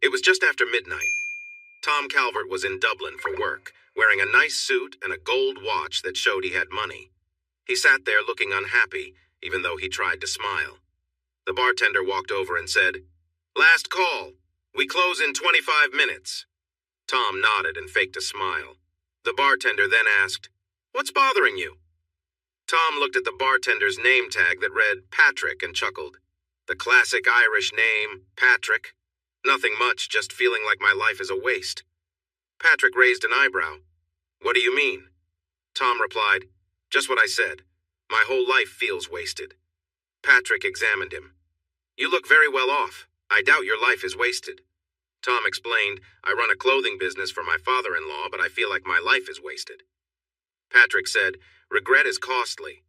It was just after midnight. Tom Calvert was in Dublin for work, wearing a nice suit and a gold watch that showed he had money. He sat there looking unhappy, even though he tried to smile. The bartender walked over and said, "Last call. We close in 25 minutes." Tom nodded and faked a smile. The bartender then asked, "What's bothering you?" Tom looked at the bartender's name tag that read Patrick and chuckled. The classic Irish name, Patrick. Nothing much, just feeling like my life is a waste. Patrick raised an eyebrow. "What do you mean?" Tom replied, "Just what I said. My whole life feels wasted." Patrick examined him. "You look very well off. I doubt your life is wasted." Tom explained, "I run a clothing business for my father-in-law, but I feel like my life is wasted." Patrick said, "Regret is costly.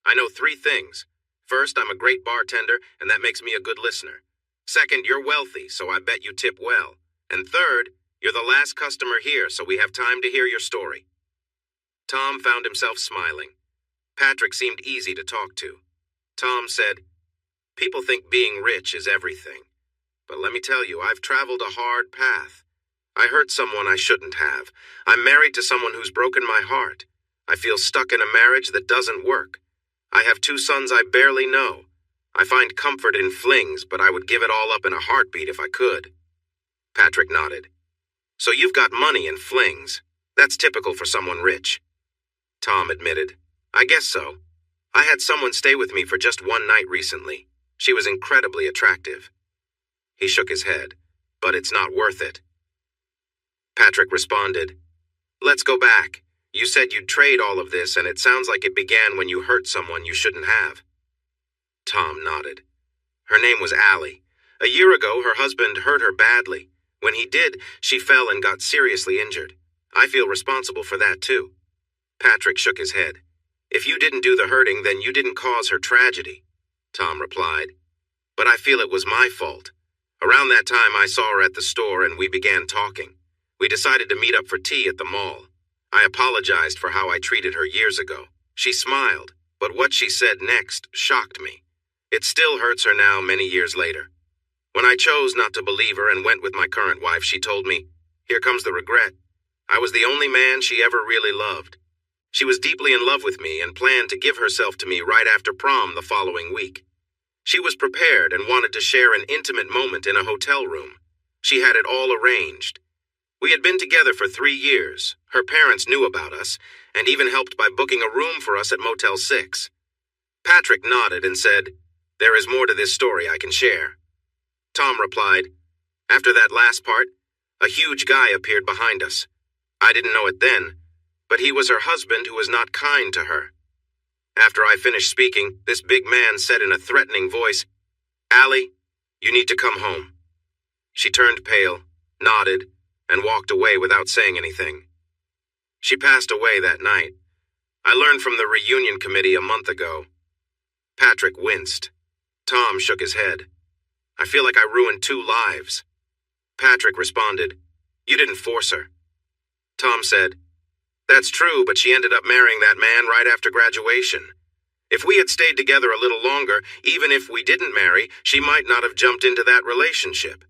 I know 3 things. First, I'm a great bartender, and that makes me a good listener. Second, you're wealthy, so I bet you tip well. And third, you're the last customer here, so we have time to hear your story." Tom found himself smiling. Patrick seemed easy to talk to. Tom said, "People think being rich is everything. But let me tell you, I've traveled a hard path. I hurt someone I shouldn't have. I'm married to someone who's broken my heart. I feel stuck in a marriage that doesn't work. I have 2 sons I barely know. I find comfort in flings, but I would give it all up in a heartbeat if I could." Patrick nodded. "So you've got money and flings. That's typical for someone rich." Tom admitted, "I guess so. I had someone stay with me for just 1 night recently. She was incredibly attractive." He shook his head. "But it's not worth it." Patrick responded, "Let's go back. You said you'd trade all of this, and it sounds like it began when you hurt someone you shouldn't have." Tom nodded. "Her name was Allie. A year ago, her husband hurt her badly. When he did, she fell and got seriously injured. I feel responsible for that, too." Patrick shook his head. "If you didn't do the hurting, then you didn't cause her tragedy." Tom replied, "But I feel it was my fault. Around that time, I saw her at the store and we began talking. We decided to meet up for tea at the mall. I apologized for how I treated her years ago. She smiled, but what she said next shocked me. It still hurts her now, many years later. When I chose not to believe her and went with my current wife, she told me, 'Here comes the regret. I was the only man she ever really loved.' She was deeply in love with me and planned to give herself to me right after prom the following week. She was prepared and wanted to share an intimate moment in a hotel room. She had it all arranged. We had been together for 3 years. Her parents knew about us, and even helped by booking a room for us at Motel 6. Patrick nodded and said, 'There is more to this story I can share.' Tom replied, 'After that last part, a huge guy appeared behind us. I didn't know it then, but he was her husband who was not kind to her. After I finished speaking, this big man said in a threatening voice, 'Allie, you need to come home.' She turned pale, nodded, and walked away without saying anything. She passed away that night. I learned from the reunion committee a month ago." Patrick winced. Tom shook his head. "I feel like I ruined 2 lives." Patrick responded, "You didn't force her." Tom said, "That's true, but she ended up marrying that man right after graduation. If we had stayed together a little longer, even if we didn't marry, she might not have jumped into that relationship.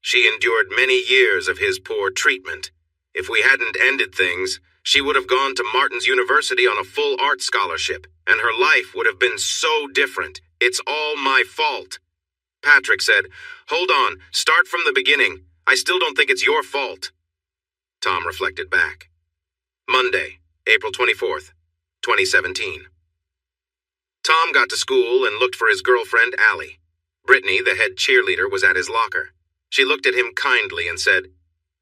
She endured many years of his poor treatment. If we hadn't ended things, she would have gone to Martin's University on a full art scholarship, and her life would have been so different. It's all my fault." Patrick said, "Hold on, start from the beginning. I still don't think it's your fault." Tom reflected back. Monday, April 24th, 2017. Tom got to school and looked for his girlfriend, Allie. Brittany, the head cheerleader, was at his locker. She looked at him kindly and said,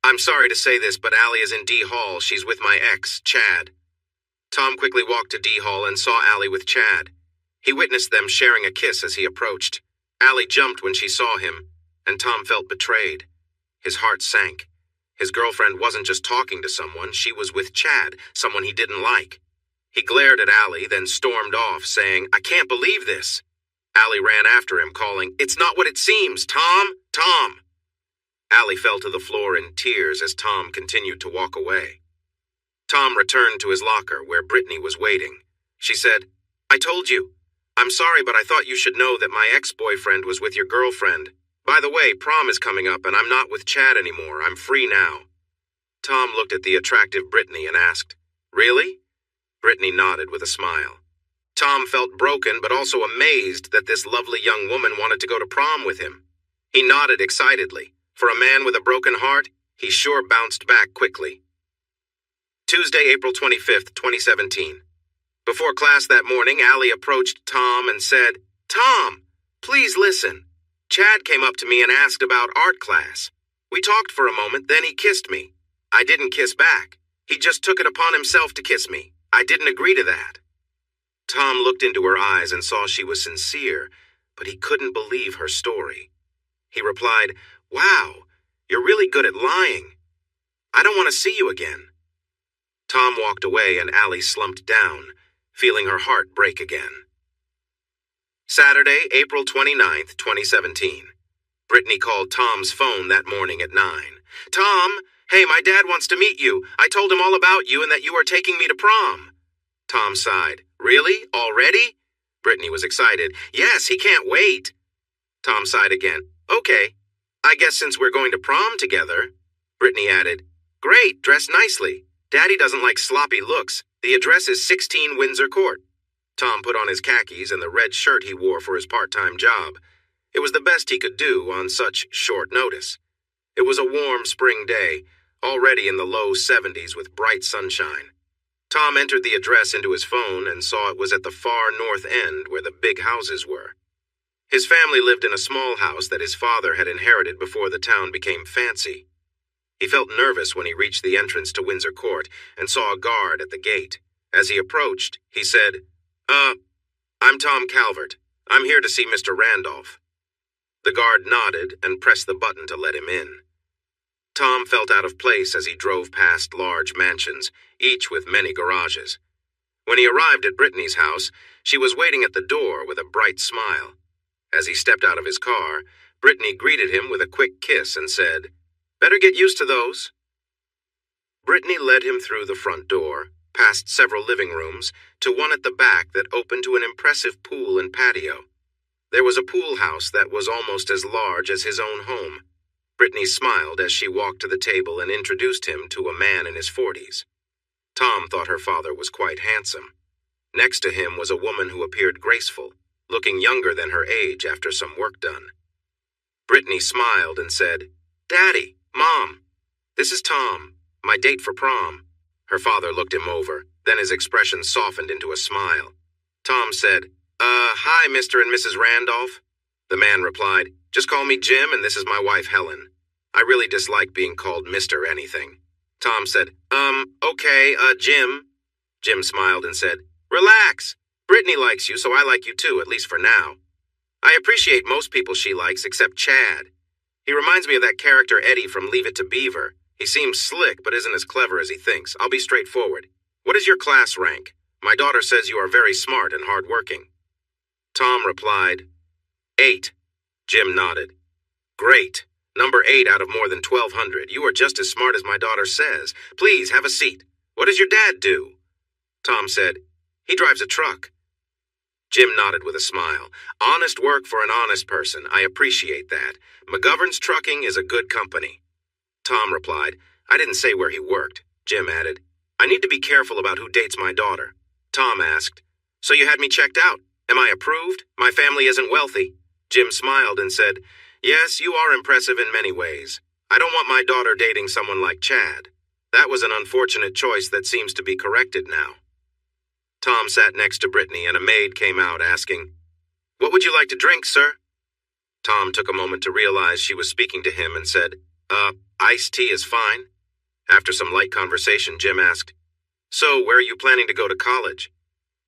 "I'm sorry to say this, but Allie is in D Hall. She's with my ex, Chad." Tom quickly walked to D Hall and saw Allie with Chad. He witnessed them sharing a kiss as he approached. Allie jumped when she saw him, and Tom felt betrayed. His heart sank. His girlfriend wasn't just talking to someone, she was with Chad, someone he didn't like. He glared at Allie, then stormed off, saying, "I can't believe this." Allie ran after him, calling, "It's not what it seems, Tom! Tom!" Allie fell to the floor in tears as Tom continued to walk away. Tom returned to his locker, where Brittany was waiting. She said, "I told you. I'm sorry, but I thought you should know that my ex-boyfriend was with your girlfriend. By the way, prom is coming up and I'm not with Chad anymore. I'm free now. Tom looked at the attractive Brittany and asked, Really? Brittany nodded with a smile. Tom felt broken but also amazed that this lovely young woman wanted to go to prom with him. He nodded excitedly. For a man with a broken heart, he sure bounced back quickly. Tuesday, April 25th, 2017. Before class that morning, Allie approached Tom and said, Tom, please listen. Chad came up to me and asked about art class. We talked for a moment, then he kissed me. I didn't kiss back. He just took it upon himself to kiss me. I didn't agree to that. Tom looked into her eyes and saw she was sincere, but he couldn't believe her story. He replied, Wow, you're really good at lying. I don't want to see you again. Tom walked away and Allie slumped down, feeling her heart break again. Saturday, April 29th, 2017. Brittany called Tom's phone that morning at 9. Tom, hey, my dad wants to meet you. I told him all about you and that you are taking me to prom. Tom sighed. Really? Already? Brittany was excited. Yes, he can't wait. Tom sighed again. Okay. I guess since we're going to prom together. Brittany added, Great, dress nicely. Daddy doesn't like sloppy looks. The address is 16 Windsor Court. Tom put on his khakis and the red shirt he wore for his part-time job. It was the best he could do on such short notice. It was a warm spring day, already in the low 70s with bright sunshine. Tom entered the address into his phone and saw it was at the far north end where the big houses were. His family lived in a small house that his father had inherited before the town became fancy. He felt nervous when he reached the entrance to Windsor Court and saw a guard at the gate. As he approached, he said, I'm Tom Calvert. I'm here to see Mr. Randolph. The guard nodded and pressed the button to let him in. Tom felt out of place as he drove past large mansions, each with many garages. When he arrived at Brittany's house, she was waiting at the door with a bright smile. As he stepped out of his car, Brittany greeted him with a quick kiss and said, Better get used to those. Brittany led him through the front door, past several living rooms, to one at the back that opened to an impressive pool and patio. There was a pool house that was almost as large as his own home. Brittany smiled as she walked to the table and introduced him to a man in his 40s. Tom thought her father was quite handsome. Next to him was a woman who appeared graceful, looking younger than her age after some work done. Brittany smiled and said, Daddy, Mom, this is Tom, my date for prom. Her father looked him over, then his expression softened into a smile. Tom said, Hi, Mr. and Mrs. Randolph. The man replied, Just call me Jim and this is my wife Helen. I really dislike being called Mr. anything. Tom said, Okay, Jim. Jim smiled and said, Relax. Brittany likes you, so I like you too, at least for now. I appreciate most people she likes except Chad. He reminds me of that character Eddie from Leave It to Beaver. He seems slick, but isn't as clever as he thinks. I'll be straightforward. What is your class rank? My daughter says you are very smart and hardworking. Tom replied, 8. Jim nodded. Great. Number 8 out of more than 1,200. You are just as smart as my daughter says. Please, have a seat. What does your dad do? Tom said, He drives a truck. Jim nodded with a smile. Honest work for an honest person. I appreciate that. McGovern's Trucking is a good company. Tom replied, I didn't say where he worked. Jim added, I need to be careful about who dates my daughter. Tom asked, So you had me checked out? Am I approved? My family isn't wealthy. Jim smiled and said, Yes, you are impressive in many ways. I don't want my daughter dating someone like Chad. That was an unfortunate choice that seems to be corrected now. Tom sat next to Brittany and a maid came out asking, What would you like to drink, sir? Tom took a moment to realize she was speaking to him and said, Iced tea is fine. After some light conversation, Jim asked, So, where are you planning to go to college?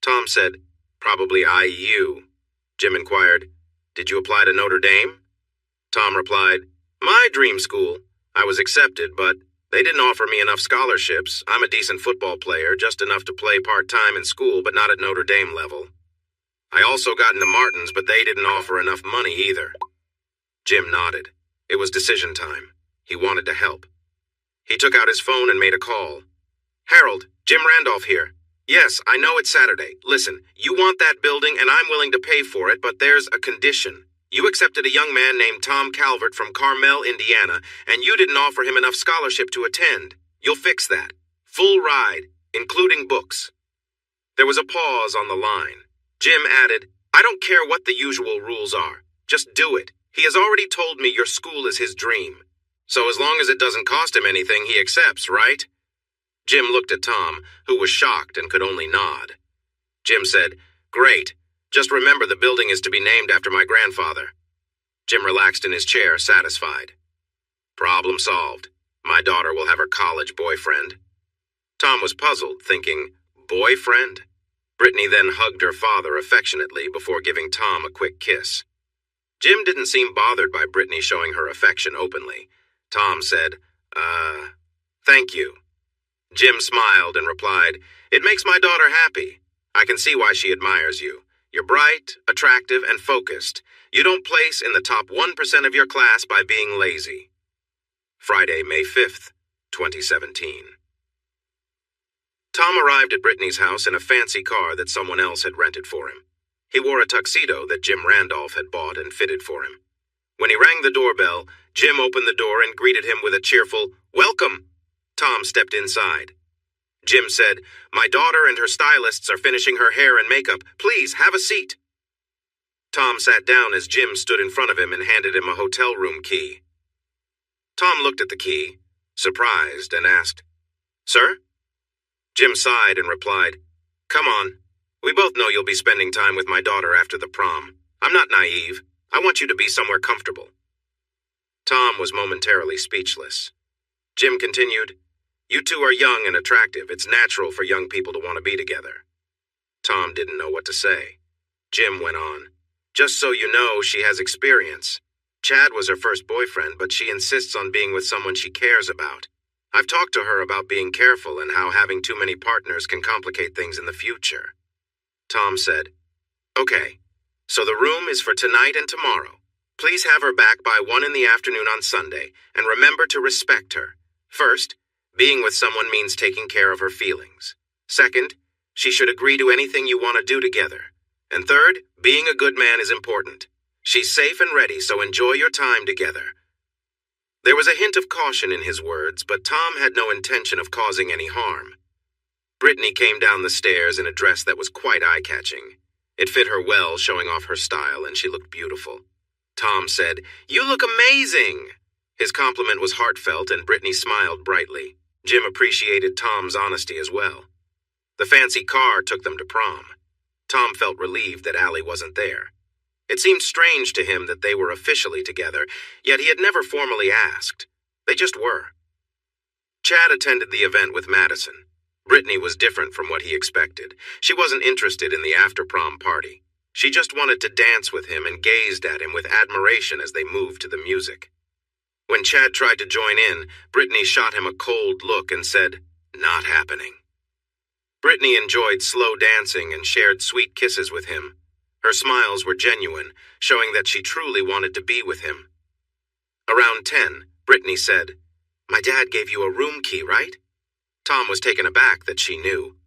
Tom said, Probably IU. Jim inquired, Did you apply to Notre Dame? Tom replied, My dream school. I was accepted, but they didn't offer me enough scholarships. I'm a decent football player, just enough to play part-time in school, but not at Notre Dame level. I also got into Martin's, but they didn't offer enough money either. Jim nodded. It was decision time. He wanted to help. He took out his phone and made a call. Harold, Jim Randolph here. Yes, I know it's Saturday. Listen, you want that building and I'm willing to pay for it, but there's a condition. You accepted a young man named Tom Calvert from Carmel, Indiana, and you didn't offer him enough scholarship to attend. You'll fix that. Full ride, including books." There was a pause on the line. Jim added, "I don't care what the usual rules are. Just do it. He has already told me your school is his dream. So as long as it doesn't cost him anything, he accepts, right?" Jim looked at Tom, who was shocked and could only nod. Jim said, "Great. Just remember the building is to be named after my grandfather." Jim relaxed in his chair, satisfied. "Problem solved. My daughter will have her college boyfriend." Tom was puzzled, thinking, boyfriend? Brittany then hugged her father affectionately before giving Tom a quick kiss. Jim didn't seem bothered by Brittany showing her affection openly. Tom said, thank you." Jim smiled and replied, "It makes my daughter happy. I can see why she admires you. You're bright, attractive, and focused. You don't place in the top 1% of your class by being lazy." Friday, May 5th, 2017. Tom arrived at Brittany's house in a fancy car that someone else had rented for him. He wore a tuxedo that Jim Randolph had bought and fitted for him. When he rang the doorbell, Jim opened the door and greeted him with a cheerful, "Welcome." Tom stepped inside. Jim said, "My daughter and her stylists are finishing her hair and makeup. Please, have a seat." Tom sat down as Jim stood in front of him and handed him a hotel room key. Tom looked at the key, surprised, and asked, "Sir?" Jim sighed and replied, "Come on. We both know you'll be spending time with my daughter after the prom. I'm not naive. I want you to be somewhere comfortable." Tom was momentarily speechless. Jim continued, "You two are young and attractive. It's natural for young people to want to be together." Tom didn't know what to say. Jim went on, "Just so you know, she has experience. Chad was her first boyfriend, but she insists on being with someone she cares about. I've talked to her about being careful and how having too many partners can complicate things in the future." Tom said, "Okay, so the room is for tonight and tomorrow. Please have her back by 1 in the afternoon on Sunday, and remember to respect her. First, being with someone means taking care of her feelings. Second, she should agree to anything you want to do together. And third, being a good man is important. She's safe and ready, so enjoy your time together." There was a hint of caution in his words, but Tom had no intention of causing any harm. Brittany came down the stairs in a dress that was quite eye-catching. It fit her well, showing off her style, and she looked beautiful. Tom said, "You look amazing." His compliment was heartfelt, and Brittany smiled brightly. Jim appreciated Tom's honesty as well. The fancy car took them to prom. Tom felt relieved that Allie wasn't there. It seemed strange to him that they were officially together, yet he had never formally asked. They just were. Chad attended the event with Madison. Brittany was different from what he expected. She wasn't interested in the after-prom party. She just wanted to dance with him and gazed at him with admiration as they moved to the music. When Chad tried to join in, Brittany shot him a cold look and said, "Not happening." Brittany enjoyed slow dancing and shared sweet kisses with him. Her smiles were genuine, showing that she truly wanted to be with him. Around 10, Brittany said, "My dad gave you a room key, right?" Tom was taken aback that she knew.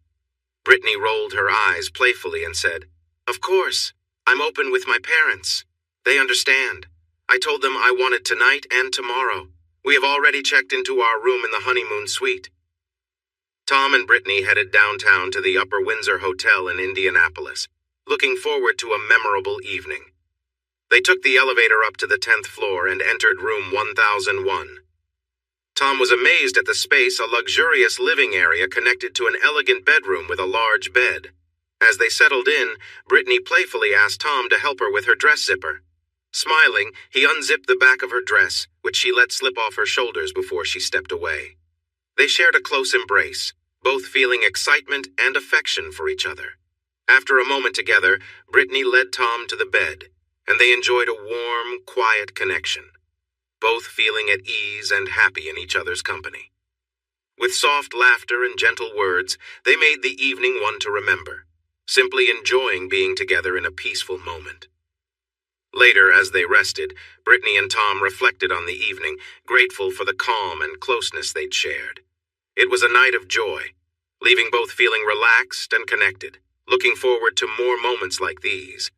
Brittany rolled her eyes playfully and said, "Of course. I'm open with my parents. They understand. I told them I wanted tonight and tomorrow. We have already checked into our room in the honeymoon suite." Tom and Brittany headed downtown to the Upper Windsor Hotel in Indianapolis, looking forward to a memorable evening. They took the elevator up to the 10th floor and entered room 1001. Tom was amazed at the space, a luxurious living area connected to an elegant bedroom with a large bed. As they settled in, Brittany playfully asked Tom to help her with her dress zipper. Smiling, he unzipped the back of her dress, which she let slip off her shoulders before she stepped away. They shared a close embrace, both feeling excitement and affection for each other. After a moment together, Brittany led Tom to the bed, and they enjoyed a warm, quiet connection, both feeling at ease and happy in each other's company. With soft laughter and gentle words, they made the evening one to remember, simply enjoying being together in a peaceful moment. Later, as they rested, Brittany and Tom reflected on the evening, grateful for the calm and closeness they'd shared. It was a night of joy, leaving both feeling relaxed and connected, looking forward to more moments like these.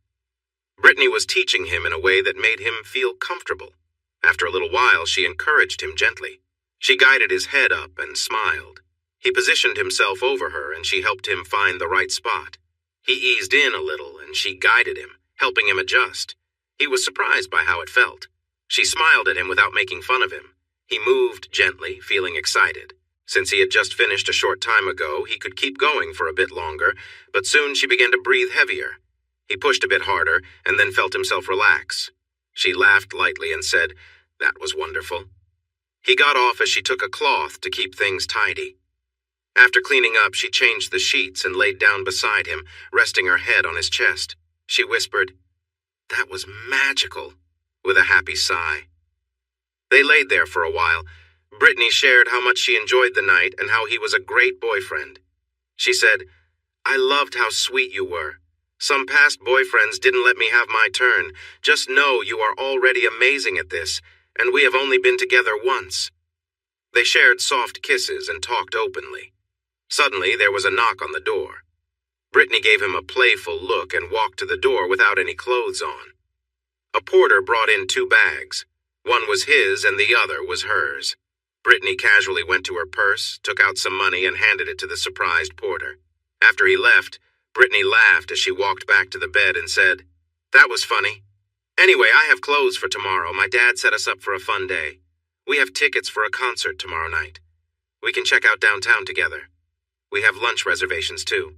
Brittany was teaching him in a way that made him feel comfortable. After a little while, she encouraged him gently. She guided his head up and smiled. He positioned himself over her, and she helped him find the right spot. He eased in a little, and she guided him, helping him adjust. He was surprised by how it felt. She smiled at him without making fun of him. He moved gently, feeling excited. Since he had just finished a short time ago, he could keep going for a bit longer, but soon she began to breathe heavier. He pushed a bit harder, and then felt himself relax. She laughed lightly and said, "That was wonderful." He got off as she took a cloth to keep things tidy. After cleaning up, she changed the sheets and laid down beside him, resting her head on his chest. She whispered, "That was magical," with a happy sigh. They laid there for a while. Brittany shared how much she enjoyed the night and how he was a great boyfriend. She said, "I loved how sweet you were. Some past boyfriends didn't let me have my turn. Just know you are already amazing at this, and we have only been together once." They shared soft kisses and talked openly. Suddenly, there was a knock on the door. Brittany gave him a playful look and walked to the door without any clothes on. A porter brought in 2 bags. One was his and the other was hers. Brittany casually went to her purse, took out some money, and handed it to the surprised porter. After he left, Brittany laughed as she walked back to the bed and said, "That was funny. Anyway, I have clothes for tomorrow. My dad set us up for a fun day. We have tickets for a concert tomorrow night. We can check out downtown together. We have lunch reservations too."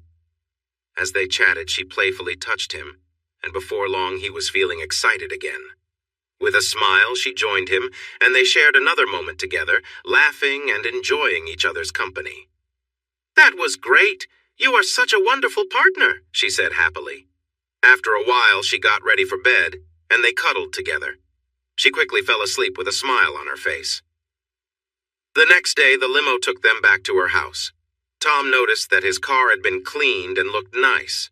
As they chatted, she playfully touched him, and before long he was feeling excited again. With a smile, she joined him, and they shared another moment together, laughing and enjoying each other's company. "That was great. You are such a wonderful partner," she said happily. After a while, she got ready for bed, and they cuddled together. She quickly fell asleep with a smile on her face. The next day, the limo took them back to her house. Tom noticed that his car had been cleaned and looked nice.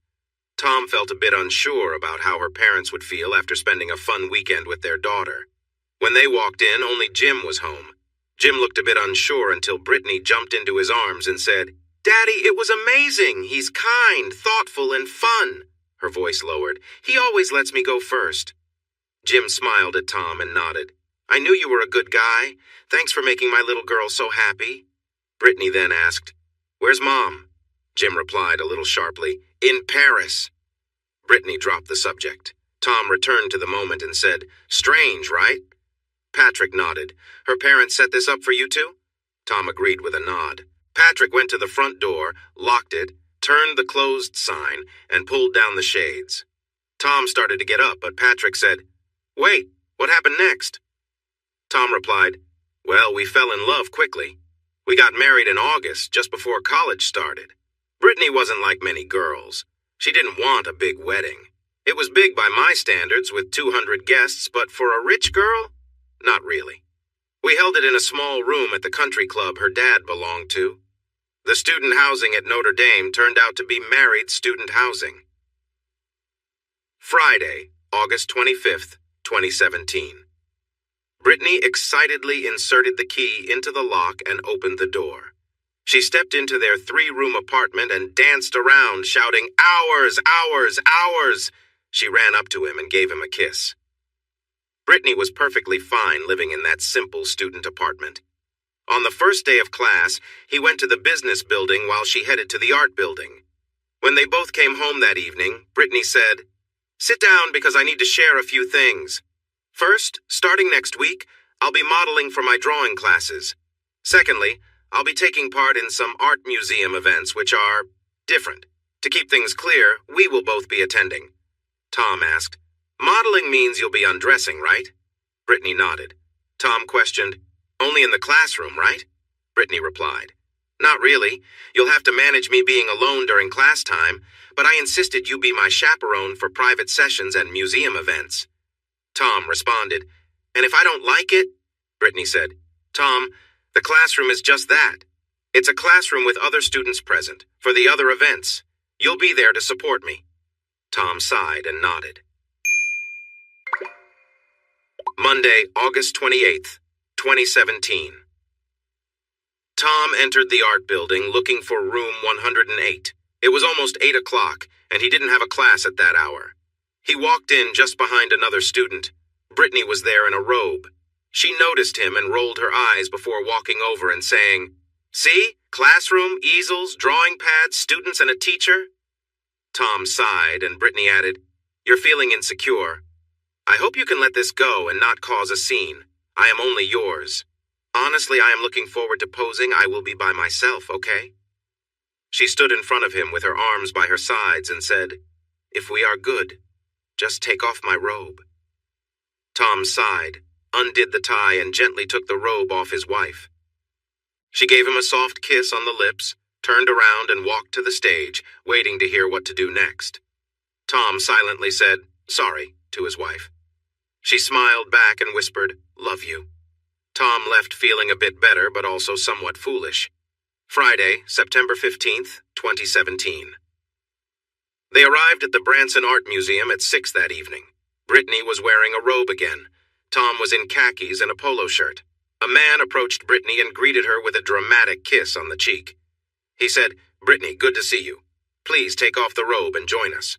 Tom felt a bit unsure about how her parents would feel after spending a fun weekend with their daughter. When they walked in, only Jim was home. Jim looked a bit unsure until Brittany jumped into his arms and said, "Daddy, it was amazing. He's kind, thoughtful, and fun." Her voice lowered. "He always lets me go first." Jim smiled at Tom and nodded. "I knew you were a good guy. Thanks for making my little girl so happy." Brittany then asked, "Where's Mom?" Jim replied a little sharply, "In Paris." Brittany dropped the subject. Tom returned to the moment and said, "Strange, right?" Patrick nodded. "Her parents set this up for you two?" Tom agreed with a nod. Patrick went to the front door, locked it, turned the closed sign, and pulled down the shades. Tom started to get up, but Patrick said, "Wait, what happened next?" Tom replied, "Well, we fell in love quickly. We got married in August, just before college started. Brittany wasn't like many girls. She didn't want a big wedding. It was big by my standards with 200 guests, but for a rich girl, not really. We held it in a small room at the country club her dad belonged to. The student housing at Notre Dame turned out to be married student housing." Friday, August 25th, 2017. Brittany excitedly inserted the key into the lock and opened the door. She stepped into their 3-room apartment and danced around, shouting, "Ours, ours, ours!" She ran up to him and gave him a kiss. Brittany was perfectly fine living in that simple student apartment. On the first day of class, he went to the business building while she headed to the art building. When they both came home that evening, Brittany said, "Sit down because I need to share a few things. First, starting next week, I'll be modeling for my drawing classes. Secondly, I'll be taking part in some art museum events which are different. To keep things clear, we will both be attending." Tom asked, "Modeling means you'll be undressing, right?" Brittany nodded. Tom questioned, "Only in the classroom, right?" Brittany replied, "Not really. You'll have to manage me being alone during class time, but I insisted you be my chaperone for private sessions and museum events." Tom responded, "And if I don't like it?" Brittany said, "Tom, the classroom is just that. It's a classroom with other students present, for the other events. You'll be there to support me." Tom sighed and nodded. Monday, August 28th, 2017. Tom entered the art building looking for room 108. It was almost 8 o'clock, and he didn't have a class at that hour. He walked in just behind another student. Brittany was there in a robe. She noticed him and rolled her eyes before walking over and saying, "See? Classroom, easels, drawing pads, students, and a teacher?" Tom sighed, and Brittany added, "You're feeling insecure. I hope you can let this go and not cause a scene. I am only yours. Honestly, I am looking forward to posing. I will be by myself, okay?" She stood in front of him with her arms by her sides and said, "If we are good, just take off my robe." Tom sighed, undid the tie, and gently took the robe off his wife. She gave him a soft kiss on the lips, turned around and walked to the stage, waiting to hear what to do next. Tom silently said, "Sorry," to his wife. She smiled back and whispered, "Love you." Tom left feeling a bit better, but also somewhat foolish. Friday, September 15th, 2017. They arrived at the Branson Art Museum at 6 that evening. Brittany was wearing a robe again. Tom was in khakis and a polo shirt. A man approached Brittany and greeted her with a dramatic kiss on the cheek. He said, "Brittany, good to see you. Please take off the robe and join us."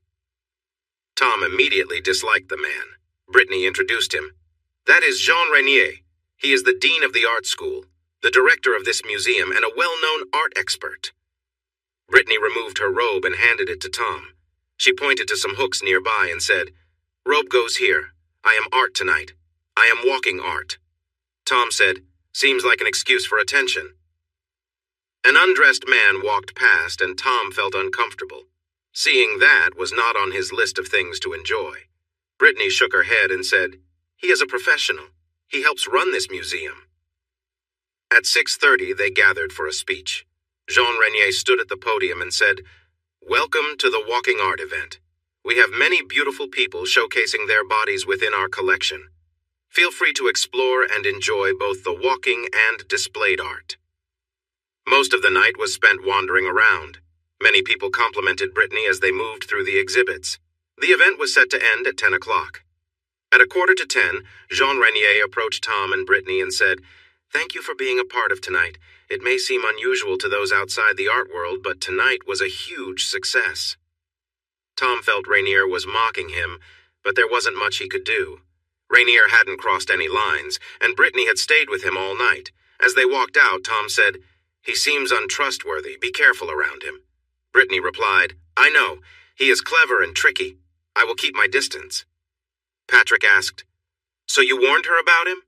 Tom immediately disliked the man. Brittany introduced him. "That is Jean Renier. He is the dean of the art school, the director of this museum, and a well-known art expert." Brittany removed her robe and handed it to Tom. She pointed to some hooks nearby and said, "Robe goes here. I am art tonight. I am walking art." Tom said, "Seems like an excuse for attention." An undressed man walked past and Tom felt uncomfortable. Seeing that was not on his list of things to enjoy. Brittany shook her head and said, "He is a professional. He helps run this museum." At 6:30, they gathered for a speech. Jean Renier stood at the podium and said, "Welcome to the Walking Art event. We have many beautiful people showcasing their bodies within our collection. Feel free to explore and enjoy both the walking and displayed art." Most of the night was spent wandering around. Many people complimented Brittany as they moved through the exhibits. The event was set to end at 10 o'clock. At 9:45, Jean Renier approached Tom and Brittany and said, "Thank you for being a part of tonight. It may seem unusual to those outside the art world, but tonight was a huge success." Tom felt Renier was mocking him, but there wasn't much he could do. Renier hadn't crossed any lines, and Brittany had stayed with him all night. As they walked out, Tom said, "He seems untrustworthy. Be careful around him." Brittany replied, "I know. He is clever and tricky. I will keep my distance." Patrick asked, "So you warned her about him?"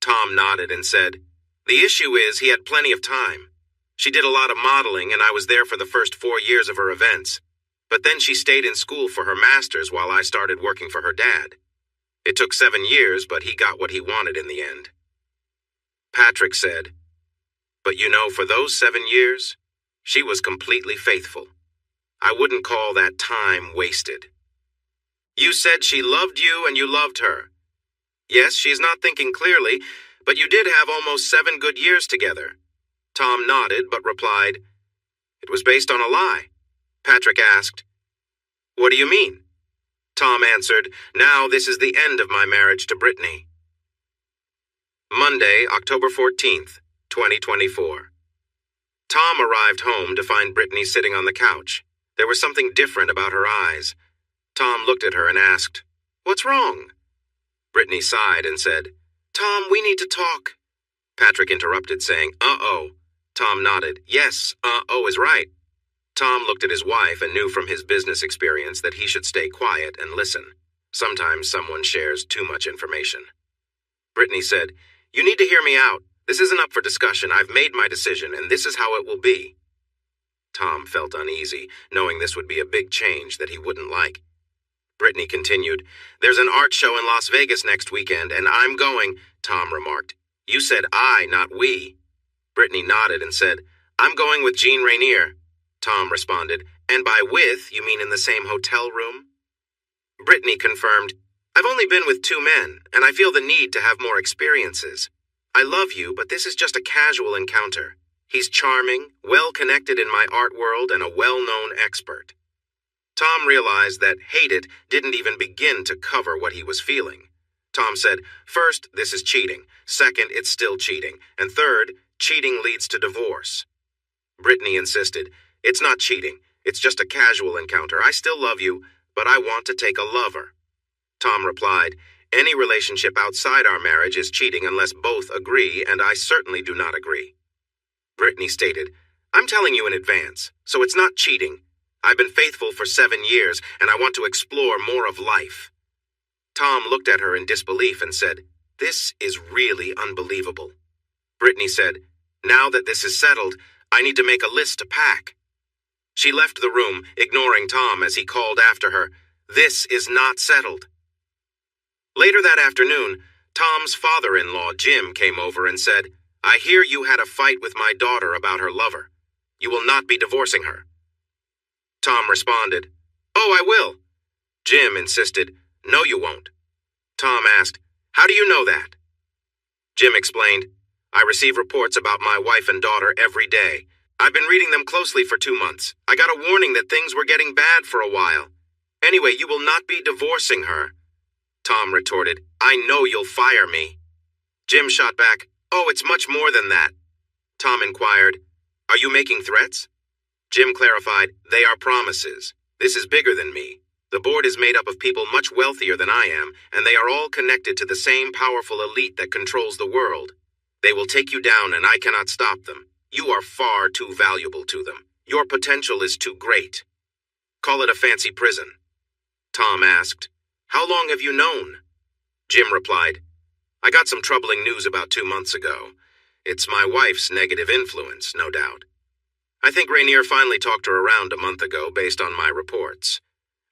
Tom nodded and said, "The issue is he had plenty of time. She did a lot of modeling, and I was there for the first 4 years of her events. But then she stayed in school for her master's while I started working for her dad. It took 7 years, but he got what he wanted in the end." Patrick said, "But you know, for those 7 years, she was completely faithful. I wouldn't call that time wasted." "You said she loved you and you loved her. Yes, she's not thinking clearly, but you did have almost 7 good years together." Tom nodded but replied, "It was based on a lie." Patrick asked, "What do you mean?" Tom answered, "Now this is the end of my marriage to Brittany." Monday, October 14th, 2024. Tom arrived home to find Brittany sitting on the couch. There was something different about her eyes. Tom looked at her and asked, "What's wrong?" Brittany sighed and said, "Tom, we need to talk." Patrick interrupted, saying, "Uh-oh." Tom nodded. Yes, uh-oh is right. Tom looked at his wife and knew from his business experience that he should stay quiet and listen. Sometimes someone shares too much information. Brittany said, "You need to hear me out. This isn't up for discussion. I've made my decision, and this is how it will be." Tom felt uneasy, knowing this would be a big change that he wouldn't like. Brittany continued, "There's an art show in Las Vegas next weekend, and I'm going," Tom remarked. "You said I, not we." Brittany nodded and said, "I'm going with Jean Renier." Tom responded, "And by with, you mean in the same hotel room?" Brittany confirmed, "I've only been with 2 men, and I feel the need to have more experiences. I love you, but this is just a casual encounter. He's charming, well-connected in my art world, and a well-known expert." Tom realized that "hate it" didn't even begin to cover what he was feeling. Tom said, "First, this is cheating. Second, it's still cheating. And third, cheating leads to divorce." Brittany insisted, "It's not cheating. It's just a casual encounter. I still love you, but I want to take a lover. Tom replied, any relationship outside our marriage is cheating unless both agree, and I certainly do not agree. Brittany stated, I'm telling you in advance, so it's not cheating. I've been faithful for 7 years, and I want to explore more of life. Tom looked at her in disbelief and said, this is really unbelievable. Brittany said, now that this is settled, I need to make a list to pack. She left the room, ignoring Tom as he called after her, this is not settled. Later that afternoon, Tom's father-in-law, Jim, came over and said, I hear you had a fight with my daughter about her lover. You will not be divorcing her. Tom responded, oh, I will. Jim insisted, no, you won't. Tom asked, how do you know that? Jim explained, I receive reports about my wife and daughter every day. I've been reading them closely for 2 months. I got a warning that things were getting bad for a while. Anyway, you will not be divorcing her. Tom retorted, I know you'll fire me. Jim shot back, oh, it's much more than that. Tom inquired, are you making threats? Jim clarified, they are promises. This is bigger than me. The board is made up of people much wealthier than I am, and they are all connected to the same powerful elite that controls the world. They will take you down, and I cannot stop them. You are far too valuable to them. Your potential is too great. Call it a fancy prison. Tom asked, how long have you known? Jim replied, I got some troubling news about 2 months ago. It's my wife's negative influence, no doubt. I think Rainier finally talked her around a month ago based on my reports.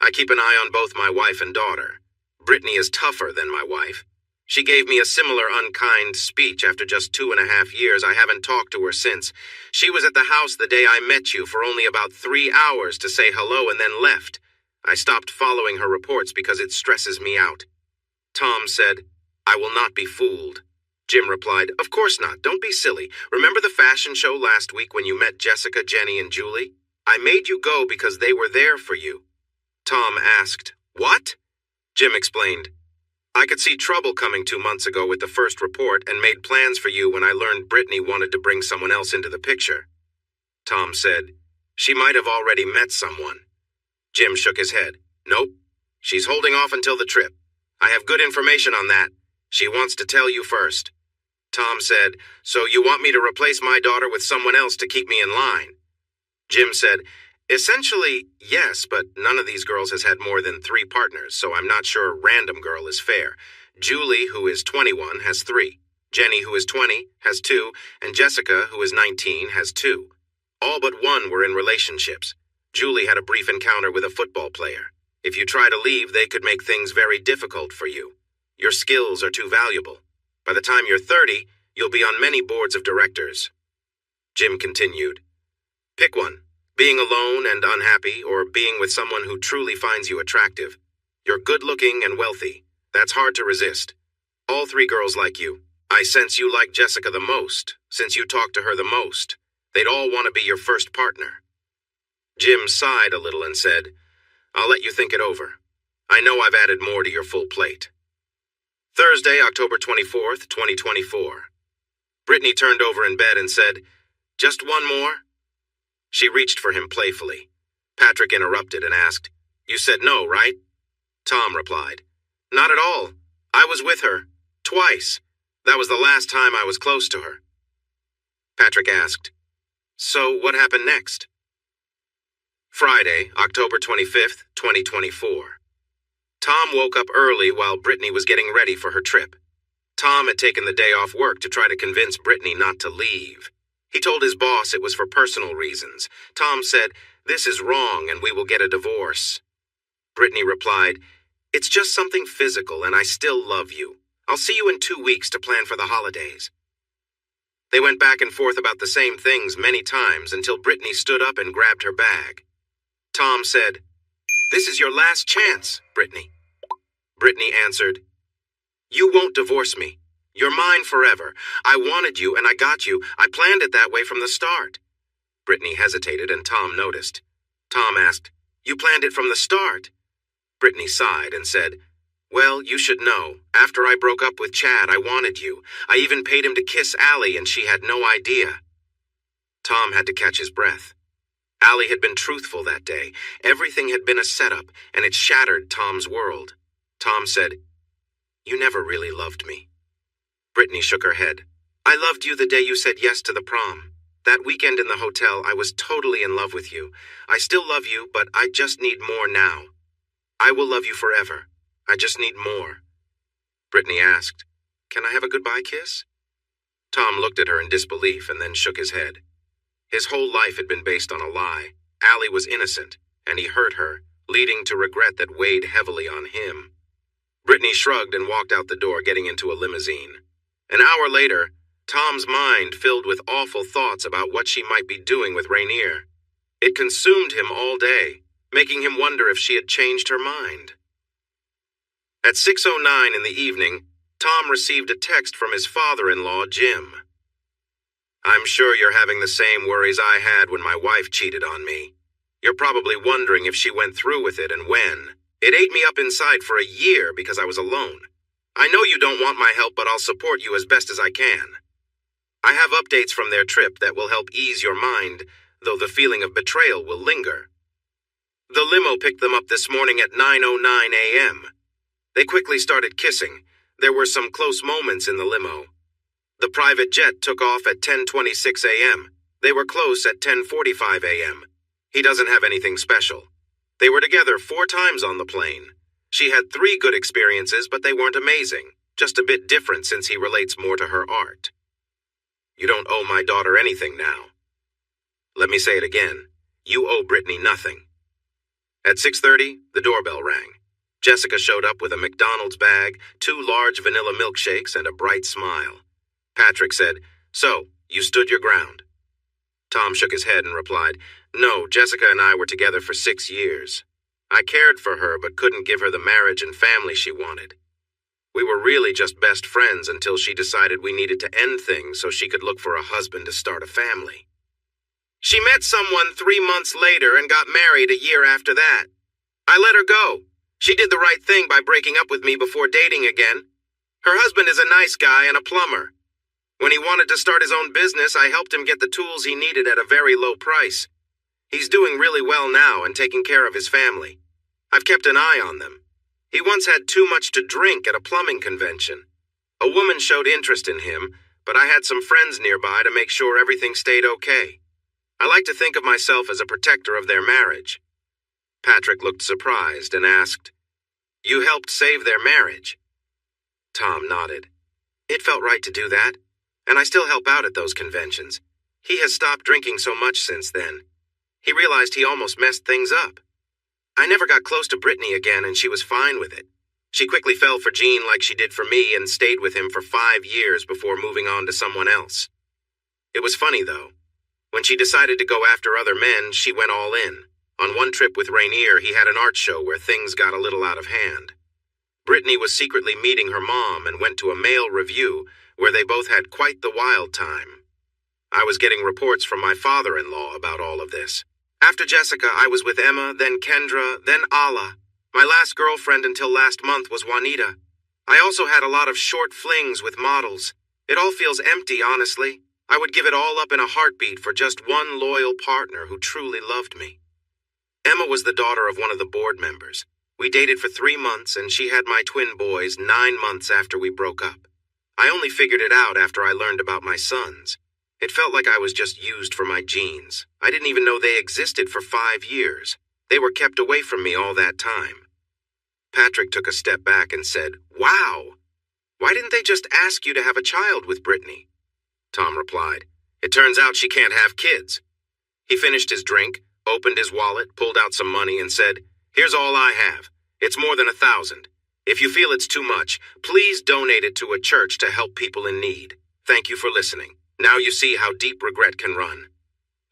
I keep an eye on both my wife and daughter. Brittany is tougher than my wife. She gave me a similar unkind speech after just 2.5 years. I haven't talked to her since. She was at the house the day I met you for only about 3 hours to say hello and then left. I stopped following her reports because it stresses me out. Tom said, I will not be fooled. Jim replied, of course not. Don't be silly. Remember the fashion show last week when you met Jessica, Jenny, and Julie? I made you go because they were there for you. Tom asked, what? Jim explained, I could see trouble coming 2 months ago with the first report and made plans for you when I learned Brittany wanted to bring someone else into the picture. Tom said, she might have already met someone. Jim shook his head. Nope. She's holding off until the trip. I have good information on that. She wants to tell you first. Tom said, so you want me to replace my daughter with someone else to keep me in line? Jim said, essentially, yes, but none of these girls has had more than 3 partners, so I'm not sure random girl is fair. Julie, who is 21, has 3. Jenny, who is 20, has 2, and Jessica, who is 19, has 2. All but one were in relationships. Julie had a brief encounter with a football player. If you try to leave, they could make things very difficult for you. Your skills are too valuable. By the time you're 30, you'll be on many boards of directors. Jim continued, pick one. Being alone and unhappy, or being with someone who truly finds you attractive. You're good-looking and wealthy. That's hard to resist. All 3 girls like you. I sense you like Jessica the most, since you talk to her the most. They'd all want to be your first partner. Jim sighed a little and said, I'll let you think it over. I know I've added more to your full plate. Thursday, October 24th, 2024. Brittany turned over in bed and said, just one more? She reached for him playfully. Patrick interrupted and asked, you said no, right? Tom replied, not at all. I was with her. Twice. That was the last time I was close to her. Patrick asked, so what happened next? Friday, October 25th, 2024. Tom woke up early while Brittany was getting ready for her trip. Tom had taken the day off work to try to convince Brittany not to leave. He told his boss it was for personal reasons. Tom said, this is wrong and we will get a divorce. Brittany replied, it's just something physical and I still love you. I'll see you in 2 weeks to plan for the holidays. They went back and forth about the same things many times until Brittany stood up and grabbed her bag. Tom said, this is your last chance, Brittany. Brittany answered, you won't divorce me. You're mine forever. I wanted you and I got you. I planned it that way from the start. Brittany hesitated and Tom noticed. Tom asked, you planned it from the start? Brittany sighed and said, well, you should know. After I broke up with Chad, I wanted you. I even paid him to kiss Allie and she had no idea. Tom had to catch his breath. Allie had been truthful that day. Everything had been a setup, and it shattered Tom's world. Tom said, "You never really loved me." Brittany shook her head. "I loved you the day you said yes to the prom. That weekend in the hotel, I was totally in love with you. I still love you, but I just need more now. I will love you forever. I just need more." Brittany asked, "Can I have a goodbye kiss?" Tom looked at her in disbelief and then shook his head. His whole life had been based on a lie. Allie was innocent, and he hurt her, leading to regret that weighed heavily on him. Brittany shrugged and walked out the door, getting into a limousine. An hour later, Tom's mind filled with awful thoughts about what she might be doing with Rainier. It consumed him all day, making him wonder if she had changed her mind. At 6:09 in the evening, Tom received a text from his father-in-law, Jim. "I'm sure you're having the same worries I had when my wife cheated on me. You're probably wondering if she went through with it and when. It ate me up inside for a year because I was alone. I know you don't want my help, but I'll support you as best as I can. I have updates from their trip that will help ease your mind, though the feeling of betrayal will linger. The limo picked them up this morning at 9:09 a.m. They quickly started kissing. There were some close moments in the limo. The private jet took off at 10:26 a.m. They were close at 10:45 a.m. He doesn't have anything special. They were together 4 times on the plane. She had 3 good experiences, but they weren't amazing, just a bit different since he relates more to her art. You don't owe my daughter anything now. Let me say it again. You owe Brittany nothing." At 6:30, the doorbell rang. Jessica showed up with a McDonald's bag, 2 large vanilla milkshakes, and a bright smile. Patrick said, "So, you stood your ground?" Tom shook his head and replied, "No, Jessica and I were together for 6 years. I cared for her but couldn't give her the marriage and family she wanted. We were really just best friends until she decided we needed to end things so she could look for a husband to start a family. She met someone 3 months later and got married a year after that. I let her go. She did the right thing by breaking up with me before dating again. Her husband is a nice guy and a plumber. When he wanted to start his own business, I helped him get the tools he needed at a very low price. He's doing really well now and taking care of his family. I've kept an eye on them. He once had too much to drink at a plumbing convention. A woman showed interest in him, but I had some friends nearby to make sure everything stayed okay. I like to think of myself as a protector of their marriage." Patrick looked surprised and asked, "You helped save their marriage?" Tom nodded. "It felt right to do that, and I still help out at those conventions. He has stopped drinking so much since then. He realized he almost messed things up. I never got close to Brittany again, and she was fine with it. She quickly fell for Gene like she did for me and stayed with him for 5 years before moving on to someone else. It was funny, though. When she decided to go after other men, she went all in. On one trip with Rainier, he had an art show where things got a little out of hand. Brittany was secretly meeting her mom and went to a male review where they both had quite the wild time. I was getting reports from my father-in-law about all of this. After Jessica, I was with Emma, then Kendra, then Ala. My last girlfriend until last month was Juanita. I also had a lot of short flings with models. It all feels empty, honestly. I would give it all up in a heartbeat for just one loyal partner who truly loved me. Emma was the daughter of one of the board members. We dated for 3 months, and she had my twin boys 9 months after we broke up. I only figured it out after I learned about my sons. It felt like I was just used for my genes. I didn't even know they existed for 5 years. They were kept away from me all that time." Patrick took a step back and said, "Wow! Why didn't they just ask you to have a child with Brittany?" Tom replied, "It turns out she can't have kids." He finished his drink, opened his wallet, pulled out some money, and said, "Here's all I have. It's more than 1,000. If you feel it's too much, please donate it to a church to help people in need. Thank you for listening. Now you see how deep regret can run.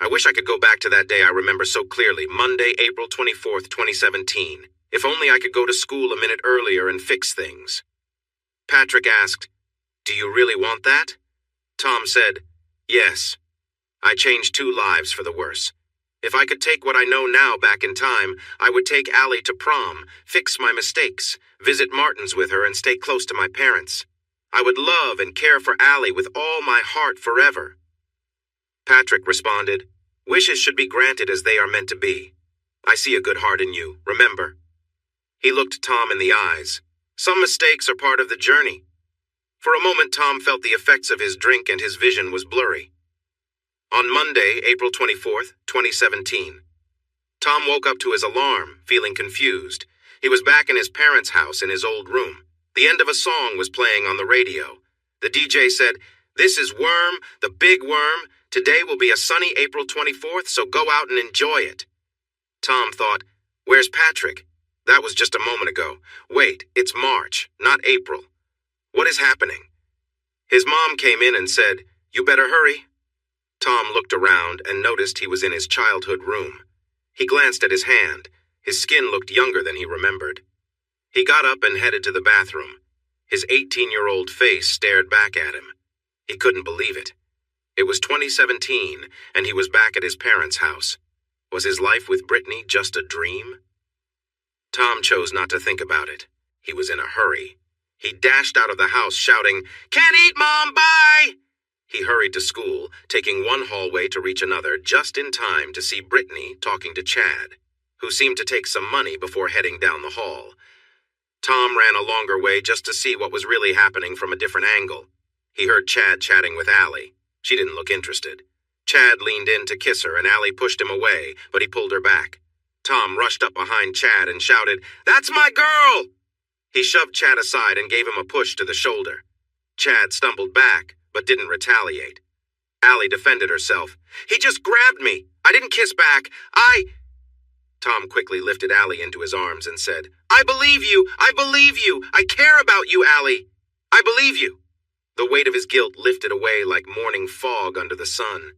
I wish I could go back to that day I remember so clearly, Monday, April 24th, 2017. If only I could go to school a minute earlier and fix things." Patrick asked, "Do you really want that?" Tom said, "Yes. I changed 2 lives for the worse. If I could take what I know now back in time, I would take Allie to prom, fix my mistakes, visit Martin's with her, and stay close to my parents. I would love and care for Allie with all my heart forever." Patrick responded, Wishes should be granted as they are meant to be. I see a good heart in you, remember." He looked Tom in the eyes. Some mistakes are part of the journey. For a moment, Tom felt the effects of his drink and his vision was blurry. On Monday, April 24th, 2017, Tom woke up to his alarm, feeling confused. He was back in his parents' house in his old room. The end of a song was playing on the radio. The DJ said, "This is Worm, the big worm. Today will be a sunny April 24th, so go out and enjoy it." Tom thought, "Where's Patrick? That was just a moment ago. Wait, it's March, not April. What is happening?" His mom came in and said, "You better hurry." Tom looked around and noticed he was in his childhood room. He glanced at his hand. His skin looked younger than he remembered. He got up and headed to the bathroom. His 18-year-old face stared back at him. He couldn't believe it. It was 2017, and he was back at his parents' house. Was his life with Brittany just a dream? Tom chose not to think about it. He was in a hurry. He dashed out of the house shouting, "Can't eat, Mom, bye!" He hurried to school, taking one hallway to reach another just in time to see Brittany talking to Chad, who seemed to take some money before heading down the hall. Tom ran a longer way just to see what was really happening from a different angle. He heard Chad chatting with Allie. She didn't look interested. Chad leaned in to kiss her and Allie pushed him away, but he pulled her back. Tom rushed up behind Chad and shouted, "That's my girl!" He shoved Chad aside and gave him a push to the shoulder. Chad stumbled back, but didn't retaliate. Allie defended herself. "He just grabbed me. I didn't kiss back. Tom quickly lifted Allie into his arms and said, "I believe you. I believe you. I care about you, Allie. I believe you." The weight of his guilt lifted away like morning fog under the sun.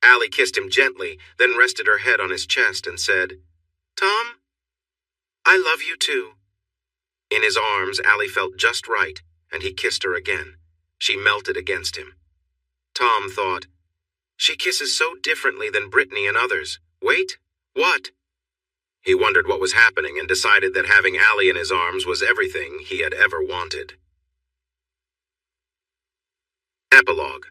Allie kissed him gently, then rested her head on his chest and said, "Tom, I love you too." In his arms, Allie felt just right, and he kissed her again. She melted against him. Tom thought, "She kisses so differently than Brittany and others. Wait, what?" He wondered what was happening and decided that having Allie in his arms was everything he had ever wanted. Epilogue.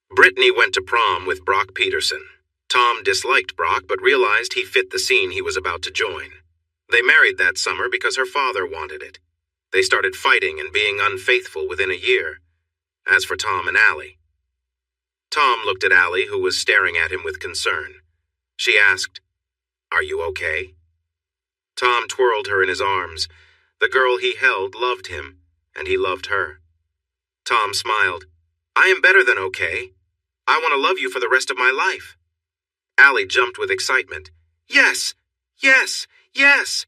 Brittany went to prom with Brock Peterson. Tom disliked Brock but realized he fit the scene he was about to join. They married that summer because her father wanted it. They started fighting and being unfaithful within a year. As for Tom and Allie. Tom looked at Allie, who was staring at him with concern. She asked, "Are you okay?" Tom twirled her in his arms. The girl he held loved him, and he loved her. Tom smiled. "I am better than okay. I want to love you for the rest of my life." Allie jumped with excitement. "Yes, yes, yes!"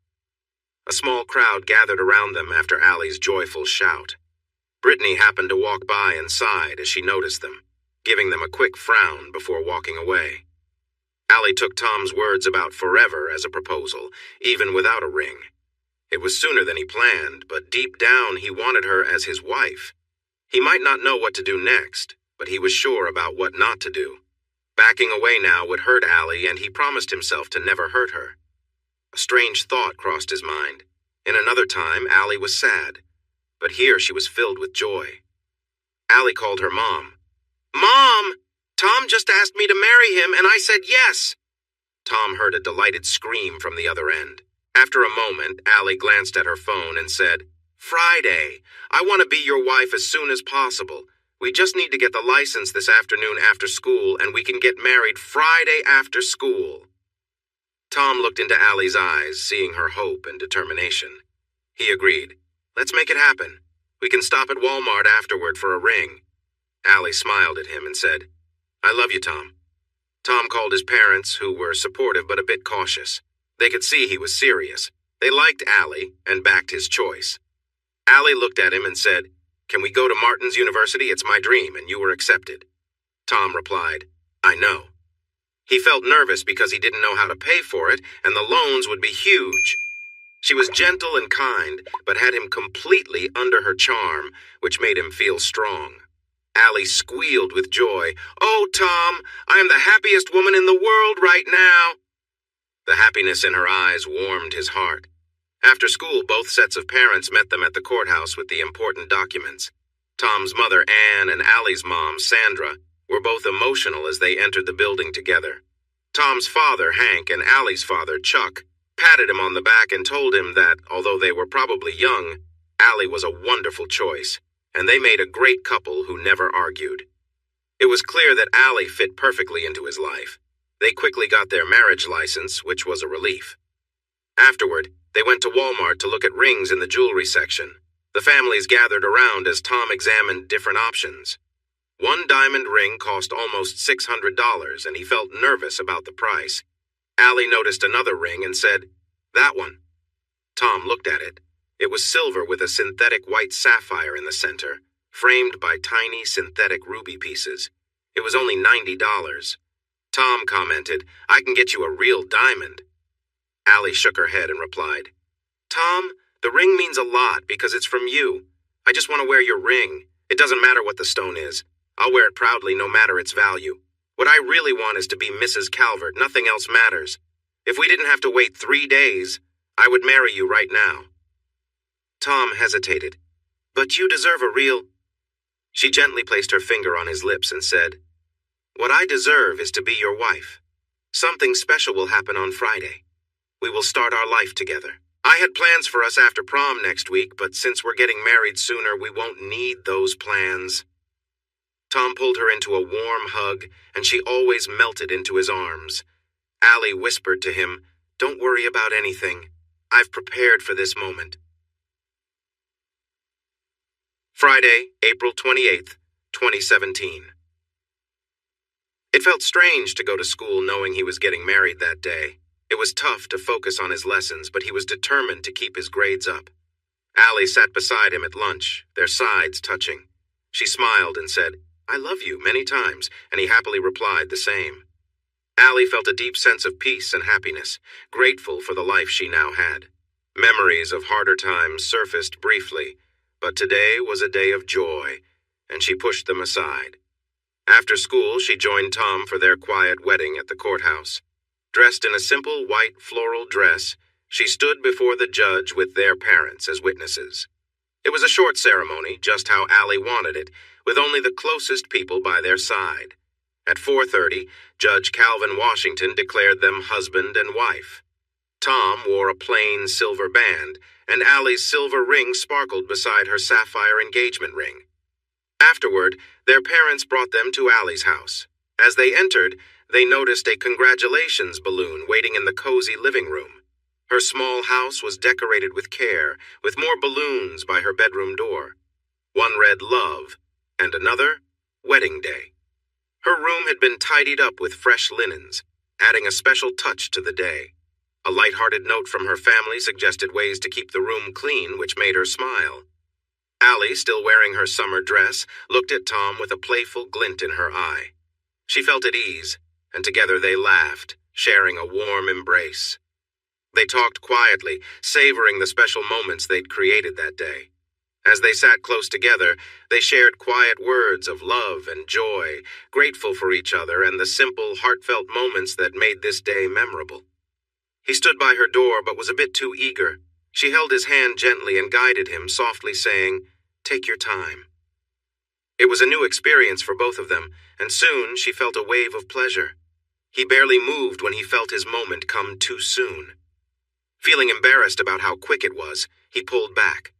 A small crowd gathered around them after Allie's joyful shout. Brittany happened to walk by and sighed as she noticed them, giving them a quick frown before walking away. Allie took Tom's words about forever as a proposal, even without a ring. It was sooner than he planned, but deep down he wanted her as his wife. He might not know what to do next, but he was sure about what not to do. Backing away now would hurt Allie, and he promised himself to never hurt her. A strange thought crossed his mind. In another time, Allie was sad, but here she was filled with joy. Allie called her mom. "Mom! Tom just asked me to marry him, and I said yes." Tom heard a delighted scream from the other end. After a moment, Allie glanced at her phone and said, "Friday. I want to be your wife as soon as possible. We just need to get the license this afternoon after school, and we can get married Friday after school." Tom looked into Allie's eyes, seeing her hope and determination. He agreed. "Let's make it happen. We can stop at Walmart afterward for a ring." Allie smiled at him and said, "I love you, Tom." Tom called his parents, who were supportive but a bit cautious. They could see he was serious. They liked Allie and backed his choice. Allie looked at him and said, "Can we go to Martin's University? It's my dream, and you were accepted." Tom replied, "I know." He felt nervous because he didn't know how to pay for it, and the loans would be huge. She was gentle and kind, but had him completely under her charm, which made him feel strong. Allie squealed with joy. "Oh, Tom, I am the happiest woman in the world right now." The happiness in her eyes warmed his heart. After school, both sets of parents met them at the courthouse with the important documents. Tom's mother, Anne, and Allie's mom, Sandra, were both emotional as they entered the building together. Tom's father, Hank, and Allie's father, Chuck, patted him on the back and told him that, although they were probably young, Allie was a wonderful choice, and they made a great couple who never argued. It was clear that Allie fit perfectly into his life. They quickly got their marriage license, which was a relief. Afterward, they went to Walmart to look at rings in the jewelry section. The families gathered around as Tom examined different options. One diamond ring cost almost $600, and he felt nervous about the price. Allie noticed another ring and said, "That one." Tom looked at it. It was silver with a synthetic white sapphire in the center, framed by tiny synthetic ruby pieces. It was only $90. Tom commented, "I can get you a real diamond." Allie shook her head and replied, "Tom, the ring means a lot because it's from you. I just want to wear your ring. It doesn't matter what the stone is. I'll wear it proudly no matter its value. What I really want is to be Mrs. Calvert. Nothing else matters. If we didn't have to wait 3 days, I would marry you right now." Tom hesitated. "But you deserve a real—" She gently placed her finger on his lips and said, "What I deserve is to be your wife. Something special will happen on Friday. We will start our life together. I had plans for us after prom next week, but since we're getting married sooner, we won't need those plans." Tom pulled her into a warm hug, and she always melted into his arms. Allie whispered to him, "Don't worry about anything. I've prepared for this moment." Friday, April 28th, 2017. It felt strange to go to school knowing he was getting married that day. It was tough to focus on his lessons, but he was determined to keep his grades up. Allie sat beside him at lunch, their sides touching. She smiled and said, "I love you," many times, and he happily replied the same. Allie felt a deep sense of peace and happiness, grateful for the life she now had. Memories of harder times surfaced briefly, but today was a day of joy, and she pushed them aside. After school, she joined Tom for their quiet wedding at the courthouse. Dressed in a simple white floral dress, she stood before the judge with their parents as witnesses. It was a short ceremony, just how Allie wanted it, with only the closest people by their side. At 4:30, Judge Calvin Washington declared them husband and wife. Tom wore a plain silver band, and Allie's silver ring sparkled beside her sapphire engagement ring. Afterward, their parents brought them to Allie's house. As they entered, they noticed a congratulations balloon waiting in the cozy living room. Her small house was decorated with care, with more balloons by her bedroom door. One read "Love," and another, "Wedding Day." Her room had been tidied up with fresh linens, adding a special touch to the day. A light-hearted note from her family suggested ways to keep the room clean, which made her smile. Allie, still wearing her summer dress, looked at Tom with a playful glint in her eye. She felt at ease, and together they laughed, sharing a warm embrace. They talked quietly, savoring the special moments they'd created that day. As they sat close together, they shared quiet words of love and joy, grateful for each other and the simple, heartfelt moments that made this day memorable. He stood by her door but was a bit too eager. She held his hand gently and guided him, softly saying, "Take your time." It was a new experience for both of them, and soon she felt a wave of pleasure. He barely moved when he felt his moment come too soon. Feeling embarrassed about how quick it was, he pulled back.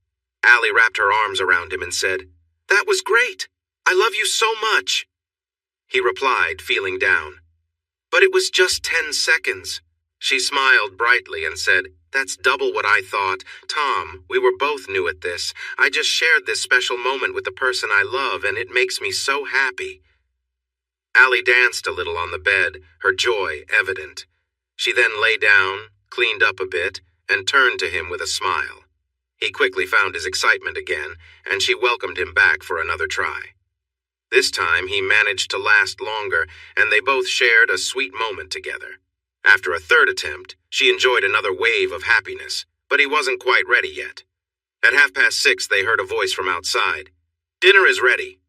Allie wrapped her arms around him and said, "That was great. I love you so much." He replied, feeling down, "But it was just 10 seconds. She smiled brightly and said, "That's double what I thought. Tom, we were both new at this. I just shared this special moment with the person I love, and it makes me so happy." Allie danced a little on the bed, her joy evident. She then lay down, cleaned up a bit, and turned to him with a smile. He quickly found his excitement again, and she welcomed him back for another try. This time he managed to last longer, and they both shared a sweet moment together. After a third attempt, she enjoyed another wave of happiness, but he wasn't quite ready yet. At 6:30, they heard a voice from outside. "Dinner is ready."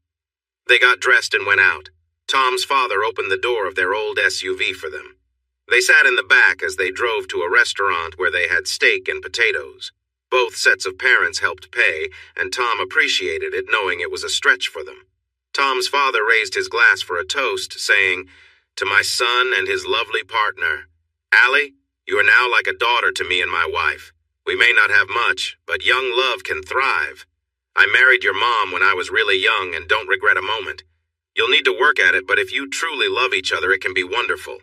They got dressed and went out. Tom's father opened the door of their old SUV for them. They sat in the back as they drove to a restaurant where they had steak and potatoes. Both sets of parents helped pay, and Tom appreciated it, knowing it was a stretch for them. Tom's father raised his glass for a toast, saying, "To my son and his lovely partner. Allie, you are now like a daughter to me and my wife. We may not have much, but young love can thrive. I married your mom when I was really young and don't regret a moment. You'll need to work at it, but if you truly love each other, it can be wonderful."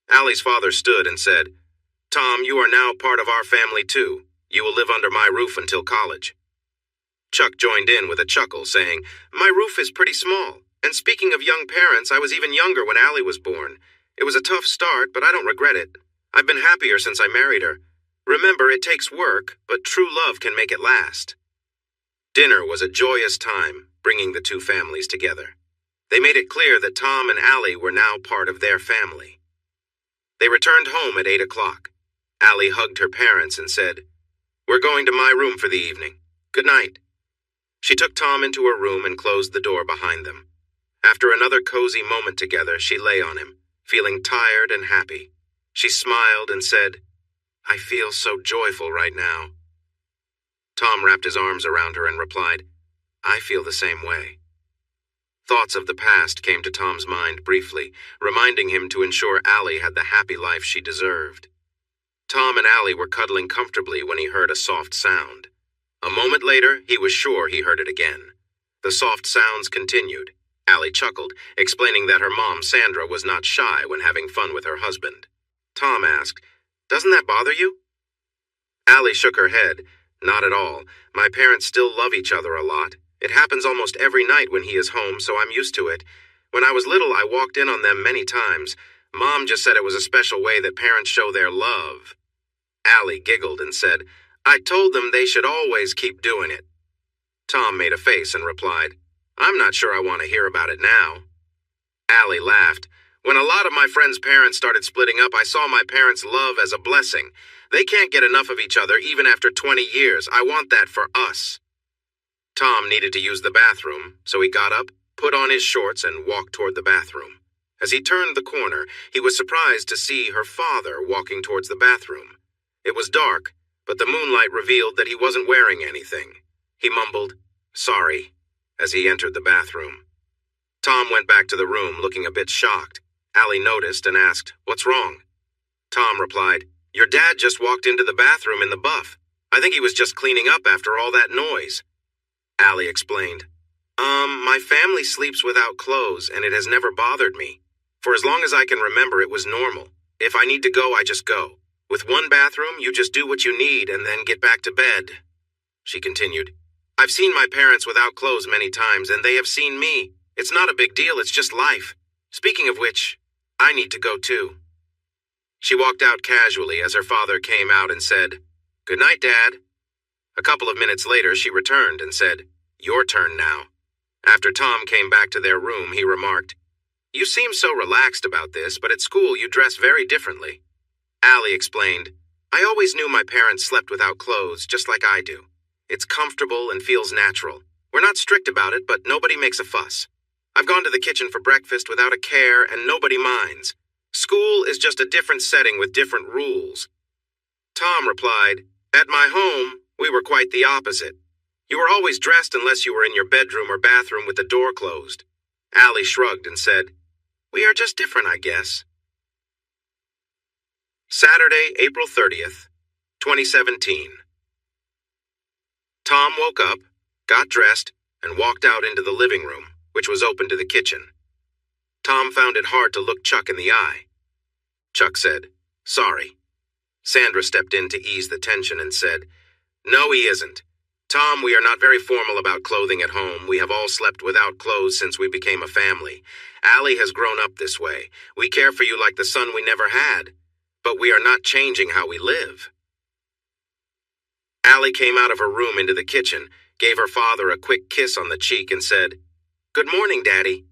Allie's father stood and said, "Tom, you are now part of our family too. You will live under my roof until college." Chuck joined in with a chuckle, saying, "My roof is pretty small. And speaking of young parents, I was even younger when Allie was born. It was a tough start, but I don't regret it. I've been happier since I married her. Remember, it takes work, but true love can make it last." Dinner was a joyous time, bringing the two families together. They made it clear that Tom and Allie were now part of their family. They returned home at 8 o'clock. Allie hugged her parents and said, "We're going to my room for the evening. Good night." She took Tom into her room and closed the door behind them. After another cozy moment together, she lay on him, feeling tired and happy. She smiled and said, "I feel so joyful right now." Tom wrapped his arms around her and replied, "I feel the same way." Thoughts of the past came to Tom's mind briefly, reminding him to ensure Allie had the happy life she deserved. Tom and Allie were cuddling comfortably when he heard a soft sound. A moment later, he was sure he heard it again. The soft sounds continued. Allie chuckled, explaining that her mom, Sandra, was not shy when having fun with her husband. Tom asked, "Doesn't that bother you?" Allie shook her head. "Not at all. My parents still love each other a lot. It happens almost every night when he is home, so I'm used to it. When I was little, I walked in on them many times. Mom just said it was a special way that parents show their love." Allie giggled and said, "I told them they should always keep doing it." Tom made a face and replied, "I'm not sure I want to hear about it now." Allie laughed. "When a lot of my friends' parents started splitting up, I saw my parents' love as a blessing. They can't get enough of each other even after 20 years. I want that for us." Tom needed to use the bathroom, so he got up, put on his shorts, and walked toward the bathroom. As he turned the corner, he was surprised to see her father walking towards the bathroom. It was dark, but the moonlight revealed that he wasn't wearing anything. He mumbled, "Sorry," as he entered the bathroom. Tom went back to the room looking a bit shocked. Allie noticed and asked, "What's wrong?" Tom replied, "Your dad just walked into the bathroom in the buff. I think he was just cleaning up after all that noise." Allie explained, My family sleeps without clothes and it has never bothered me. For as long as I can remember, it was normal. If I need to go, I just go. With one bathroom, you just do what you need and then get back to bed." She continued, "I've seen my parents without clothes many times and they have seen me. It's not a big deal, it's just life. Speaking of which, I need to go too." She walked out casually as her father came out and said, "Good night, Dad." A couple of minutes later, she returned and said, "Your turn now." After Tom came back to their room, he remarked, "You seem so relaxed about this, but at school you dress very differently." Allie explained, "I always knew my parents slept without clothes, just like I do. It's comfortable and feels natural. We're not strict about it, but nobody makes a fuss. I've gone to the kitchen for breakfast without a care, and nobody minds. School is just a different setting with different rules." Tom replied, "At my home, we were quite the opposite. You were always dressed unless you were in your bedroom or bathroom with the door closed." Allie shrugged and said, "We are just different, I guess." Saturday, April 30th, 2017. Tom woke up, got dressed, and walked out into the living room, which was open to the kitchen. Tom found it hard to look Chuck in the eye. Chuck said, "Sorry." Sandra stepped in to ease the tension and said, "No, he isn't. Tom, we are not very formal about clothing at home. We have all slept without clothes since we became a family. Allie has grown up this way. We care for you like the son we never had. But we are not changing how we live." Allie came out of her room into the kitchen, gave her father a quick kiss on the cheek, and said, "Good morning, Daddy."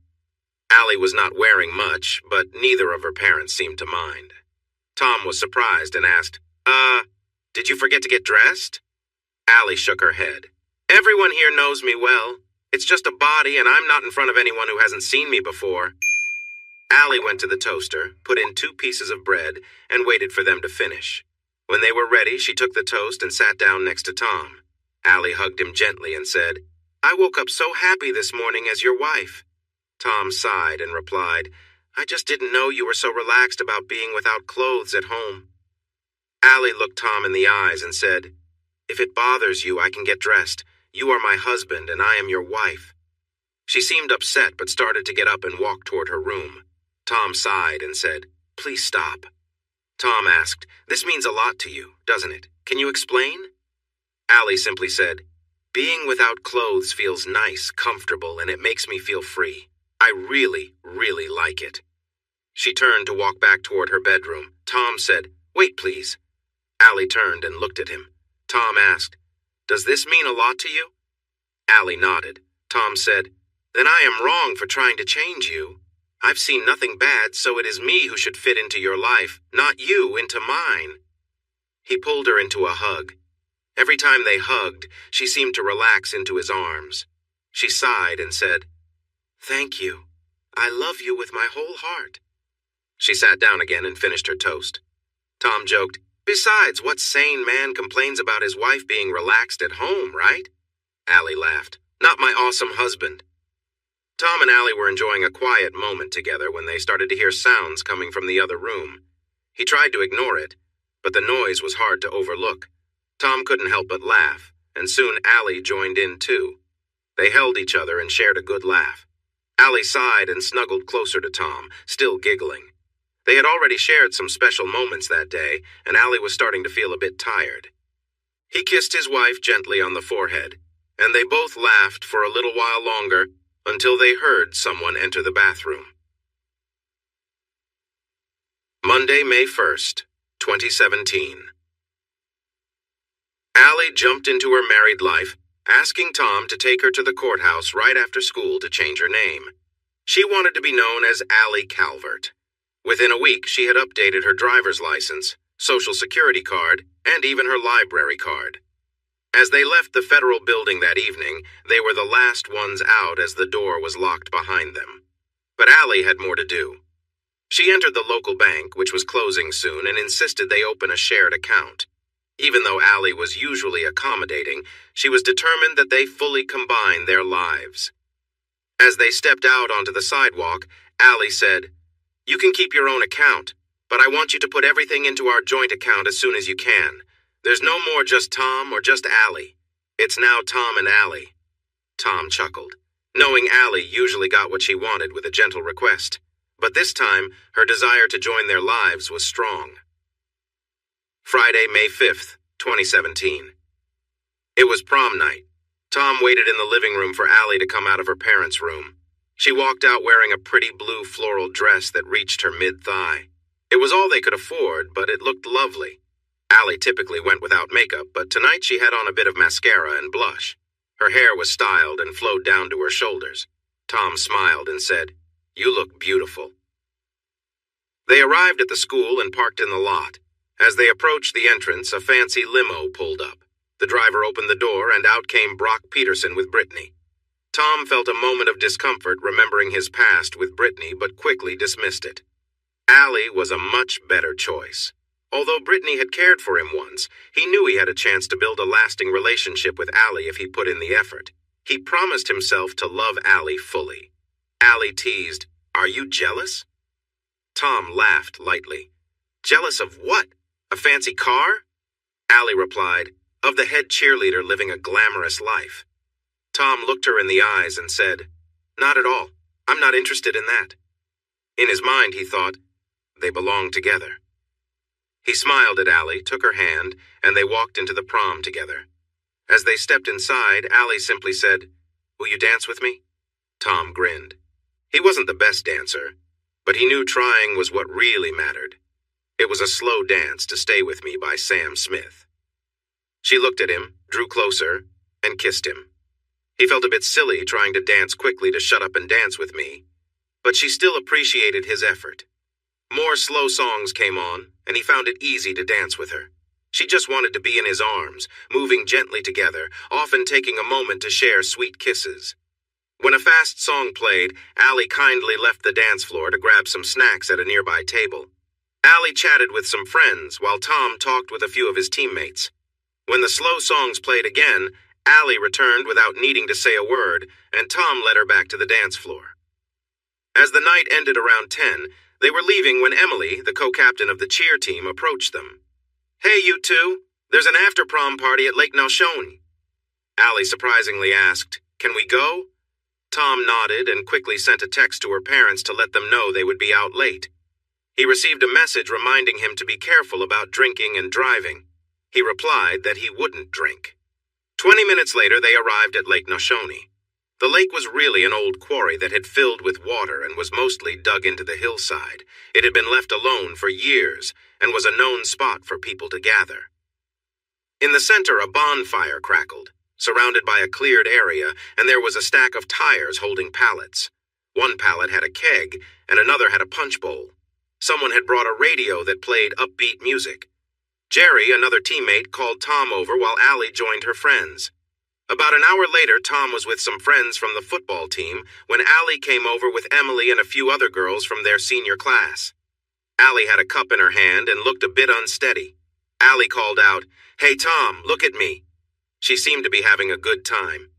Allie was not wearing much, but neither of her parents seemed to mind. Tom was surprised and asked, Did you forget to get dressed?" Allie shook her head. "Everyone here knows me well. It's just a body, and I'm not in front of anyone who hasn't seen me before." Allie went to the toaster, put in 2 pieces of bread, and waited for them to finish. When they were ready, she took the toast and sat down next to Tom. Allie hugged him gently and said, I woke up so happy this morning as your wife. Tom sighed and replied, I just didn't know you were so relaxed about being without clothes at home. Allie looked Tom in the eyes and said, If it bothers you, I can get dressed. You are my husband and I am your wife. She seemed upset but started to get up and walk toward her room. Tom sighed and said, Please stop. Tom asked, This means a lot to you, doesn't it? Can you explain? Allie simply said, Being without clothes feels nice, comfortable, and it makes me feel free. I really, really like it. She turned to walk back toward her bedroom. Tom said, Wait, please. Allie turned and looked at him. Tom asked, Does this mean a lot to you? Allie nodded. Tom said, Then I am wrong for trying to change you. I've seen nothing bad, so it is me who should fit into your life, not you into mine. He pulled her into a hug. Every time they hugged, she seemed to relax into his arms. She sighed and said, Thank you. I love you with my whole heart. She sat down again and finished her toast. Tom joked, Besides, what sane man complains about his wife being relaxed at home, right? Allie laughed. Not my awesome husband. Tom and Allie were enjoying a quiet moment together when they started to hear sounds coming from the other room. He tried to ignore it, but the noise was hard to overlook. Tom couldn't help but laugh, and soon Allie joined in too. They held each other and shared a good laugh. Allie sighed and snuggled closer to Tom, still giggling. They had already shared some special moments that day, and Allie was starting to feel a bit tired. He kissed his wife gently on the forehead, and they both laughed for a little while longer until they heard someone enter the bathroom. Monday, May 1st, 2017. Allie jumped into her married life, asking Tom to take her to the courthouse right after school to change her name. She wanted to be known as Allie Calvert. Within a week, she had updated her driver's license, social security card, and even her library card. As they left the federal building that evening, they were the last ones out as the door was locked behind them. But Allie had more to do. She entered the local bank, which was closing soon, and insisted they open a shared account. Even though Allie was usually accommodating, she was determined that they fully combine their lives. As they stepped out onto the sidewalk, Allie said, You can keep your own account, but I want you to put everything into our joint account as soon as you can. There's no more just Tom or just Allie. It's now Tom and Allie. Tom chuckled, knowing Allie usually got what she wanted with a gentle request. But this time, her desire to join their lives was strong. Friday, May 5th, 2017. It was prom night. Tom waited in the living room for Allie to come out of her parents' room. She walked out wearing a pretty blue floral dress that reached her mid-thigh. It was all they could afford, but it looked lovely. Allie typically went without makeup, but tonight she had on a bit of mascara and blush. Her hair was styled and flowed down to her shoulders. Tom smiled and said, You look beautiful. They arrived at the school and parked in the lot. As they approached the entrance, a fancy limo pulled up. The driver opened the door, and out came Brock Peterson with Brittany. Tom felt a moment of discomfort remembering his past with Brittany, but quickly dismissed it. Allie was a much better choice. Although Brittany had cared for him once, he knew he had a chance to build a lasting relationship with Allie if he put in the effort. He promised himself to love Allie fully. Allie teased, Are you jealous? Tom laughed lightly. Jealous of what? A fancy car? Allie replied, Of the head cheerleader living a glamorous life. Tom looked her in the eyes and said, Not at all. I'm not interested in that. In his mind, he thought, They belong together. He smiled at Allie, took her hand, and they walked into the prom together. As they stepped inside, Allie simply said, Will you dance with me? Tom grinned. He wasn't the best dancer, but he knew trying was what really mattered. It was a slow dance to Stay With Me by Sam Smith. She looked at him, drew closer, and kissed him. He felt a bit silly trying to dance quickly to Shut Up and Dance With Me, but she still appreciated his effort. More slow songs came on, and he found it easy to dance with her. She just wanted to be in his arms, moving gently together, often taking a moment to share sweet kisses. When a fast song played, Allie kindly left the dance floor to grab some snacks at a nearby table. Allie chatted with some friends, while Tom talked with a few of his teammates. When the slow songs played again, Allie returned without needing to say a word, and Tom led her back to the dance floor. As the night ended around 10, they were leaving when Emily, the co-captain of the cheer team, approached them. "Hey, you two, there's an after-prom party at Lake Nalshoni." Allie surprisingly asked, "Can we go?" Tom nodded and quickly sent a text to her parents to let them know they would be out late. He received a message reminding him to be careful about drinking and driving. He replied that he wouldn't drink. 20 minutes later, they arrived at Lake Nalshoni. The lake was really an old quarry that had filled with water and was mostly dug into the hillside. It had been left alone for years and was a known spot for people to gather. In the center, a bonfire crackled, surrounded by a cleared area, and there was a stack of tires holding pallets. One pallet had a keg, and another had a punch bowl. Someone had brought a radio that played upbeat music. Jerry, another teammate, called Tom over while Allie joined her friends. About an hour later, Tom was with some friends from the football team when Allie came over with Emily and a few other girls from their senior class. Allie had a cup in her hand and looked a bit unsteady. Allie called out, "Hey Tom, look at me." She seemed to be having a good time.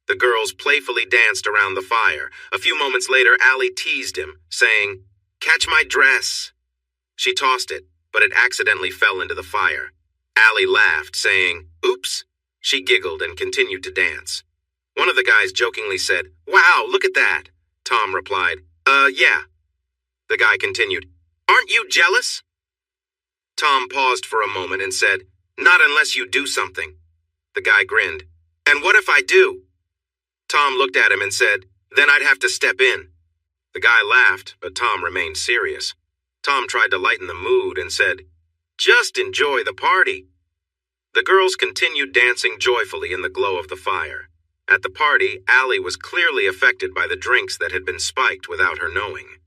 The girls playfully danced around the fire. A few moments later, Allie teased him, saying, "Catch my dress." She tossed it, but it accidentally fell into the fire. Allie laughed, saying, "Oops." She giggled and continued to dance. One of the guys jokingly said, "Wow, look at that." Tom replied, Yeah." The guy continued, "Aren't you jealous?" Tom paused for a moment and said, "Not unless you do something." The guy grinned, "And what if I do?" Tom looked at him and said, "Then I'd have to step in." The guy laughed, but Tom remained serious. Tom tried to lighten the mood and said, "Just enjoy the party." The girls continued dancing joyfully in the glow of the fire. At the party, Allie was clearly affected by the drinks that had been spiked without her knowing.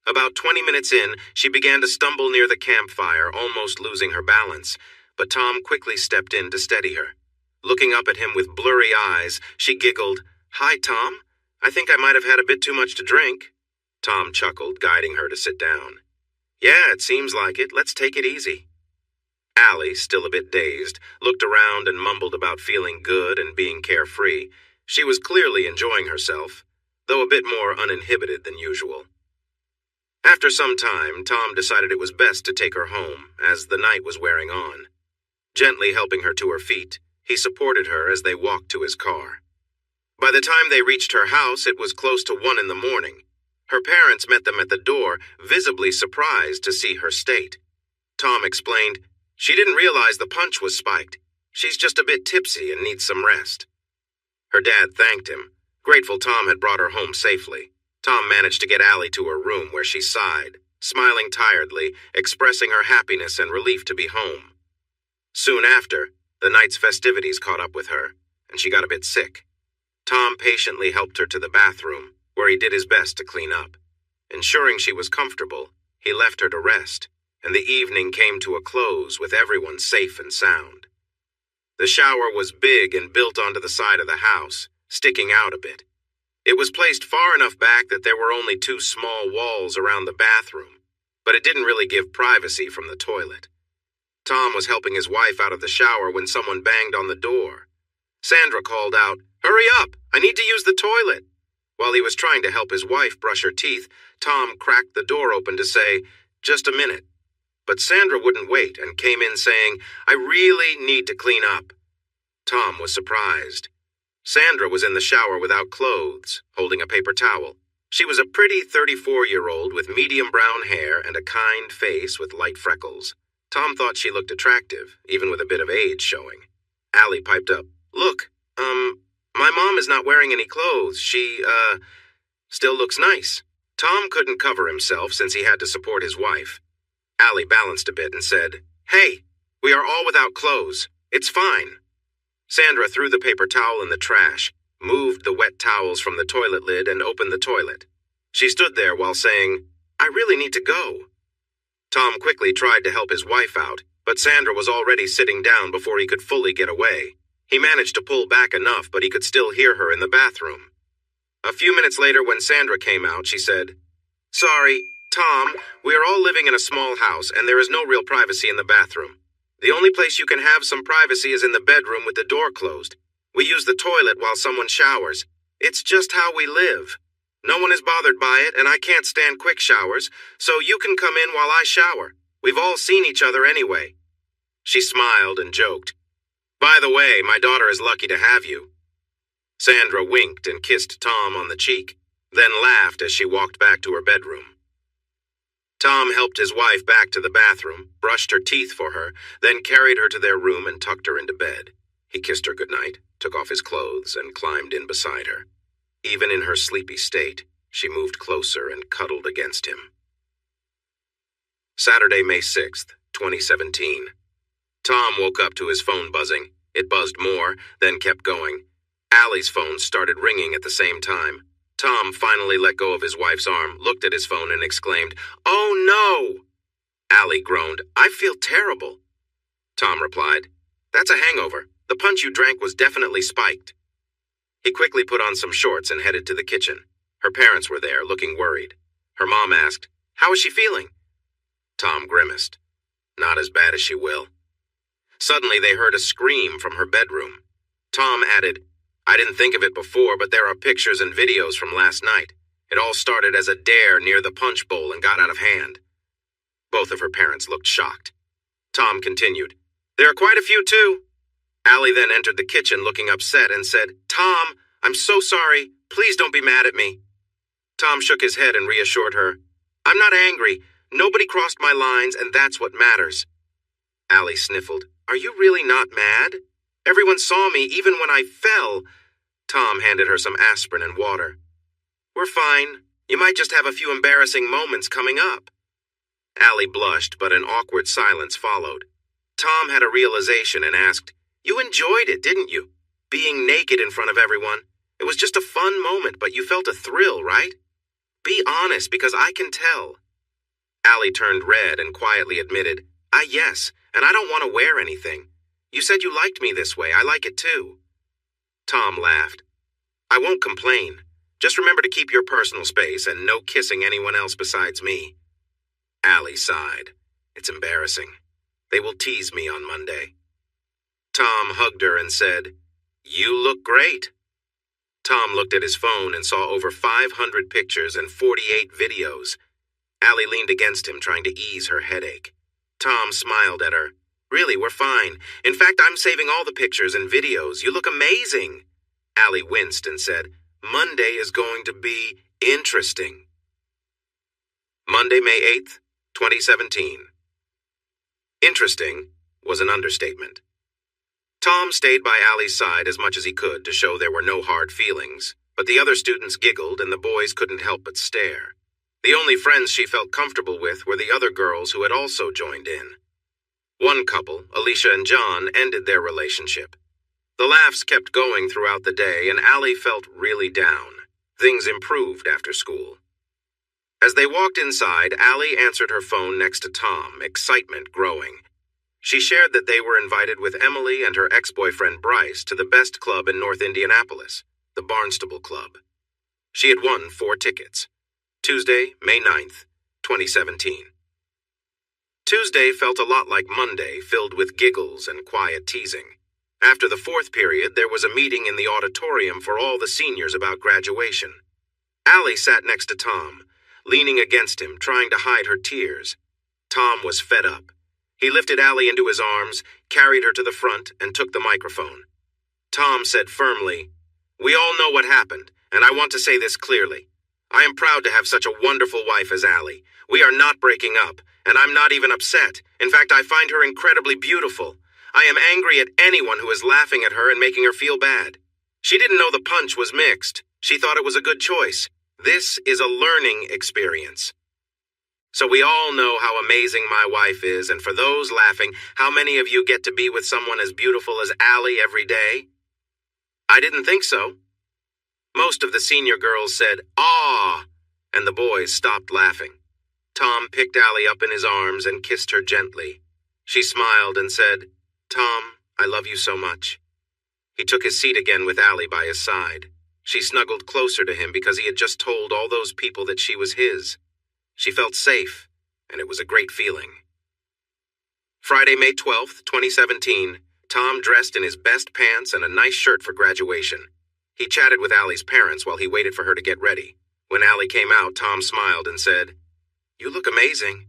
About 20 minutes in, she began to stumble near the campfire, almost losing her balance, but Tom quickly stepped in to steady her. Looking up at him with blurry eyes, she giggled, "Hi, Tom. I think I might have had a bit too much to drink." Tom chuckled, guiding her to sit down. "Yeah, it seems like it. Let's take it easy." Allie, still a bit dazed, looked around and mumbled about feeling good and being carefree. She was clearly enjoying herself, though a bit more uninhibited than usual. After some time, Tom decided it was best to take her home, as the night was wearing on. Gently helping her to her feet, he supported her as they walked to his car. By the time they reached her house, it was close to 1 in the morning. Her parents met them at the door, visibly surprised to see her state. Tom explained, "She didn't realize the punch was spiked. She's just a bit tipsy and needs some rest." Her dad thanked him, grateful Tom had brought her home safely. Tom managed to get Allie to her room where she sighed, smiling tiredly, expressing her happiness and relief to be home. Soon after, the night's festivities caught up with her, and she got a bit sick. Tom patiently helped her to the bathroom, where he did his best to clean up. Ensuring she was comfortable, he left her to rest, and the evening came to a close with everyone safe and sound. The shower was big and built onto the side of the house, sticking out a bit. It was placed far enough back that there were only 2 small walls around the bathroom, but it didn't really give privacy from the toilet. Tom was helping his wife out of the shower when someone banged on the door. Sandra called out, "Hurry up, I need to use the toilet." While he was trying to help his wife brush her teeth, Tom cracked the door open to say, "Just a minute." But Sandra wouldn't wait and came in saying, "I really need to clean up." Tom was surprised. Sandra was in the shower without clothes, holding a paper towel. She was a pretty 34-year-old with medium brown hair and a kind face with light freckles. Tom thought she looked attractive, even with a bit of age showing. Allie piped up, "Look, my mom is not wearing any clothes. She, still looks nice." Tom couldn't cover himself since he had to support his wife. Allie balanced a bit and said, "Hey, we are all without clothes. It's fine." Sandra threw the paper towel in the trash, moved the wet towels from the toilet lid, and opened the toilet. She stood there while saying, "I really need to go." Tom quickly tried to help his wife out, but Sandra was already sitting down before he could fully get away. He managed to pull back enough, but he could still hear her in the bathroom. A few minutes later, when Sandra came out, she said, "Sorry, Tom, we are all living in a small house, and there is no real privacy in the bathroom. The only place you can have some privacy is in the bedroom with the door closed. We use the toilet while someone showers. It's just how we live. No one is bothered by it, and I can't stand quick showers, so you can come in while I shower. We've all seen each other anyway." She smiled and joked. "By the way, my daughter is lucky to have you." Sandra winked and kissed Tom on the cheek, then laughed as she walked back to her bedroom. Tom helped his wife back to the bathroom, brushed her teeth for her, then carried her to their room and tucked her into bed. He kissed her goodnight, took off his clothes, and climbed in beside her. Even in her sleepy state, she moved closer and cuddled against him. Saturday, May 6th, 2017. Tom woke up to his phone buzzing. It buzzed more, then kept going. Allie's phone started ringing at the same time. Tom finally let go of his wife's arm, looked at his phone, and exclaimed, "Oh no!" Allie groaned, "I feel terrible." Tom replied, "That's a hangover. The punch you drank was definitely spiked." He quickly put on some shorts and headed to the kitchen. Her parents were there, looking worried. Her mom asked, "How is she feeling?" Tom grimaced. "Not as bad as she will." Suddenly they heard a scream from her bedroom. Tom added, "I didn't think of it before, but there are pictures and videos from last night. It all started as a dare near the punch bowl and got out of hand." Both of her parents looked shocked. Tom continued, "There are quite a few too." Allie then entered the kitchen looking upset and said, "Tom, I'm so sorry. Please don't be mad at me." Tom shook his head and reassured her, "I'm not angry. Nobody crossed my lines, and that's what matters." Allie sniffled, "Are you really not mad? Everyone saw me even when I fell." Tom handed her some aspirin and water. "We're fine. You might just have a few embarrassing moments coming up." Allie blushed, but an awkward silence followed. Tom had a realization and asked, "You enjoyed it, didn't you? Being naked in front of everyone. It was just a fun moment, but you felt a thrill, right? Be honest, because I can tell." Allie turned red and quietly admitted, Yes, and I don't want to wear anything. You said you liked me this way. I like it too." Tom laughed. "I won't complain. Just remember to keep your personal space and no kissing anyone else besides me." Allie sighed. "It's embarrassing. They will tease me on Monday." Tom hugged her and said, "You look great." Tom looked at his phone and saw over 500 pictures and 48 videos. Allie leaned against him, trying to ease her headache. Tom smiled at her. "Really, we're fine. In fact, I'm saving all the pictures and videos. You look amazing." Allie winced and said, "Monday is going to be interesting." Monday, May 8th, 2017. Interesting was an understatement. Tom stayed by Allie's side as much as he could to show there were no hard feelings, but the other students giggled and the boys couldn't help but stare. The only friends she felt comfortable with were the other girls who had also joined in. One couple, Alicia and John, ended their relationship. The laughs kept going throughout the day, and Allie felt really down. Things improved after school. As they walked inside, Allie answered her phone next to Tom, excitement growing. She shared that they were invited with Emily and her ex-boyfriend Bryce to the best club in North Indianapolis, the Barnstable Club. She had won 4 tickets. Tuesday, May 9th, 2017. Tuesday felt a lot like Monday, filled with giggles and quiet teasing. After the 4th period, there was a meeting in the auditorium for all the seniors about graduation. Allie sat next to Tom, leaning against him, trying to hide her tears. Tom was fed up. He lifted Allie into his arms, carried her to the front, and took the microphone. Tom said firmly, "We all know what happened, and I want to say this clearly. I am proud to have such a wonderful wife as Allie. We are not breaking up, and I'm not even upset. In fact, I find her incredibly beautiful. I am angry at anyone who is laughing at her and making her feel bad. She didn't know the punch was mixed. She thought it was a good choice. This is a learning experience. So we all know how amazing my wife is, and for those laughing, how many of you get to be with someone as beautiful as Allie every day?" "I didn't think so." Most of the senior girls said, "Aw," and the boys stopped laughing. Tom picked Allie up in his arms and kissed her gently. She smiled and said, "Tom, I love you so much." He took his seat again with Allie by his side. She snuggled closer to him because he had just told all those people that she was his. She felt safe, and it was a great feeling. Friday, May 12th, 2017, Tom dressed in his best pants and a nice shirt for graduation. He chatted with Allie's parents while he waited for her to get ready. When Allie came out, Tom smiled and said, "You look amazing."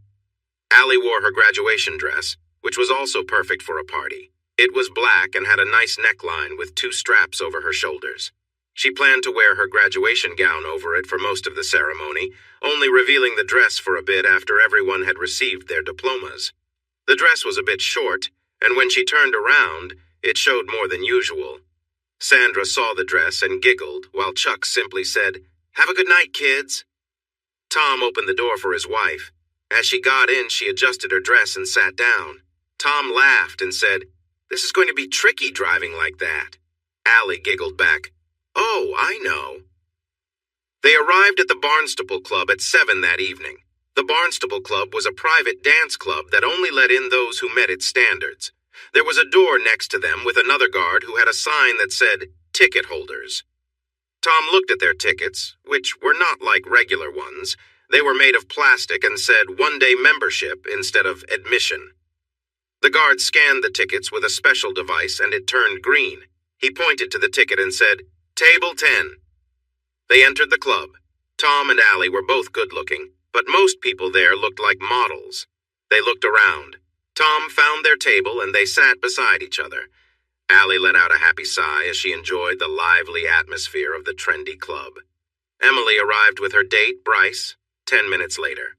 Allie wore her graduation dress, which was also perfect for a party. It was black and had a nice neckline with 2 straps over her shoulders. She planned to wear her graduation gown over it for most of the ceremony, only revealing the dress for a bit after everyone had received their diplomas. The dress was a bit short, and when she turned around, it showed more than usual. Sandra saw the dress and giggled, while Chuck simply said, "Have a good night, kids." Tom opened the door for his wife. As she got in, she adjusted her dress and sat down. Tom laughed and said, "This is going to be tricky driving like that." Allie giggled back, "Oh, I know." They arrived at the Barnstable Club at 7 that evening. The Barnstable Club was a private dance club that only let in those who met its standards. There was a door next to them with another guard who had a sign that said, "Ticket holders." Tom looked at their tickets, which were not like regular ones. They were made of plastic and said one-day membership instead of admission. The guard scanned the tickets with a special device and it turned green. He pointed to the ticket and said, "Table 10. They entered the club. Tom and Allie were both good-looking, but most people there looked like models. They looked around. Tom found their table and they sat beside each other. Allie let out a happy sigh as she enjoyed the lively atmosphere of the trendy club. Emily arrived with her date, Bryce, 10 minutes later.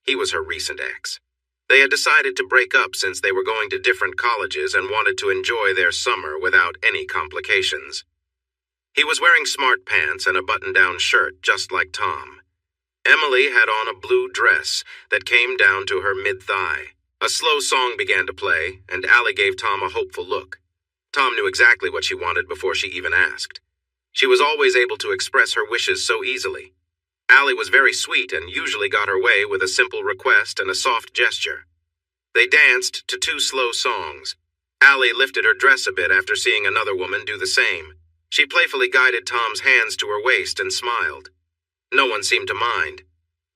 He was her recent ex. They had decided to break up since they were going to different colleges and wanted to enjoy their summer without any complications. He was wearing smart pants and a button-down shirt, just like Tom. Emily had on a blue dress that came down to her mid-thigh. A slow song began to play, and Allie gave Tom a hopeful look. Tom knew exactly what she wanted before she even asked. She was always able to express her wishes so easily. Allie was very sweet and usually got her way with a simple request and a soft gesture. They danced to 2 slow songs. Allie lifted her dress a bit after seeing another woman do the same. She playfully guided Tom's hands to her waist and smiled. No one seemed to mind.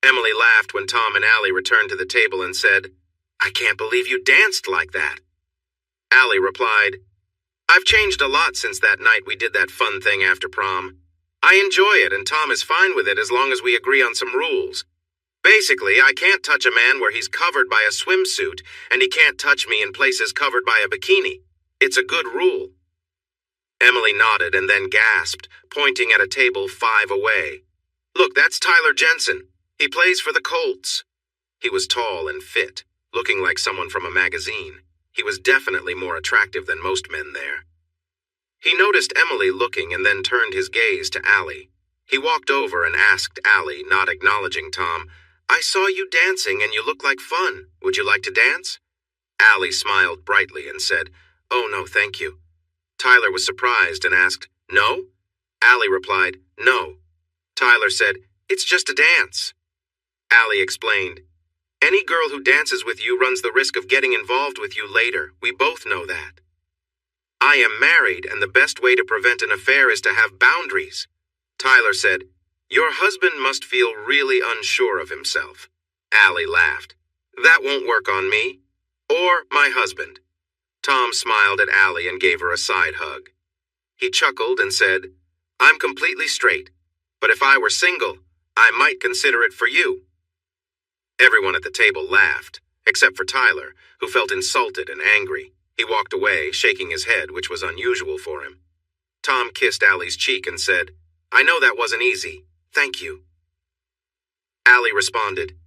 Emily laughed when Tom and Allie returned to the table and said, "I can't believe you danced like that." Allie replied, "I've changed a lot since that night we did that fun thing after prom. I enjoy it and Tom is fine with it as long as we agree on some rules. Basically, I can't touch a man where he's covered by a swimsuit, and he can't touch me in places covered by a bikini. It's a good rule." Emily nodded and then gasped, pointing at a table 5 away. "Look, that's Tyler Jensen. He plays for the Colts." He was tall and fit, looking like someone from a magazine. He was definitely more attractive than most men there. He noticed Emily looking and then turned his gaze to Allie. He walked over and asked Allie, not acknowledging Tom, "I saw you dancing and you look like fun. Would you like to dance?" Allie smiled brightly and said, "Oh, no, thank you." Tyler was surprised and asked, "No?" Allie replied, "No." Tyler said, "It's just a dance." Allie explained, "Any girl who dances with you runs the risk of getting involved with you later. We both know that." "I am married, and the best way to prevent an affair is to have boundaries." Tyler said, "Your husband must feel really unsure of himself." Allie laughed. "That won't work on me. Or my husband." Tom smiled at Allie and gave her a side hug. He chuckled and said, "I'm completely straight, but if I were single, I might consider it for you." Everyone at the table laughed, except for Tyler, who felt insulted and angry. He walked away, shaking his head, which was unusual for him. Tom kissed Allie's cheek and said, "I know that wasn't easy. Thank you." Allie responded,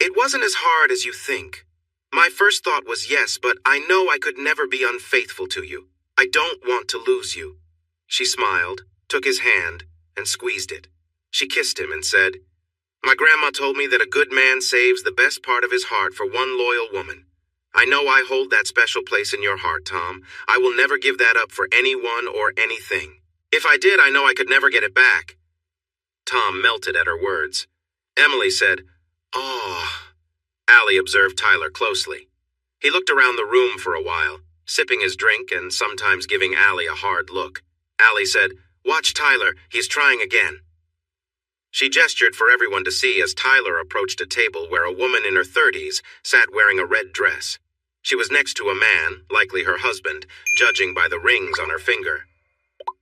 "It wasn't as hard as you think. My first thought was yes, but I know I could never be unfaithful to you. I don't want to lose you." She smiled, took his hand, and squeezed it. She kissed him and said, "My grandma told me that a good man saves the best part of his heart for one loyal woman. I know I hold that special place in your heart, Tom. I will never give that up for anyone or anything. If I did, I know I could never get it back." Tom melted at her words. Emily said, "Oh." Allie observed Tyler closely. He looked around the room for a while, sipping his drink and sometimes giving Allie a hard look. Allie said, "Watch Tyler, he's trying again." She gestured for everyone to see as Tyler approached a table where a woman in her 30s sat wearing a red dress. She was next to a man, likely her husband, judging by the rings on her finger.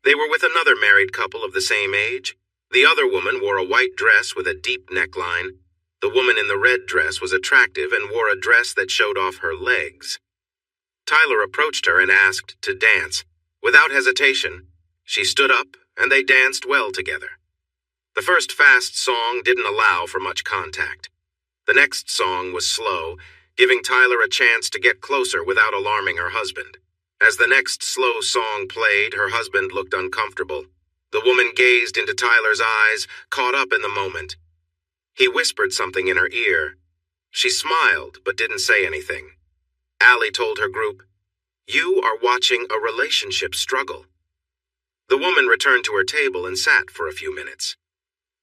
They were with another married couple of the same age. The other woman wore a white dress with a deep neckline. The woman in the red dress was attractive and wore a dress that showed off her legs. Tyler approached her and asked to dance. Without hesitation, she stood up, and they danced well together. The first fast song didn't allow for much contact. The next song was slow, giving Tyler a chance to get closer without alarming her husband. As the next slow song played, her husband looked uncomfortable. The woman gazed into Tyler's eyes, caught up in the moment. He whispered something in her ear. She smiled, but didn't say anything. Allie told her group, "You are watching a relationship struggle." The woman returned to her table and sat for a few minutes.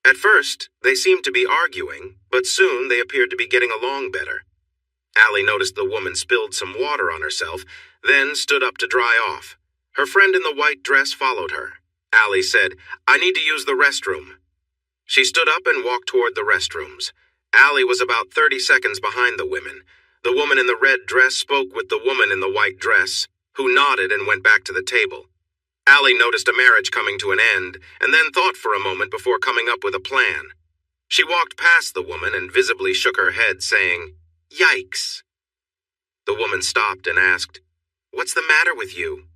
At first, they seemed to be arguing, but soon they appeared to be getting along better. Allie noticed the woman spilled some water on herself, then stood up to dry off. Her friend in the white dress followed her. Allie said, "I need to use the restroom." She stood up and walked toward the restrooms. Allie was about 30 seconds behind the women. The woman in the red dress spoke with the woman in the white dress, who nodded and went back to the table. Allie noticed a marriage coming to an end, and then thought for a moment before coming up with a plan. She walked past the woman and visibly shook her head, saying, "Yikes." The woman stopped and asked, "What's the matter with you?"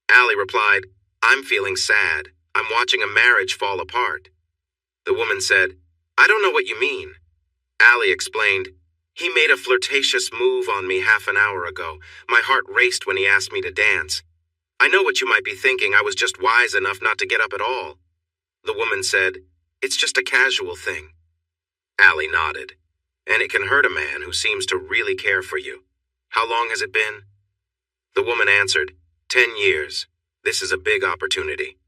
Allie replied, "I'm feeling sad. I'm watching a marriage fall apart." The woman said, "I don't know what you mean." Allie explained, "He made a flirtatious move on me half an hour ago. My heart raced when he asked me to dance. I know what you might be thinking. I was just wise enough not to get up at all." The woman said, "It's just a casual thing." Allie nodded. "And it can hurt a man who seems to really care for you. How long has it been?" The woman answered, 10 years. This is a big opportunity."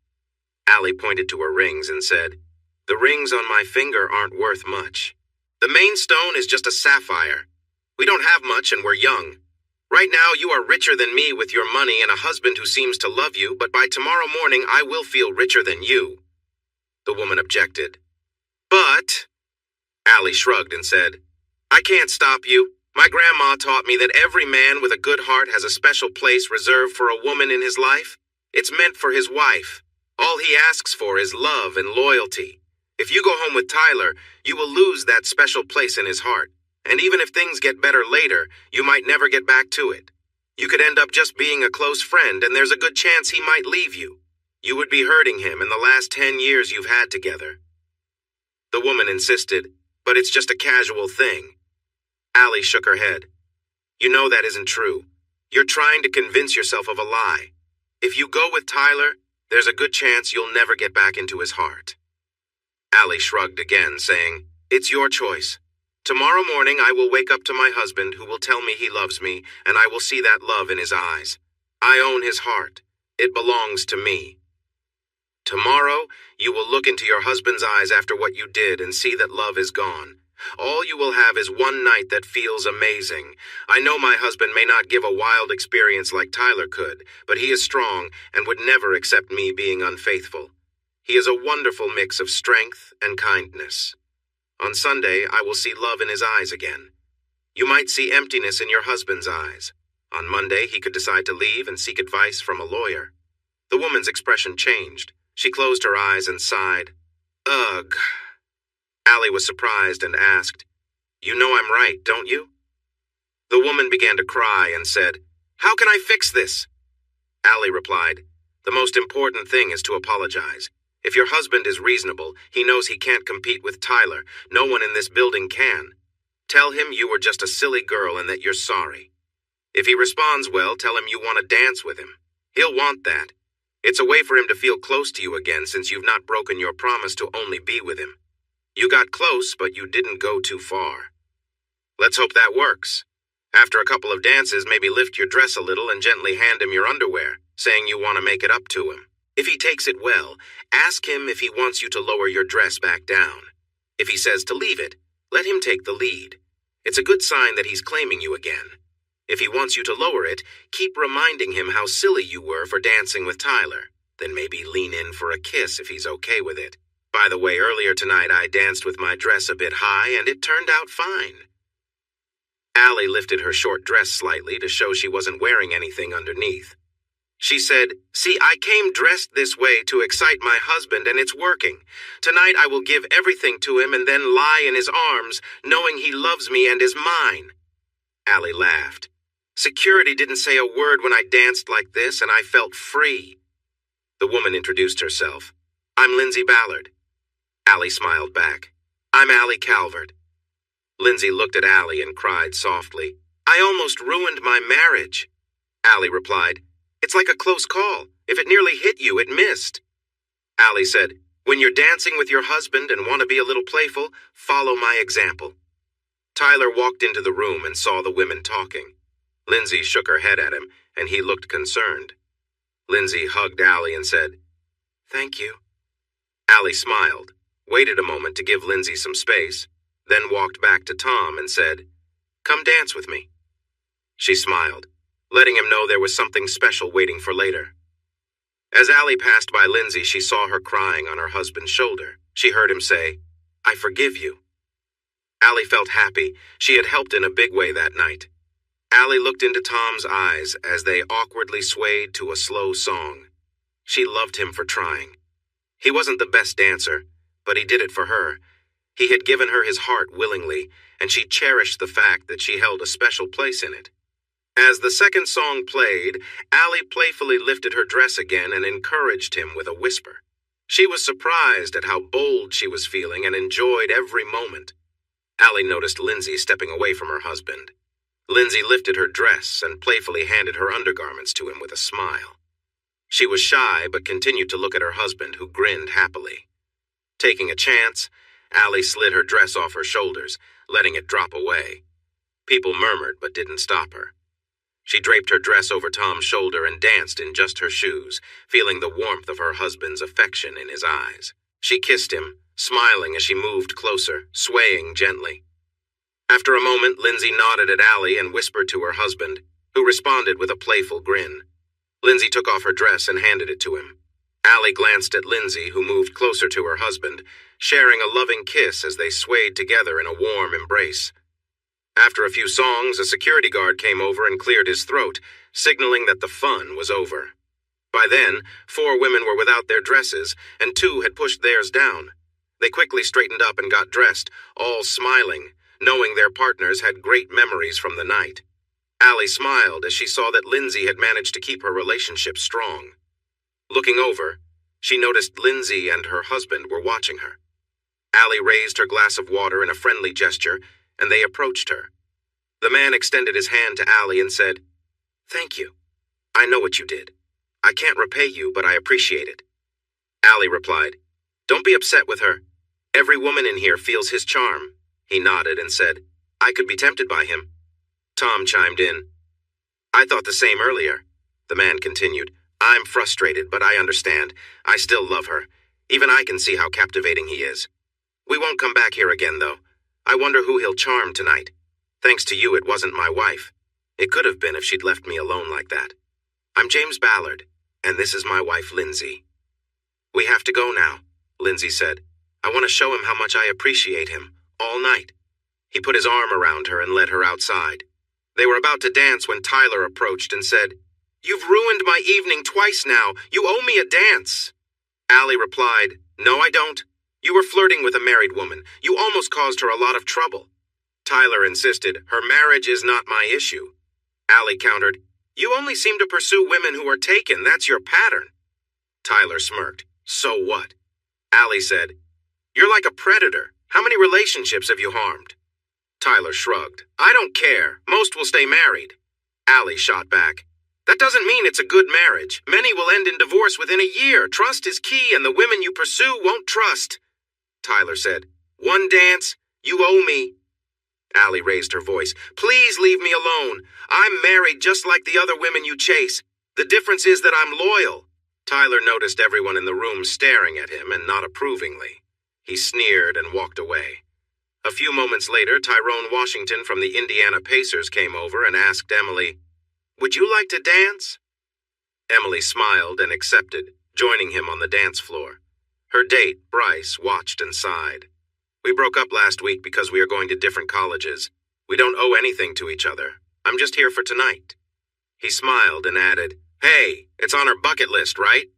Allie pointed to her rings and said, "The rings on my finger aren't worth much. The main stone is just a sapphire. We don't have much and we're young. Right now you are richer than me with your money and a husband who seems to love you, but by tomorrow morning I will feel richer than you." The woman objected. "But," Allie shrugged and said, "I can't stop you. My grandma taught me that every man with a good heart has a special place reserved for a woman in his life. It's meant for his wife. All he asks for is love and loyalty. If you go home with Tyler, you will lose that special place in his heart. And even if things get better later, you might never get back to it. You could end up just being a close friend, and there's a good chance he might leave you. You would be hurting him in the last 10 years you've had together." The woman insisted, "But it's just a casual thing." Allie shook her head. "You know that isn't true. You're trying to convince yourself of a lie. If you go with Tyler, there's a good chance you'll never get back into his heart." Allie shrugged again, saying, "It's your choice. Tomorrow morning I will wake up to my husband who will tell me he loves me, and I will see that love in his eyes. I own his heart. It belongs to me. Tomorrow you will look into your husband's eyes after what you did and see that love is gone. All you will have is one night that feels amazing. I know my husband may not give a wild experience like Tyler could, but he is strong and would never accept me being unfaithful. He is a wonderful mix of strength and kindness. On Sunday, I will see love in his eyes again. You might see emptiness in your husband's eyes. On Monday, he could decide to leave and seek advice from a lawyer." The woman's expression changed. She closed her eyes and sighed. "Ugh." Allie was surprised and asked, "You know I'm right, don't you?" The woman began to cry and said, "How can I fix this?" Allie replied, "The most important thing is to apologize. If your husband is reasonable, he knows he can't compete with Tyler. No one in this building can. Tell him you were just a silly girl and that you're sorry. If he responds well, tell him you want to dance with him. He'll want that. It's a way for him to feel close to you again since you've not broken your promise to only be with him. You got close, but you didn't go too far. Let's hope that works. After a couple of dances, maybe lift your dress a little and gently hand him your underwear, saying you want to make it up to him. If he takes it well, ask him if he wants you to lower your dress back down. If he says to leave it, let him take the lead. It's a good sign that he's claiming you again. If he wants you to lower it, keep reminding him how silly you were for dancing with Tyler. Then maybe lean in for a kiss if he's okay with it. By the way, earlier tonight I danced with my dress a bit high and it turned out fine." Allie lifted her short dress slightly to show she wasn't wearing anything underneath. She said, "See, I came dressed this way to excite my husband, and it's working. Tonight I will give everything to him and then lie in his arms, knowing he loves me and is mine." Allie laughed. "Security didn't say a word when I danced like this, and I felt free." The woman introduced herself. "I'm Lindsay Ballard." Allie smiled back. "I'm Allie Calvert." Lindsay looked at Allie and cried softly, "I almost ruined my marriage." Allie replied, "It's like a close call. If it nearly hit you, it missed." Allie said, "When you're dancing with your husband and want to be a little playful, follow my example." Tyler walked into the room and saw the women talking. Lindsay shook her head at him, and he looked concerned. Lindsay hugged Allie and said, "Thank you." Allie smiled, waited a moment to give Lindsay some space, then walked back to Tom and said, "Come dance with me." She smiled, letting him know there was something special waiting for later. As Allie passed by Lindsay, she saw her crying on her husband's shoulder. She heard him say, "I forgive you." Allie felt happy. She had helped in a big way that night. Allie looked into Tom's eyes as they awkwardly swayed to a slow song. She loved him for trying. He wasn't the best dancer, but he did it for her. He had given her his heart willingly, and she cherished the fact that she held a special place in it. As the second song played, Allie playfully lifted her dress again and encouraged him with a whisper. She was surprised at how bold she was feeling and enjoyed every moment. Allie noticed Lindsay stepping away from her husband. Lindsay lifted her dress and playfully handed her undergarments to him with a smile. She was shy but continued to look at her husband, who grinned happily. Taking a chance, Allie slid her dress off her shoulders, letting it drop away. People murmured but didn't stop her. She draped her dress over Tom's shoulder and danced in just her shoes, feeling the warmth of her husband's affection in his eyes. She kissed him, smiling as she moved closer, swaying gently. After a moment, Lindsay nodded at Allie and whispered to her husband, who responded with a playful grin. Lindsay took off her dress and handed it to him. Allie glanced at Lindsay, who moved closer to her husband, sharing a loving kiss as they swayed together in a warm embrace. After a few songs, a security guard came over and cleared his throat, signaling that the fun was over. By then, 4 women were without their dresses, and 2 had pushed theirs down. They quickly straightened up and got dressed, all smiling, knowing their partners had great memories from the night. Allie smiled as she saw that Lindsay had managed to keep her relationship strong. Looking over, she noticed Lindsay and her husband were watching her. Allie raised her glass of water in a friendly gesture, and they approached her. The man extended his hand to Allie and said, "Thank you. I know what you did. I can't repay you, but I appreciate it." Allie replied, "Don't be upset with her. Every woman in here feels his charm." He nodded and said, "I could be tempted by him." Tom chimed in, "I thought the same earlier." The man continued, "I'm frustrated, but I understand. I still love her. Even I can see how captivating he is. We won't come back here again, though. I wonder who he'll charm tonight. Thanks to you, it wasn't my wife. It could have been if she'd left me alone like that. I'm James Ballard, and this is my wife, Lindsay." "We have to go now," Lindsay said. "I want to show him how much I appreciate him, all night." He put his arm around her and led her outside. They were about to dance when Tyler approached and said, "You've ruined my evening twice now. You owe me a dance." Allie replied, "No, I don't. You were flirting with a married woman. You almost caused her a lot of trouble." Tyler insisted, "Her marriage is not my issue." Allie countered, "You only seem to pursue women who are taken. That's your pattern." Tyler smirked. "So what?" Allie said, "You're like a predator. How many relationships have you harmed?" Tyler shrugged. "I don't care. Most will stay married." Allie shot back, "That doesn't mean it's a good marriage. Many will end in divorce within a year. Trust is key, and the women you pursue won't trust." Tyler said, "One dance. You owe me." Allie raised her voice. "Please leave me alone. I'm married just like the other women you chase. The difference is that I'm loyal." Tyler noticed everyone in the room staring at him and not approvingly. He sneered and walked away. A few moments later, Tyrone Washington from the Indiana Pacers came over and asked Emily, "Would you like to dance?" Emily smiled and accepted, joining him on the dance floor. Her date, Bryce, watched and sighed. "We broke up last week because we are going to different colleges. We don't owe anything to each other. I'm just here for tonight." He smiled and added, "Hey, it's on our bucket list, right?"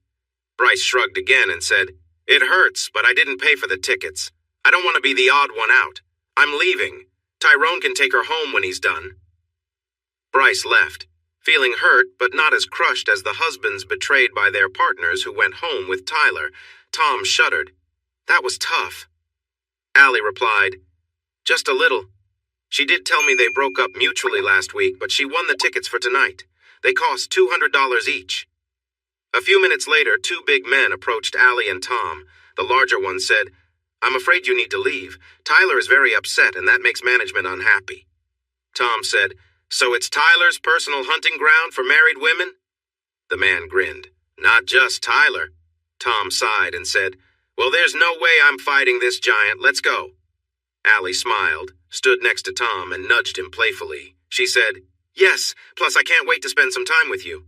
Bryce shrugged again and said, "It hurts, but I didn't pay for the tickets. I don't want to be the odd one out. I'm leaving. Tyrone can take her home when he's done." Bryce left, feeling hurt but not as crushed as the husbands betrayed by their partners who went home with Tyler. Tom shuddered. "That was tough." Allie replied, "Just a little. She did tell me they broke up mutually last week, but she won the tickets for tonight. They cost $200 each." A few minutes later, two big men approached Allie and Tom. The larger one said, "I'm afraid you need to leave. Tyler is very upset, and that makes management unhappy." Tom said, "So it's Tyler's personal hunting ground for married women?" The man grinned. "Not just Tyler." Tom sighed and said, "Well, there's no way I'm fighting this giant. Let's go." Allie smiled, stood next to Tom, and nudged him playfully. She said, "Yes, plus I can't wait to spend some time with you."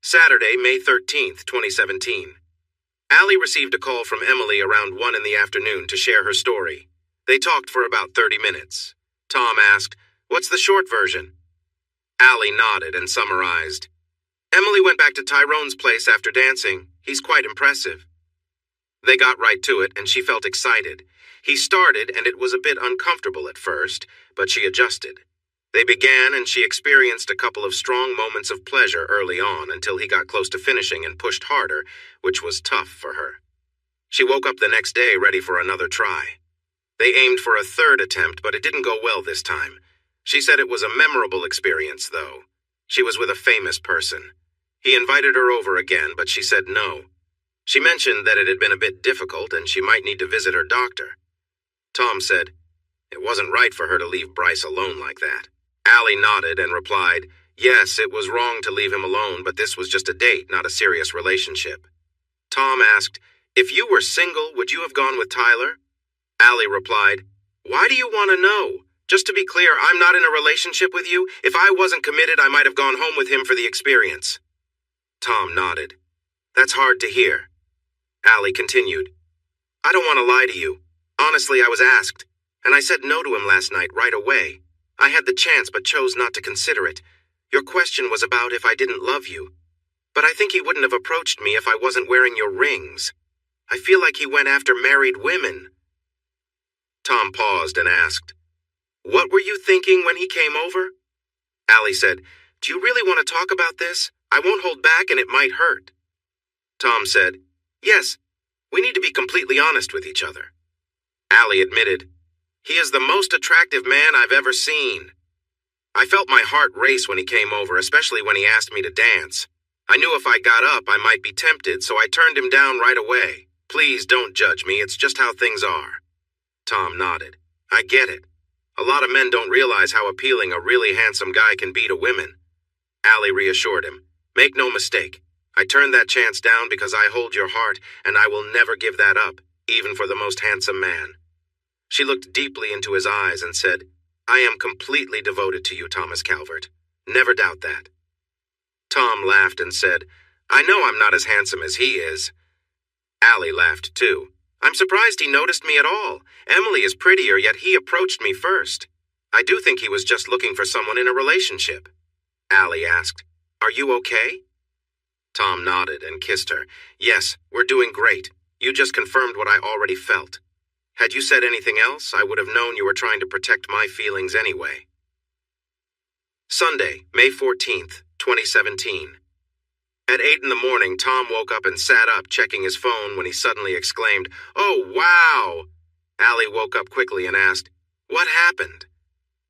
Saturday, May 13th, 2017. Allie received a call from Emily around 1 in the afternoon to share her story. They talked for about 30 minutes. Tom asked, "What's the short version?" Allie nodded and summarized. "Emily went back to Tyrone's place after dancing. He's quite impressive." They got right to it, and she felt excited. He started, and it was a bit uncomfortable at first, but she adjusted. They began, and she experienced a couple of strong moments of pleasure early on until he got close to finishing and pushed harder, which was tough for her. She woke up the next day ready for another try. They aimed for a third attempt, but it didn't go well this time. She said it was a memorable experience, though. She was with a famous person. He invited her over again, but she said no. She mentioned that it had been a bit difficult and she might need to visit her doctor. Tom said, "It wasn't right for her to leave Bryce alone like that." Allie nodded and replied, "Yes, it was wrong to leave him alone, but this was just a date, not a serious relationship." Tom asked, "If you were single, would you have gone with Tyler?" Allie replied, "Why do you want to know? Just to be clear, I'm not in a relationship with you. If I wasn't committed, I might have gone home with him for the experience." Tom nodded. "That's hard to hear." Allie continued, "I don't want to lie to you. Honestly, I was asked, and I said no to him last night right away. I had the chance but chose not to consider it. Your question was about if I didn't love you. But I think he wouldn't have approached me if I wasn't wearing your rings. I feel like he went after married women." Tom paused and asked, "What were you thinking when he came over?" Allie said, "Do you really want to talk about this? I won't hold back and it might hurt." Tom said, "Yes, we need to be completely honest with each other." Allie admitted, "He is the most attractive man I've ever seen. I felt my heart race when he came over, especially when he asked me to dance. I knew if I got up, I might be tempted, so I turned him down right away. Please don't judge me, it's just how things are." Tom nodded. "I get it. A lot of men don't realize how appealing a really handsome guy can be to women." Allie reassured him, "Make no mistake. I turned that chance down because I hold your heart, and I will never give that up, even for the most handsome man." She looked deeply into his eyes and said, "I am completely devoted to you, Thomas Calvert. Never doubt that." Tom laughed and said, "I know I'm not as handsome as he is." Allie laughed too. "I'm surprised he noticed me at all. Emily is prettier, yet he approached me first. I do think he was just looking for someone in a relationship." Allie asked, "Are you okay?" Tom nodded and kissed her. "Yes, we're doing great. You just confirmed what I already felt. Had you said anything else, I would have known you were trying to protect my feelings anyway." Sunday, May 14th, 2017. At 8 in the morning, Tom woke up and sat up, checking his phone when he suddenly exclaimed, "Oh, wow!" Allie woke up quickly and asked, "What happened?"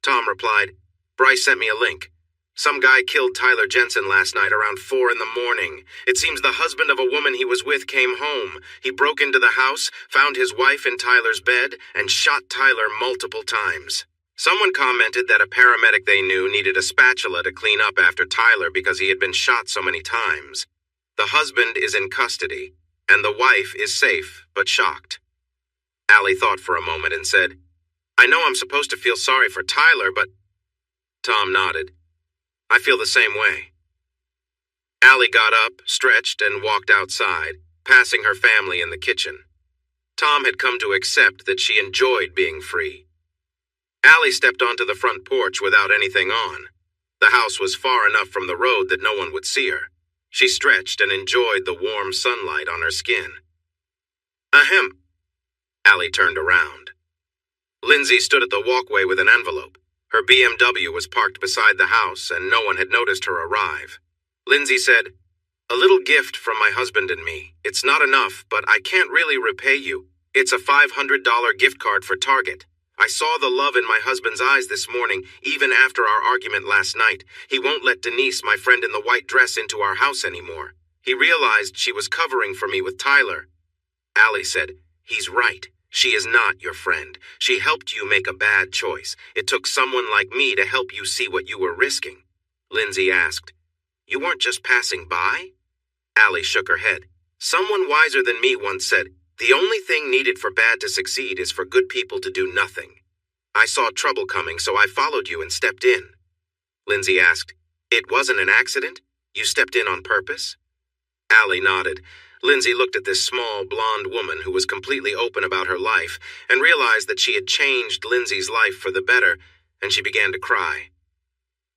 Tom replied, "Bryce sent me a link. Some guy killed Tyler Jensen last night around 4 in the morning. It seems the husband of a woman he was with came home. He broke into the house, found his wife in Tyler's bed, and shot Tyler multiple times. Someone commented that a paramedic they knew needed a spatula to clean up after Tyler because he had been shot so many times. The husband is in custody, and the wife is safe, but shocked." Allie thought for a moment and said, "I know I'm supposed to feel sorry for Tyler, but—" Tom nodded. "I feel the same way." Allie got up, stretched, and walked outside, passing her family in the kitchen. Tom had come to accept that she enjoyed being free. Allie stepped onto the front porch without anything on. The house was far enough from the road that no one would see her. She stretched and enjoyed the warm sunlight on her skin. Ahem. Allie turned around. Lindsay stood at the walkway with an envelope. Her BMW was parked beside the house, and no one had noticed her arrive. Lindsay said, "A little gift from my husband and me. It's not enough, but I can't really repay you. It's a $500 gift card for Target. I saw the love in my husband's eyes this morning, even after our argument last night. He won't let Denise, my friend in the white dress, into our house anymore. He realized she was covering for me with Tyler." Allie said, "He's right. She is not your friend. She helped you make a bad choice. It took someone like me to help you see what you were risking." Lindsay asked, "You weren't just passing by?" Allie shook her head. "Someone wiser than me once said, 'The only thing needed for bad to succeed is for good people to do nothing.' I saw trouble coming, so I followed you and stepped in." Lindsay asked, "It wasn't an accident? You stepped in on purpose?" Allie nodded. Lindsay looked at this small, blonde woman who was completely open about her life and realized that she had changed Lindsay's life for the better, and she began to cry.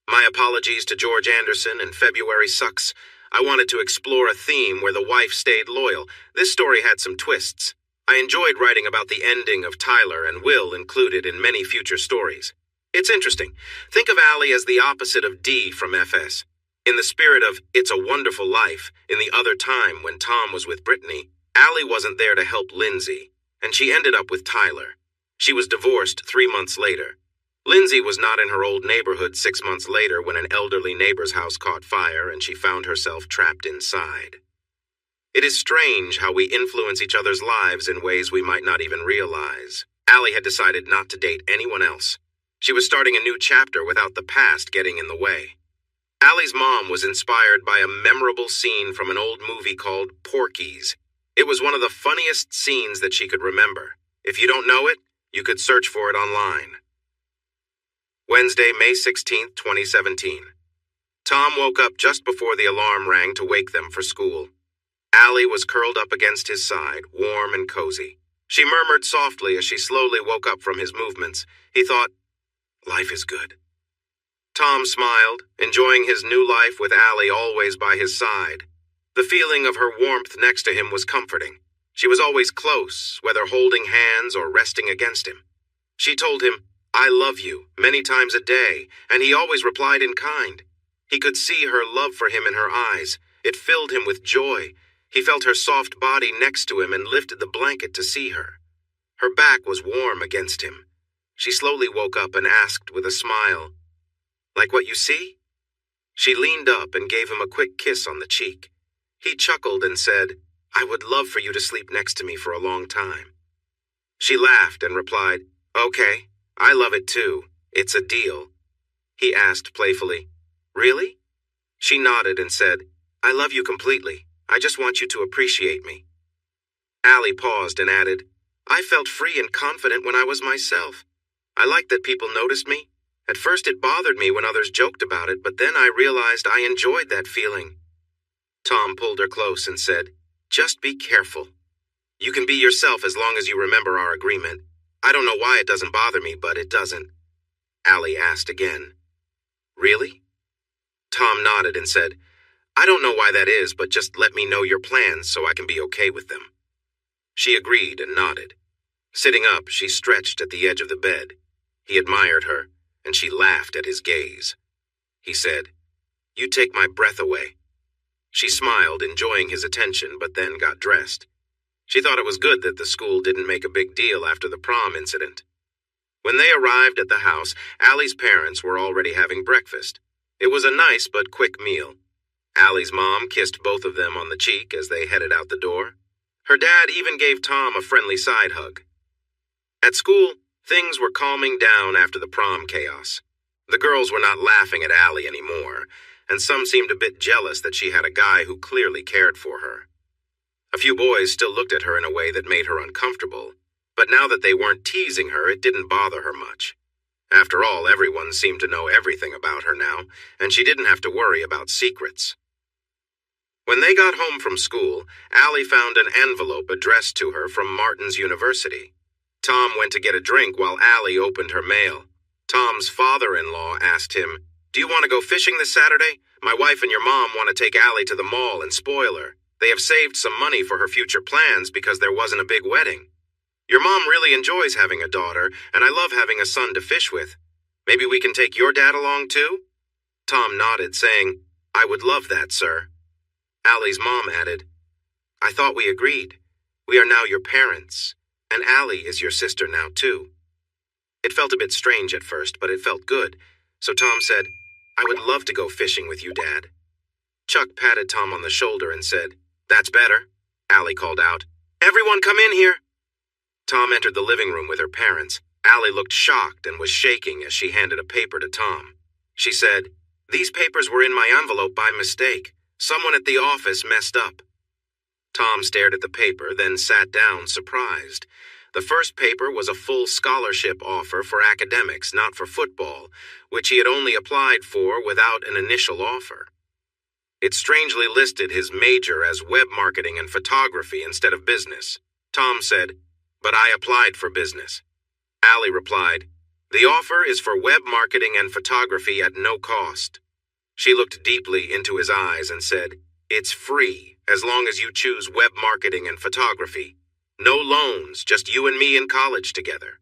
"My apologies to George Anderson, and February sucks. I wanted to explore a theme where the wife stayed loyal. This story had some twists. I enjoyed writing about the ending of Tyler and Will included in many future stories. It's interesting. Think of Allie as the opposite of Dee from FS. In the spirit of It's a Wonderful Life, in the other time when Tom was with Brittany, Allie wasn't there to help Lindsay, and she ended up with Tyler. She was divorced 3 months later. Lindsay was not in her old neighborhood 6 months later when an elderly neighbor's house caught fire and she found herself trapped inside. It is strange how we influence each other's lives in ways we might not even realize. Allie had decided not to date anyone else. She was starting a new chapter without the past getting in the way. Allie's mom was inspired by a memorable scene from an old movie called Porky's. It was one of the funniest scenes that she could remember. If you don't know it, you could search for it online. Wednesday, May 16, 2017. Tom woke up just before the alarm rang to wake them for school. Allie was curled up against his side, warm and cozy. She murmured softly as she slowly woke up from his movements. He thought, "Life is good." Tom smiled, enjoying his new life with Allie always by his side. The feeling of her warmth next to him was comforting. She was always close, whether holding hands or resting against him. She told him, "I love you," many times a day, and he always replied in kind. He could see her love for him in her eyes. It filled him with joy. He felt her soft body next to him and lifted the blanket to see her. Her back was warm against him. She slowly woke up and asked with a smile, "Like what you see?" She leaned up and gave him a quick kiss on the cheek. He chuckled and said, "I would love for you to sleep next to me for a long time." She laughed and replied, "Okay, I love it too. It's a deal." He asked playfully, "Really?" She nodded and said, "I love you completely. I just want you to appreciate me." Allie paused and added, "I felt free and confident when I was myself. I liked that people noticed me. At first it bothered me when others joked about it, but then I realized I enjoyed that feeling." Tom pulled her close and said, "Just be careful. You can be yourself as long as you remember our agreement. I don't know why it doesn't bother me, but it doesn't." Allie asked again, "Really?" Tom nodded and said, "I don't know why that is, but just let me know your plans so I can be okay with them." She agreed and nodded. Sitting up, she stretched at the edge of the bed. He admired her, and she laughed at his gaze. He said, "You take my breath away." She smiled, enjoying his attention, but then got dressed. She thought it was good that the school didn't make a big deal after the prom incident. When they arrived at the house, Allie's parents were already having breakfast. It was a nice but quick meal. Allie's mom kissed both of them on the cheek as they headed out the door. Her dad even gave Tom a friendly side hug. At school, things were calming down after the prom chaos. The girls were not laughing at Allie anymore, and some seemed a bit jealous that she had a guy who clearly cared for her. A few boys still looked at her in a way that made her uncomfortable, but now that they weren't teasing her, it didn't bother her much. After all, everyone seemed to know everything about her now, and she didn't have to worry about secrets. When they got home from school, Allie found an envelope addressed to her from Martin's University. Tom went to get a drink while Allie opened her mail. Tom's father-in-law asked him, "Do you want to go fishing this Saturday? My wife and your mom want to take Allie to the mall and spoil her. They have saved some money for her future plans because there wasn't a big wedding. Your mom really enjoys having a daughter, and I love having a son to fish with. Maybe we can take your dad along too?" Tom nodded, saying, "I would love that, sir." Allie's mom added, "I thought we agreed. We are now your parents, and Allie is your sister now too." It felt a bit strange at first, but it felt good, so Tom said, "I would love to go fishing with you, Dad." Chuck patted Tom on the shoulder and said, "That's better." Allie called out, "Everyone come in here." Tom entered the living room with her parents. Allie looked shocked and was shaking as she handed a paper to Tom. She said, "These papers were in my envelope by mistake. Someone at the office messed up." Tom stared at the paper, then sat down, surprised. The first paper was a full scholarship offer for academics, not for football, which he had only applied for without an initial offer. It strangely listed his major as web marketing and photography instead of business. Tom said, "But I applied for business." Allie replied, "The offer is for web marketing and photography at no cost." She looked deeply into his eyes and said, "It's free as long as you choose web marketing and photography. No loans, just you and me in college together."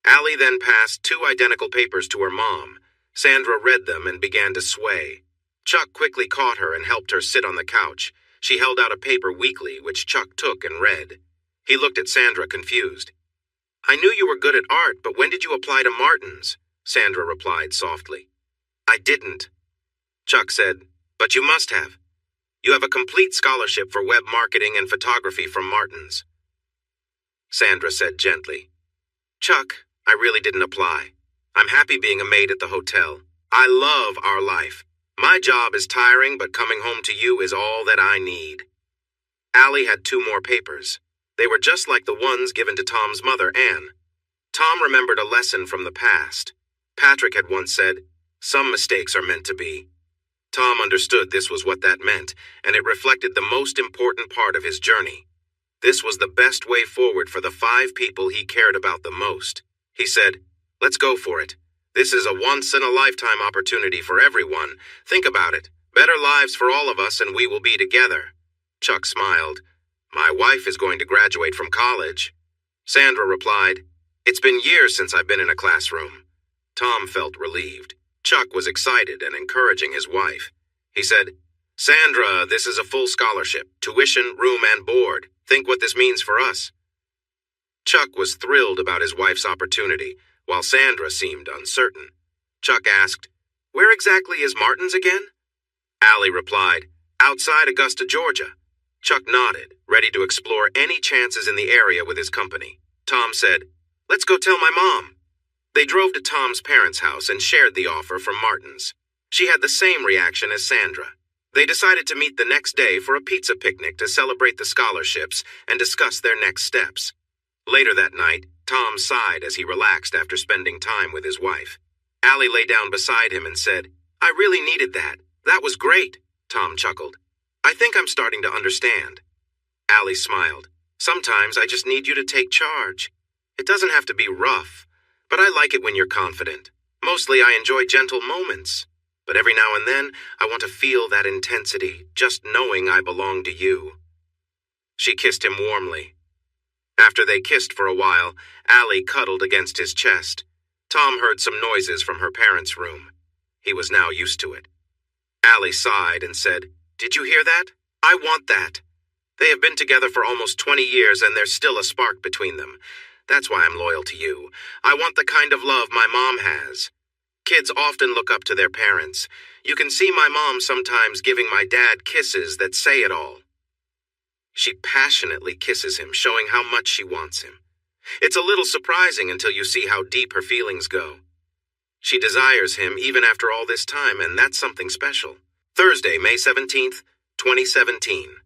Allie then passed 2 identical papers to her mom. Sandra read them and began to sway. Chuck quickly caught her and helped her sit on the couch. She held out a paper weakly, which Chuck took and read. He looked at Sandra, confused. "I knew you were good at art, but when did you apply to Martin's?" Sandra replied softly. "I didn't." Chuck said, "But you must have. You have a complete scholarship for web marketing and photography from Martin's." Sandra said gently, "Chuck, I really didn't apply. I'm happy being a maid at the hotel. I love our life. My job is tiring, but coming home to you is all that I need." Allie had 2 more papers. They were just like the ones given to Tom's mother, Anne. Tom remembered a lesson from the past. Patrick had once said, "Some mistakes are meant to be." Tom understood this was what that meant, and it reflected the most important part of his journey. This was the best way forward for the 5 people he cared about the most. He said, "Let's go for it. This is a once-in-a-lifetime opportunity for everyone. Think about it. Better lives for all of us, and we will be together." Chuck smiled. "My wife is going to graduate from college." Sandra replied, "It's been years since I've been in a classroom." Tom felt relieved. Chuck was excited and encouraging his wife. He said, "Sandra, this is a full scholarship, tuition, room, and board. Think what this means for us." Chuck was thrilled about his wife's opportunity, while Sandra seemed uncertain. Chuck asked, "Where exactly is Martin's again?" Allie replied, "Outside Augusta, Georgia." Chuck nodded, ready to explore any chances in the area with his company. Tom said, "Let's go tell my mom." They drove to Tom's parents' house and shared the offer from Martin's. She had the same reaction as Sandra. They decided to meet the next day for a pizza picnic to celebrate the scholarships and discuss their next steps. Later that night, Tom sighed as he relaxed after spending time with his wife. Allie lay down beside him and said, "I really needed that. That was great." Tom chuckled. "I think I'm starting to understand." Allie smiled. "Sometimes I just need you to take charge. It doesn't have to be rough, but I like it when you're confident. Mostly I enjoy gentle moments, but every now and then I want to feel that intensity, just knowing I belong to you." She kissed him warmly. After they kissed for a while, Allie cuddled against his chest. Tom heard some noises from her parents' room. He was now used to it. Allie sighed and said, "Did you hear that? I want that. They have been together for almost 20 years and there's still a spark between them. That's why I'm loyal to you. I want the kind of love my mom has. Kids often look up to their parents. You can see my mom sometimes giving my dad kisses that say it all." She passionately kisses him, showing how much she wants him. It's a little surprising until you see how deep her feelings go. She desires him even after all this time, and that's something special. Thursday, May 17th, 2017.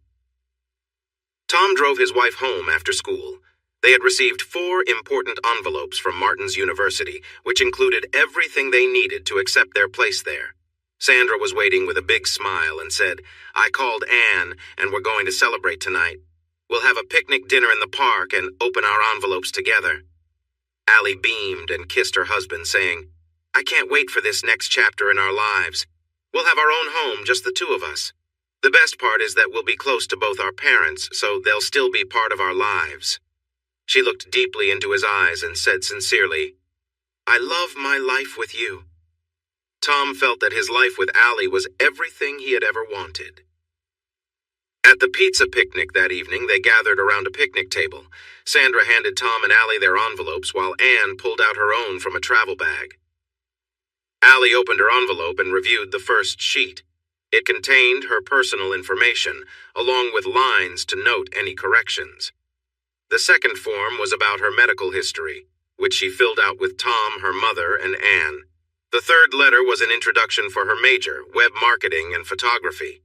Tom drove his wife home after school. They had received 4 important envelopes from Martin's University, which included everything they needed to accept their place there. Sandra was waiting with a big smile and said, "I called Anne, and we're going to celebrate tonight. We'll have a picnic dinner in the park and open our envelopes together." Allie beamed and kissed her husband, saying, "I can't wait for this next chapter in our lives. We'll have our own home, just the two of us. The best part is that we'll be close to both our parents, so they'll still be part of our lives." She looked deeply into his eyes and said sincerely, "I love my life with you." Tom felt that his life with Allie was everything he had ever wanted. At the pizza picnic that evening, they gathered around a picnic table. Sandra handed Tom and Allie their envelopes, while Anne pulled out her own from a travel bag. Allie opened her envelope and reviewed the first sheet. It contained her personal information, along with lines to note any corrections. The second form was about her medical history, which she filled out with Tom, her mother, and Anne. The third letter was an introduction for her major, web marketing and photography.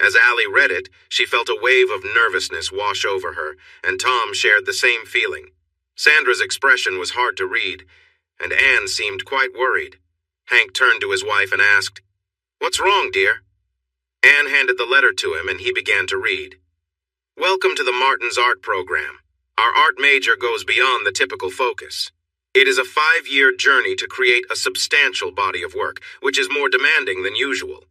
As Allie read it, she felt a wave of nervousness wash over her, and Tom shared the same feeling. Sandra's expression was hard to read, and Anne seemed quite worried. Hank turned to his wife and asked, "What's wrong, dear?" Anne handed the letter to him, and he began to read. "Welcome to the Martin's Art Program. Our art major goes beyond the typical focus. It is a 5-year journey to create a substantial body of work, which is more demanding than usual.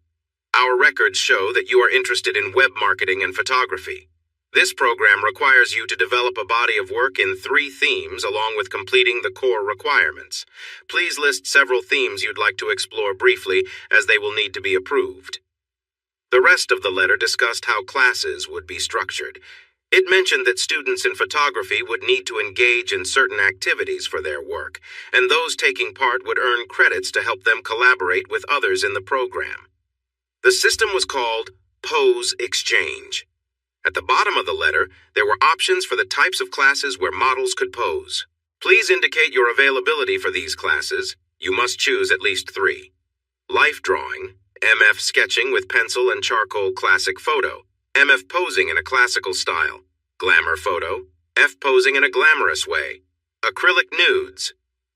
Our records show that you are interested in web marketing and photography. This program requires you to develop a body of work in 3 themes along with completing the core requirements. Please list several themes you'd like to explore briefly, as they will need to be approved." The rest of the letter discussed how classes would be structured. It mentioned that students in photography would need to engage in certain activities for their work, and those taking part would earn credits to help them collaborate with others in the program. The system was called Pose Exchange. At the bottom of the letter, there were options for the types of classes where models could pose. Please indicate your availability for these classes. You must choose at least 3. Life drawing, MF sketching with pencil and charcoal classic photo, MF posing in a classical style, glamour photo, F posing in a glamorous way, acrylic nudes,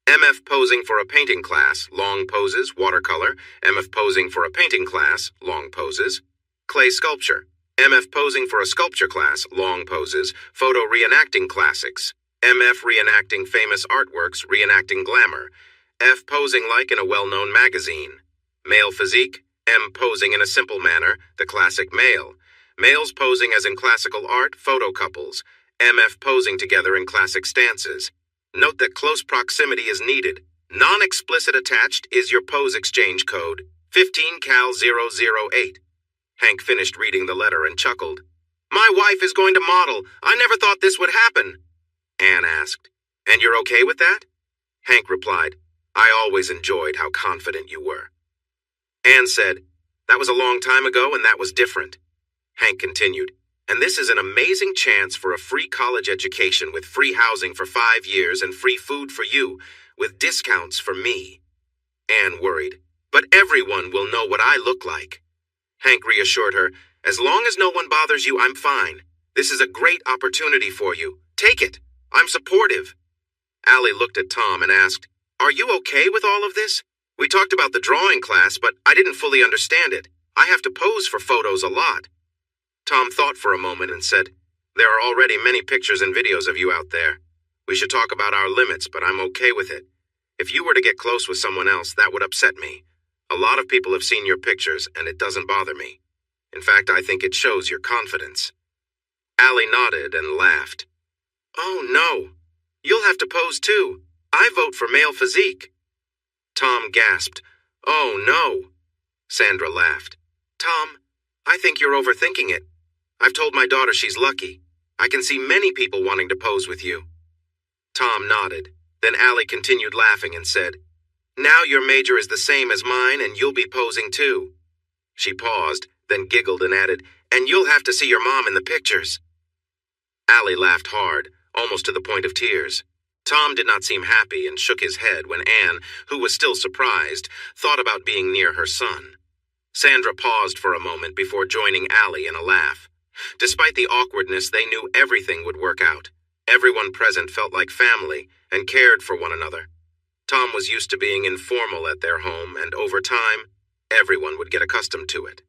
MF posing for a painting class, long poses, watercolor, MF posing for a painting class, long poses, clay sculpture, MF posing for a sculpture class, long poses, photo reenacting classics, MF reenacting famous artworks, reenacting glamour, F posing like in a well-known magazine, male physique, M posing in a simple manner, the classic male, males posing as in classical art, photo couples, MF posing together in classic stances. Note that close proximity is needed. Non-explicit attached is your pose exchange code, 15cal008. Hank finished reading the letter and chuckled. "My wife is going to model. I never thought this would happen." Anne asked, "And you're okay with that?" Hank replied, "I always enjoyed how confident you were." Anne said, "That was a long time ago and that was different." Hank continued, "And this is an amazing chance for a free college education with free housing for 5 years and free food for you, with discounts for me." Anne worried, "But everyone will know what I look like." Hank reassured her, "As long as no one bothers you, I'm fine. This is a great opportunity for you. Take it. I'm supportive." Allie looked at Tom and asked, "Are you okay with all of this? We talked about the drawing class, but I didn't fully understand it. I have to pose for photos a lot." Tom thought for a moment and said, "There are already many pictures and videos of you out there. We should talk about our limits, but I'm okay with it. If you were to get close with someone else, that would upset me. A lot of people have seen your pictures, and it doesn't bother me. In fact, I think it shows your confidence." Allie nodded and laughed. "Oh, no. You'll have to pose too. I vote for male physique." Tom gasped. "Oh, no." Sandra laughed. "Tom, I think you're overthinking it. I've told my daughter she's lucky. I can see many people wanting to pose with you." Tom nodded. Then Allie continued laughing and said, "Now your major is the same as mine and you'll be posing too." She paused, then giggled and added, "And you'll have to see your mom in the pictures." Allie laughed hard, almost to the point of tears. Tom did not seem happy and shook his head when Anne, who was still surprised, thought about being near her son. Sandra paused for a moment before joining Allie in a laugh. Despite the awkwardness, they knew everything would work out. Everyone present felt like family and cared for one another. Tom was used to being informal at their home, and over time, everyone would get accustomed to it.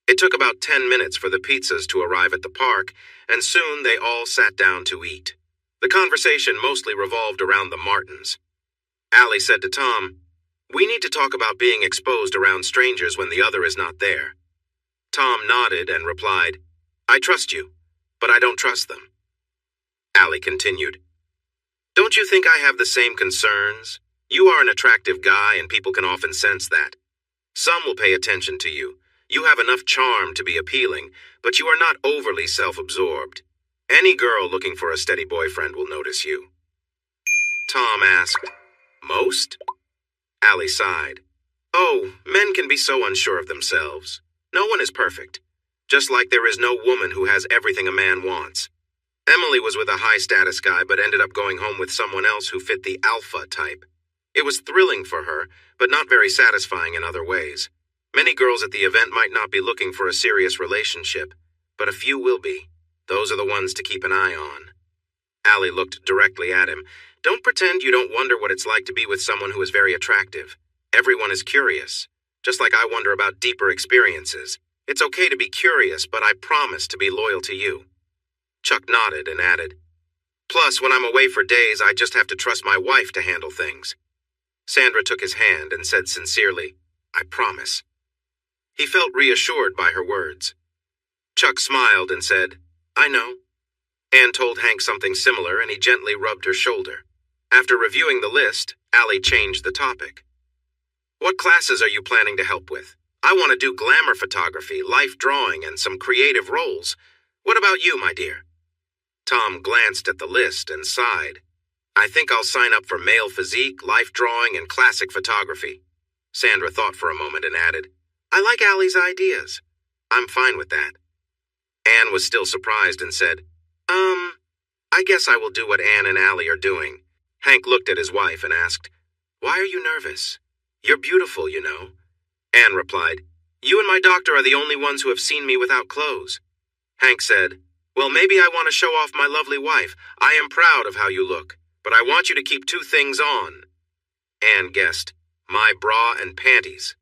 It took about 10 minutes for the pizzas to arrive at the park, and soon they all sat down to eat. The conversation mostly revolved around the Martins. Allie said to Tom, "We need to talk about being exposed around strangers when the other is not there." Tom nodded and replied, "I trust you, but I don't trust them." Allie continued, "Don't you think I have the same concerns? You are an attractive guy and people can often sense that. Some will pay attention to you. You have enough charm to be appealing, but you are not overly self-absorbed. Any girl looking for a steady boyfriend will notice you." Tom asked, "Most?" Allie sighed. "Oh, men can be so unsure of themselves. No one is perfect. Just like there is no woman who has everything a man wants. Emily was with a high-status guy but ended up going home with someone else who fit the alpha type. It was thrilling for her, but not very satisfying in other ways. Many girls at the event might not be looking for a serious relationship, but a few will be. Those are the ones to keep an eye on." Allie looked directly at him. "Don't pretend you don't wonder what it's like to be with someone who is very attractive. Everyone is curious, just like I wonder about deeper experiences. It's okay to be curious, but I promise to be loyal to you." Chuck nodded and added, "Plus, when I'm away for days, I just have to trust my wife to handle things." Sandra took his hand and said sincerely, "I promise." He felt reassured by her words. Chuck smiled and said, "I know." Anne told Hank something similar, and he gently rubbed her shoulder. After reviewing the list, Allie changed the topic. "What classes are you planning to help with? I want to do glamour photography, life drawing, and some creative roles. What about you, my dear?" Tom glanced at the list and sighed. "I think I'll sign up for male physique, life drawing, and classic photography." Sandra thought for a moment and added, "I like Allie's ideas. I'm fine with that." Anne was still surprised and said, I guess I will do what Anne and Allie are doing." Hank looked at his wife and asked, "Why are you nervous? You're beautiful, you know." Anne replied, "You and my doctor are the only ones who have seen me without clothes." Hank said, "Well, maybe I want to show off my lovely wife. I am proud of how you look, but I want you to keep two things on." Anne guessed, "My bra and panties."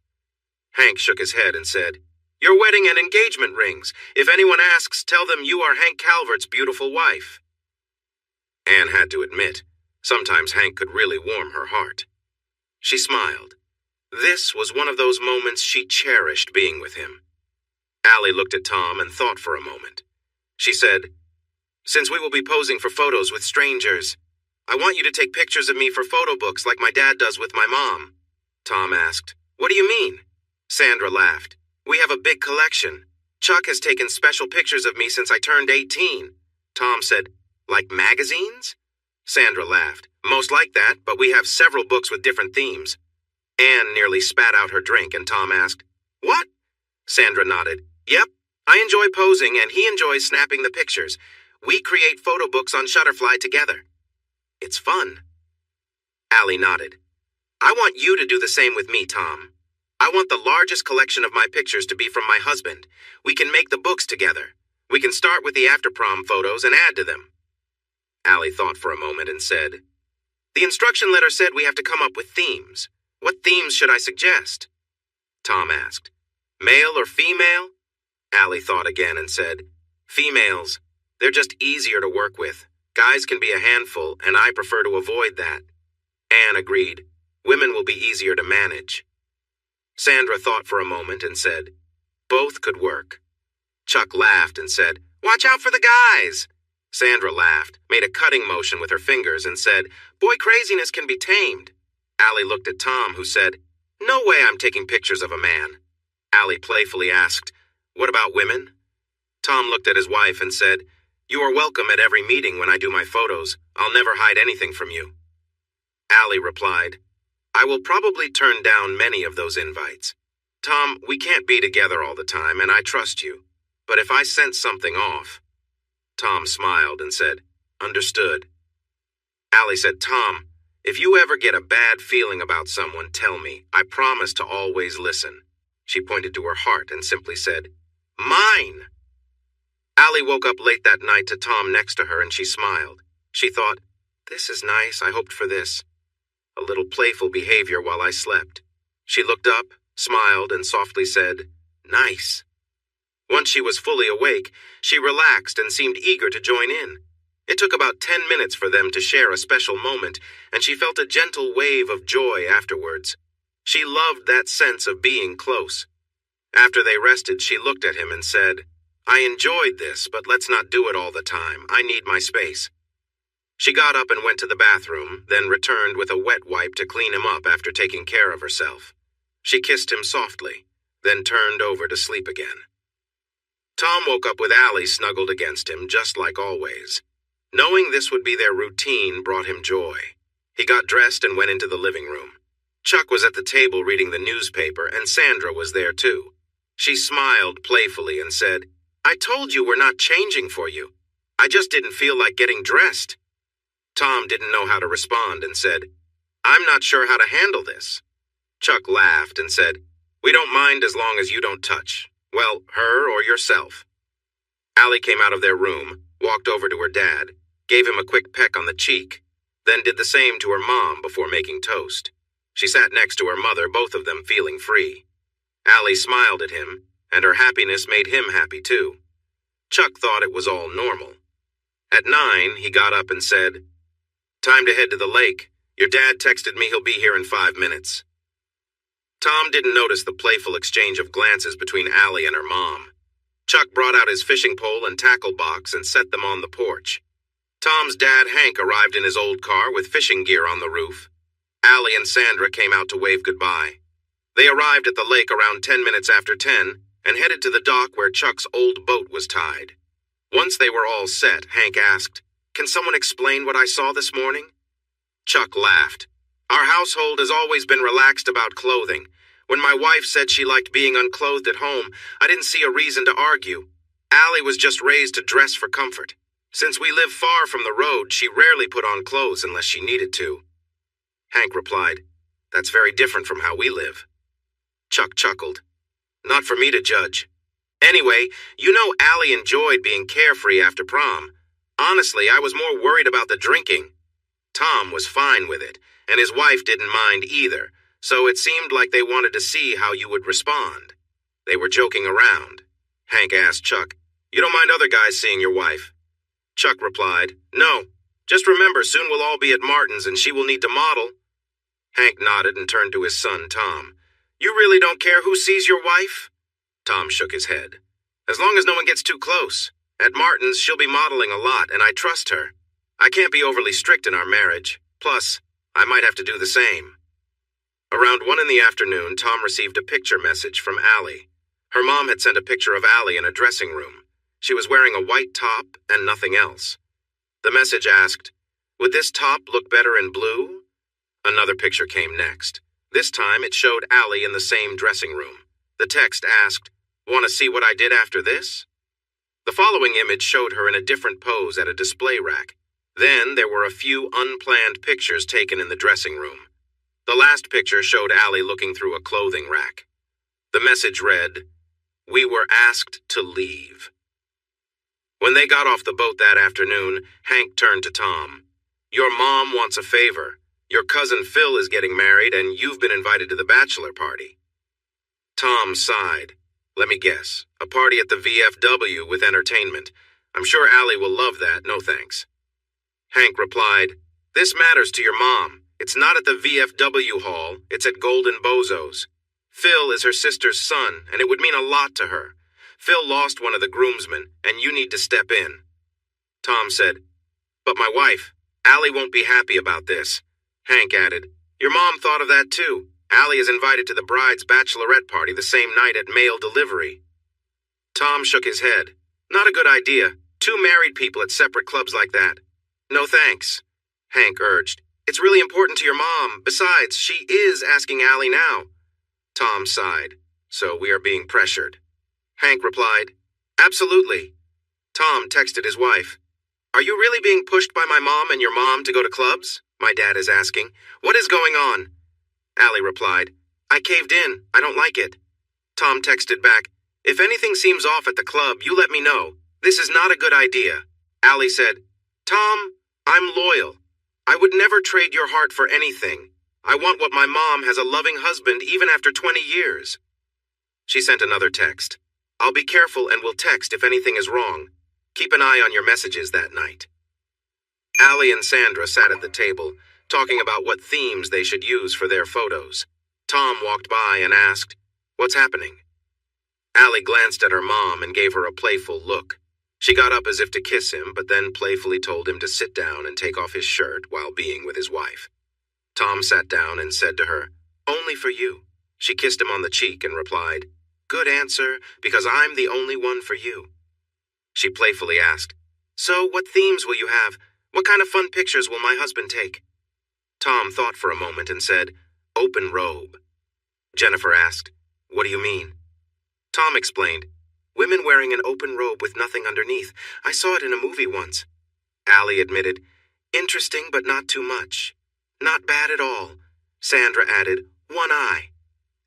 Hank shook his head and said, "Your wedding and engagement rings. If anyone asks, tell them you are Hank Calvert's beautiful wife." Anne had to admit, sometimes Hank could really warm her heart. She smiled. This was one of those moments she cherished being with him. Allie looked at Tom and thought for a moment. She said, "Since we will be posing for photos with strangers, I want you to take pictures of me for photo books like my dad does with my mom." Tom asked, "What do you mean?" Sandra laughed. "We have a big collection. Chuck has taken special pictures of me since I turned 18. Tom said, "Like magazines?" Sandra laughed. "Most like that, but we have several books with different themes." Anne nearly spat out her drink and Tom asked, "What?" Sandra nodded. "Yep, I enjoy posing and he enjoys snapping the pictures. We create photo books on Shutterfly together. It's fun." Allie nodded. "I want you to do the same with me, Tom. I want the largest collection of my pictures to be from my husband. We can make the books together. We can start with the after-prom photos and add to them." Allie thought for a moment and said, "The instruction letter said we have to come up with themes. What themes should I suggest?" Tom asked, "Male or female?" Allie thought again and said, "Females. They're just easier to work with. Guys can be a handful, and I prefer to avoid that." Anne agreed. "Women will be easier to manage." Sandra thought for a moment and said, "Both could work." Chuck laughed and said, "Watch out for the guys." Sandra laughed, made a cutting motion with her fingers, and said, "Boy craziness can be tamed." Allie looked at Tom, who said, "No way I'm taking pictures of a man." Allie playfully asked, "What about women?" Tom looked at his wife and said, "You are welcome at every meeting when I do my photos. I'll never hide anything from you." Allie replied, "I will probably turn down many of those invites. Tom, we can't be together all the time, and I trust you. But if I sense something off..." Tom smiled and said, "Understood." Allie said, "Tom, if you ever get a bad feeling about someone, tell me. I promise to always listen." She pointed to her heart and simply said, "Mine!" Allie woke up late that night to Tom next to her and she smiled. She thought, "This is nice, I hoped for this." A little playful behavior while I slept. She looked up, smiled, and softly said, "Nice." Once she was fully awake, she relaxed and seemed eager to join in. It took about 10 minutes for them to share a special moment, and she felt a gentle wave of joy afterwards. She loved that sense of being close. After they rested, she looked at him and said, "I enjoyed this, but let's not do it all the time. I need my space." She got up and went to the bathroom, then returned with a wet wipe to clean him up after taking care of herself. She kissed him softly, then turned over to sleep again. Tom woke up with Allie snuggled against him, just like always. Knowing this would be their routine brought him joy. He got dressed and went into the living room. Chuck was at the table reading the newspaper, and Sandra was there too. She smiled playfully and said, "I told you we're not changing for you. I just didn't feel like getting dressed." Tom didn't know how to respond and said, "I'm not sure how to handle this." Chuck laughed and said, "We don't mind as long as you don't touch. Well, her or yourself." Allie came out of their room, walked over to her dad, gave him a quick peck on the cheek, then did the same to her mom before making toast. She sat next to her mother, both of them feeling free. Allie smiled at him, and her happiness made him happy too. Chuck thought it was all normal. At 9, he got up and said, "Time to head to the lake. Your dad texted me he'll be here in 5 minutes." Tom didn't notice the playful exchange of glances between Allie and her mom. Chuck brought out his fishing pole and tackle box and set them on the porch. Tom's dad, Hank, arrived in his old car with fishing gear on the roof. Allie and Sandra came out to wave goodbye. They arrived at the lake around 10 minutes after 10 and headed to the dock where Chuck's old boat was tied. Once they were all set, Hank asked, "Can someone explain what I saw this morning?" Chuck laughed. "Our household has always been relaxed about clothing. When my wife said she liked being unclothed at home, I didn't see a reason to argue. Allie was just raised to dress for comfort. Since we live far from the road, she rarely put on clothes unless she needed to." Hank replied, "That's very different from how we live." Chuck chuckled. "Not for me to judge. Anyway, you know Allie enjoyed being carefree after prom. Honestly, I was more worried about the drinking. Tom was fine with it, and his wife didn't mind either, so it seemed like they wanted to see how you would respond. They were joking around. Hank asked Chuck, "You don't mind other guys seeing your wife?" Chuck replied, "No. Just remember, soon we'll all be at Martin's and she will need to model." Hank nodded and turned to his son, Tom. "You really don't care who sees your wife?" Tom shook his head. "As long as no one gets too close. At Martin's, she'll be modeling a lot, and I trust her. I can't be overly strict in our marriage. Plus, I might have to do the same." Around 1 in the afternoon, Tom received a picture message from Allie. Her mom had sent a picture of Allie in a dressing room. She was wearing a white top and nothing else. The message asked, "Would this top look better in blue?" Another picture came next. This time it showed Allie in the same dressing room. The text asked, "Want to see what I did after this?" The following image showed her in a different pose at a display rack. Then there were a few unplanned pictures taken in the dressing room. The last picture showed Allie looking through a clothing rack. The message read, "We were asked to leave." When they got off the boat that afternoon, Hank turned to Tom. "Your mom wants a favor. Your cousin Phil is getting married, and you've been invited to the bachelor party." Tom sighed. "Let me guess. A party at the VFW with entertainment. I'm sure Allie will love that, no thanks." Hank replied, "This matters to your mom. It's not at the VFW hall, it's at Golden Bozo's. Phil is her sister's son, and it would mean a lot to her. Phil lost one of the groomsmen, and you need to step in." Tom said, "But my wife, Allie won't be happy about this." Hank added, "Your mom thought of that too. Allie is invited to the bride's bachelorette party the same night at mail delivery." Tom shook his head. "Not a good idea. 2 married people at separate clubs like that." "No thanks," Hank urged. "It's really important to your mom. Besides, she is asking Allie now." Tom sighed. "So we are being pressured." Hank replied, "Absolutely." Tom texted his wife, "Are you really being pushed by my mom and your mom to go to clubs? My dad is asking. What is going on?" Allie replied, "I caved in. I don't like it." Tom texted back, "If anything seems off at the club, you let me know. This is not a good idea." Allie said, "Tom, I'm loyal. I would never trade your heart for anything. I want what my mom has, a loving husband even after 20 years. She sent another text. "I'll be careful and will text if anything is wrong. Keep an eye on your messages that night." Allie and Sandra sat at the table, talking about what themes they should use for their photos. Tom walked by and asked, "What's happening?" Allie glanced at her mom and gave her a playful look. She got up as if to kiss him, but then playfully told him to sit down and take off his shirt while being with his wife. Tom sat down and said to her, "Only for you." She kissed him on the cheek and replied, "Good answer, because I'm the only one for you." She playfully asked, "So what themes will you have? What kind of fun pictures will my husband take?" Tom thought for a moment and said, "Open robe." Jennifer asked, "What do you mean?" Tom explained, "Women wearing an open robe with nothing underneath. I saw it in a movie once." Allie admitted, "Interesting, but not too much." "Not bad at all." Sandra added, "One eye."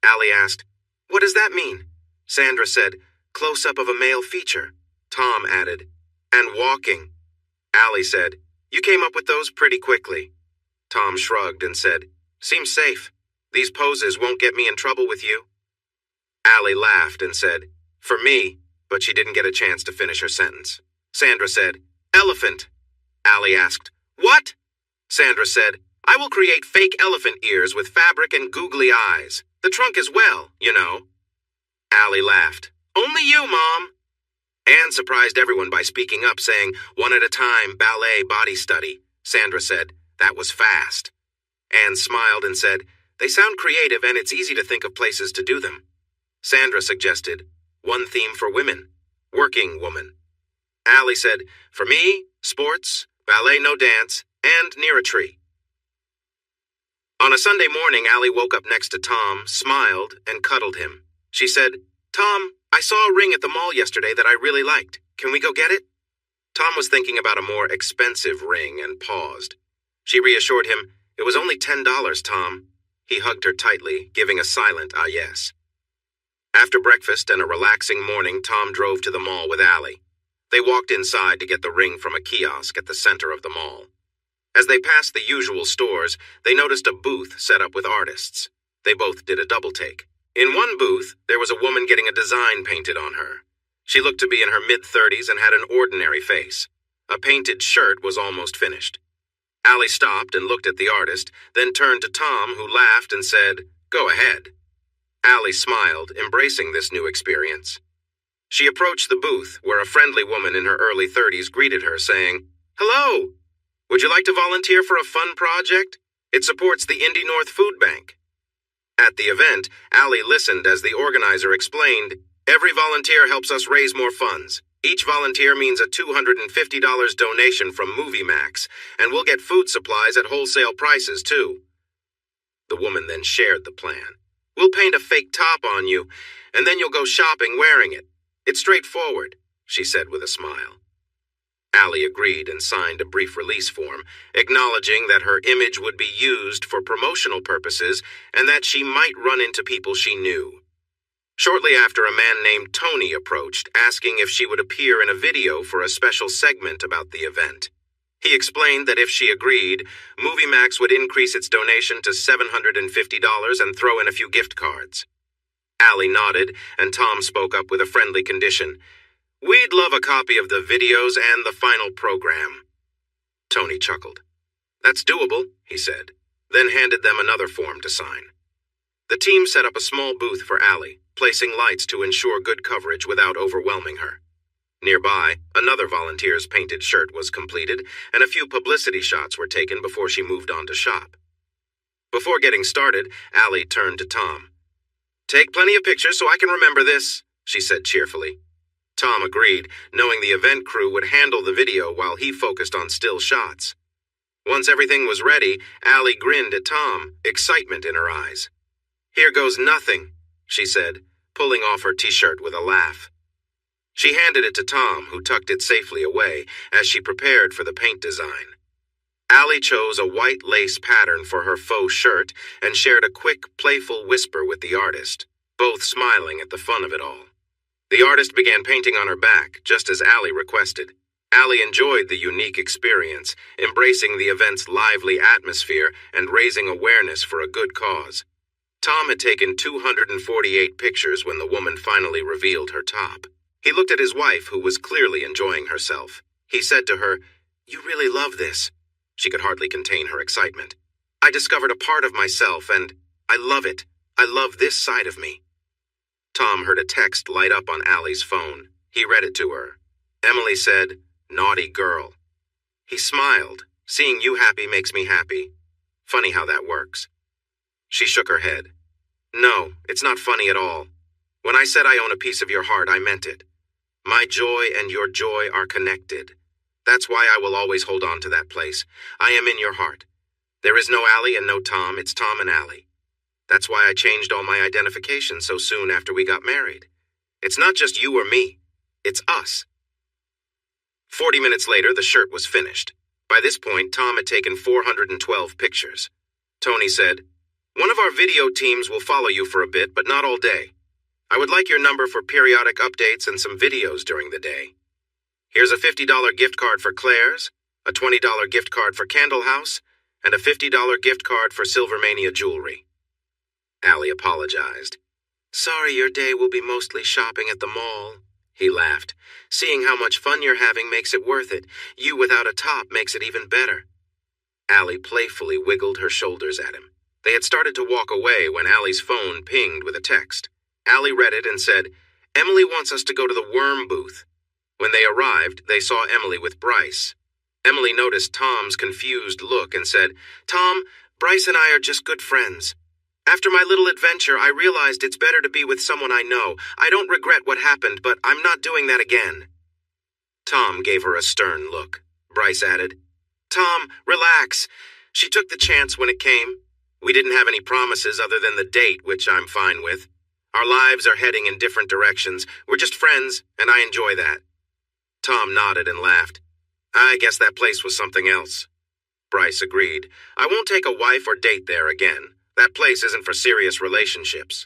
Allie asked, "What does that mean?" Sandra said, "Close-up of a male feature." Tom added, "And walking." Allie said, "You came up with those pretty quickly." Tom shrugged and said, "Seems safe. These poses won't get me in trouble with you." Allie laughed and said, "For me," but she didn't get a chance to finish her sentence. Sandra said, "Elephant." Allie asked, "What?" Sandra said, "I will create fake elephant ears with fabric and googly eyes. The trunk as well, you know." Allie laughed, "Only you, Mom." Anne surprised everyone by speaking up, saying, "One at a time, ballet body study." Sandra said, "That was fast." Anne smiled and said, "They sound creative and it's easy to think of places to do them." Sandra suggested, "One theme for women, working woman." Allie said, "For me, sports, ballet no dance, and near a tree." On a Sunday morning, Allie woke up next to Tom, smiled, and cuddled him. She said, "Tom, I saw a ring at the mall yesterday that I really liked. Can we go get it?" Tom was thinking about a more expensive ring and paused. She reassured him, "It was only $10, Tom." He hugged her tightly, giving a silent "ah yes." After breakfast and a relaxing morning, Tom drove to the mall with Allie. They walked inside to get the ring from a kiosk at the center of the mall. As they passed the usual stores, they noticed a booth set up with artists. They both did a double take. In one booth, there was a woman getting a design painted on her. She looked to be in her mid-30s and had an ordinary face. A painted shirt was almost finished. Allie stopped and looked at the artist, then turned to Tom, who laughed and said, "Go ahead." Allie smiled, embracing this new experience. She approached the booth, where a friendly woman in her early 30s greeted her, saying, "Hello! Would you like to volunteer for a fun project? It supports the Indy North Food Bank." At the event, Allie listened as the organizer explained, "Every volunteer helps us raise more funds. Each volunteer means a $250 donation from MovieMax, and we'll get food supplies at wholesale prices, too." The woman then shared the plan. "We'll paint a fake top on you, and then you'll go shopping wearing it. It's straightforward," she said with a smile. Allie agreed and signed a brief release form, acknowledging that her image would be used for promotional purposes and that she might run into people she knew. Shortly after, a man named Tony approached, asking if she would appear in a video for a special segment about the event. He explained that if she agreed, MovieMax would increase its donation to $750 and throw in a few gift cards. Allie nodded, and Tom spoke up with a friendly condition. "We'd love a copy of the videos and the final program." Tony chuckled. "That's doable," he said, then handed them another form to sign. The team set up a small booth for Allie, placing lights to ensure good coverage without overwhelming her. Nearby, another volunteer's painted shirt was completed, and a few publicity shots were taken before she moved on to shop. Before getting started, Allie turned to Tom. "Take plenty of pictures so I can remember this," she said cheerfully. Tom agreed, knowing the event crew would handle the video while he focused on still shots. Once everything was ready, Allie grinned at Tom, excitement in her eyes. "Here goes nothing," she said, pulling off her t-shirt with a laugh. She handed it to Tom, who tucked it safely away as she prepared for the paint design. Allie chose a white lace pattern for her faux shirt and shared a quick, playful whisper with the artist, both smiling at the fun of it all. The artist began painting on her back, just as Allie requested. Allie enjoyed the unique experience, embracing the event's lively atmosphere and raising awareness for a good cause. Tom had taken 248 pictures when the woman finally revealed her top. He looked at his wife, who was clearly enjoying herself. He said to her, "You really love this. She could hardly contain her excitement. I discovered a part of myself, and I love it. I love this side of me. Tom heard a text light up on Allie's phone. He read it to her. Emily said, "Naughty girl." He smiled. "Seeing you happy makes me happy. Funny how that works." She shook her head. "No, it's not funny at all. When I said I own a piece of your heart, I meant it. My joy and your joy are connected. That's why I will always hold on to that place. I am in your heart. There is no Allie and no Tom, it's Tom and Allie. That's why I changed all my identification so soon after we got married. It's not just you or me, it's us." 40 minutes later, the shirt was finished. By this point, Tom had taken 412 pictures. Tony said, "One of our video teams will follow you for a bit, but not all day. I would like your number for periodic updates and some videos during the day. Here's a $50 gift card for Claire's, a $20 gift card for Candle House, and a $50 gift card for Silvermania Jewelry." Allie apologized. "Sorry, your day will be mostly shopping at the mall." He laughed. "Seeing how much fun you're having makes it worth it. You without a top makes it even better." Allie playfully wiggled her shoulders at him. They had started to walk away when Allie's phone pinged with a text. Allie read it and said, "Emily wants us to go to the worm booth." When they arrived, they saw Emily with Bryce. Emily noticed Tom's confused look and said, "Tom, Bryce and I are just good friends. After my little adventure, I realized it's better to be with someone I know. I don't regret what happened, but I'm not doing that again." Tom gave her a stern look. Bryce added, "Tom, relax. She took the chance when it came. We didn't have any promises other than the date, which I'm fine with. Our lives are heading in different directions. We're just friends, and I enjoy that." Tom nodded and laughed. "I guess that place was something else." Bryce agreed. "I won't take a wife or date there again. That place isn't for serious relationships."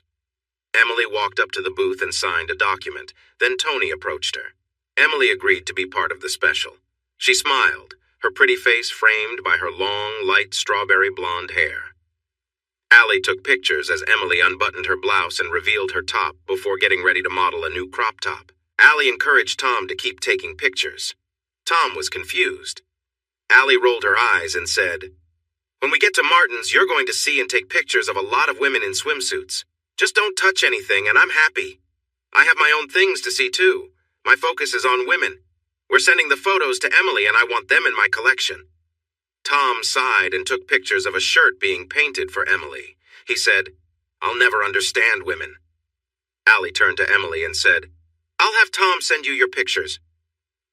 Emily walked up to the booth and signed a document. Then Tony approached her. Emily agreed to be part of the special. She smiled, her pretty face framed by her long, light strawberry blonde hair. Allie took pictures as Emily unbuttoned her blouse and revealed her top before getting ready to model a new crop top. Allie encouraged Tom to keep taking pictures. Tom was confused. Allie rolled her eyes and said, "When we get to Martin's, you're going to see and take pictures of a lot of women in swimsuits. Just don't touch anything, and I'm happy. I have my own things to see, too. My focus is on women. We're sending the photos to Emily, and I want them in my collection." Tom sighed and took pictures of a shirt being painted for Emily. He said, "I'll never understand women." Allie turned to Emily and said, "I'll have Tom send you your pictures."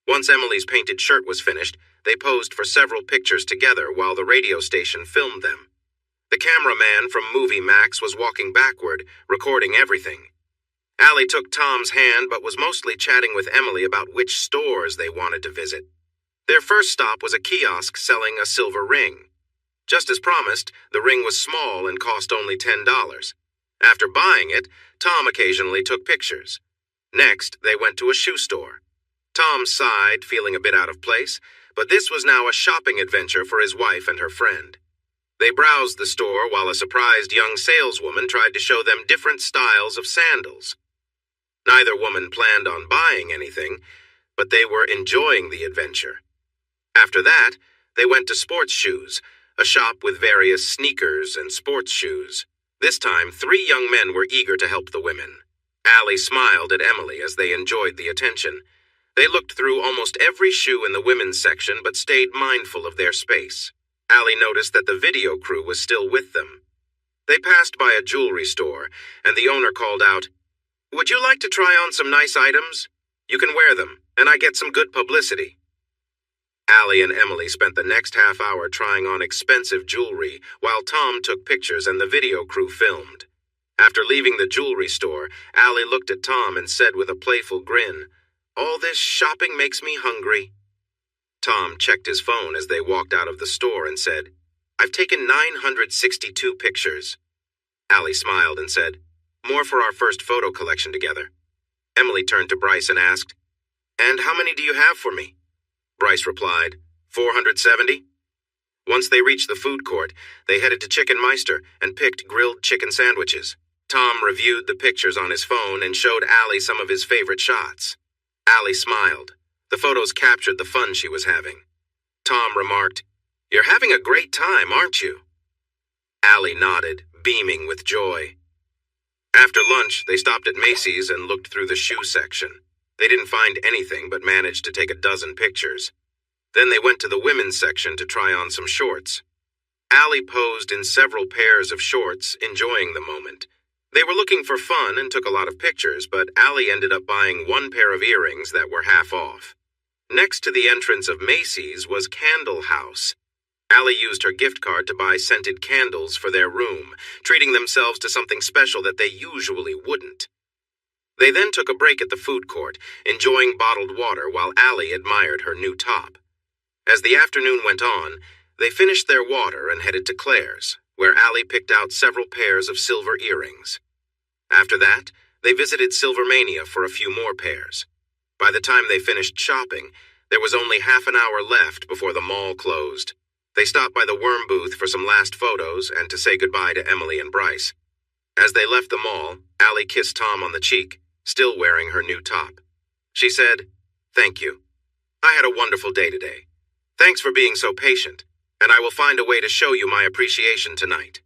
Once Emily's painted shirt was finished, they posed for several pictures together while the radio station filmed them. The cameraman from Movie Max was walking backward, recording everything. Allie took Tom's hand but was mostly chatting with Emily about which stores they wanted to visit. Their first stop was a kiosk selling a silver ring. Just as promised, the ring was small and cost only $10. After buying it, Tom occasionally took pictures. Next, they went to a shoe store. Tom sighed, feeling a bit out of place, but this was now a shopping adventure for his wife and her friend. They browsed the store while a surprised young saleswoman tried to show them different styles of sandals. Neither woman planned on buying anything, but they were enjoying the adventure. After that, they went to Sports Shoes, a shop with various sneakers and sports shoes. This time, 3 young men were eager to help the women. Allie smiled at Emily as they enjoyed the attention. They looked through almost every shoe in the women's section but stayed mindful of their space. Allie noticed that the video crew was still with them. They passed by a jewelry store, and the owner called out, "Would you like to try on some nice items? You can wear them, and I get some good publicity." Allie and Emily spent the next half hour trying on expensive jewelry while Tom took pictures and the video crew filmed. After leaving the jewelry store, Allie looked at Tom and said with a playful grin, "All this shopping makes me hungry." Tom checked his phone as they walked out of the store and said, "I've taken 962 pictures." Allie smiled and said, "More for our first photo collection together." Emily turned to Bryce and asked, "And how many do you have for me?" Bryce replied, 470. Once they reached the food court, they headed to Chicken Meister and picked grilled chicken sandwiches. Tom reviewed the pictures on his phone and showed Allie some of his favorite shots. Allie smiled. The photos captured the fun she was having. Tom remarked, You're having a great time, aren't you? Allie nodded, beaming with joy. After lunch, they stopped at Macy's and looked through the shoe section. They didn't find anything but managed to take a dozen pictures. Then they went to the women's section to try on some shorts. Allie posed in several pairs of shorts, enjoying the moment. They were looking for fun and took a lot of pictures, but Allie ended up buying one pair of earrings that were half off. Next to the entrance of Macy's was Candle House. Allie used her gift card to buy scented candles for their room, treating themselves to something special that they usually wouldn't. They then took a break at the food court, enjoying bottled water while Allie admired her new top. As the afternoon went on, they finished their water and headed to Claire's, where Allie picked out several pairs of silver earrings. After that, they visited Silvermania for a few more pairs. By the time they finished shopping, there was only half an hour left before the mall closed. They stopped by the Worm booth for some last photos and to say goodbye to Emily and Bryce. As they left the mall, Allie kissed Tom on the cheek, still wearing her new top. She said, "Thank you. I had a wonderful day today. Thanks for being so patient, and I will find a way to show you my appreciation tonight."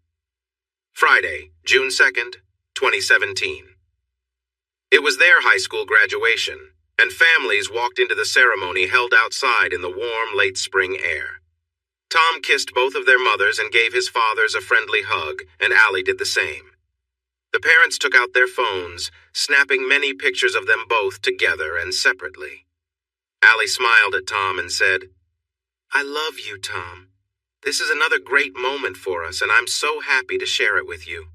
Friday, June 2nd, 2017. It was their high school graduation, and families walked into the ceremony held outside in the warm, late spring air. Tom kissed both of their mothers and gave his fathers a friendly hug, and Allie did the same. The parents took out their phones, snapping many pictures of them both together and separately. Allie smiled at Tom and said, "I love you, Tom. This is another great moment for us, and I'm so happy to share it with you."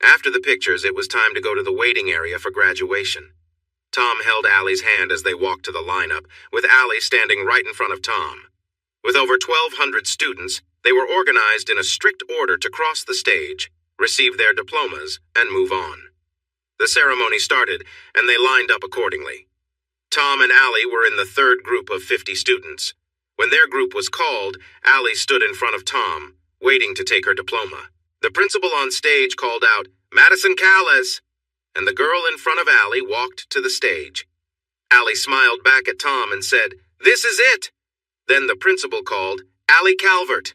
After the pictures, it was time to go to the waiting area for graduation. Tom held Allie's hand as they walked to the lineup, with Allie standing right in front of Tom. With over 1,200 students, they were organized in a strict order to cross the stage, receive their diplomas, and move on. The ceremony started, and they lined up accordingly. Tom and Allie were in the third group of 50 students. When their group was called, Allie stood in front of Tom, waiting to take her diploma. The principal on stage called out, "Madison Callis," and the girl in front of Allie walked to the stage. Allie smiled back at Tom and said, "This is it." Then the principal called, "Allie Calvert."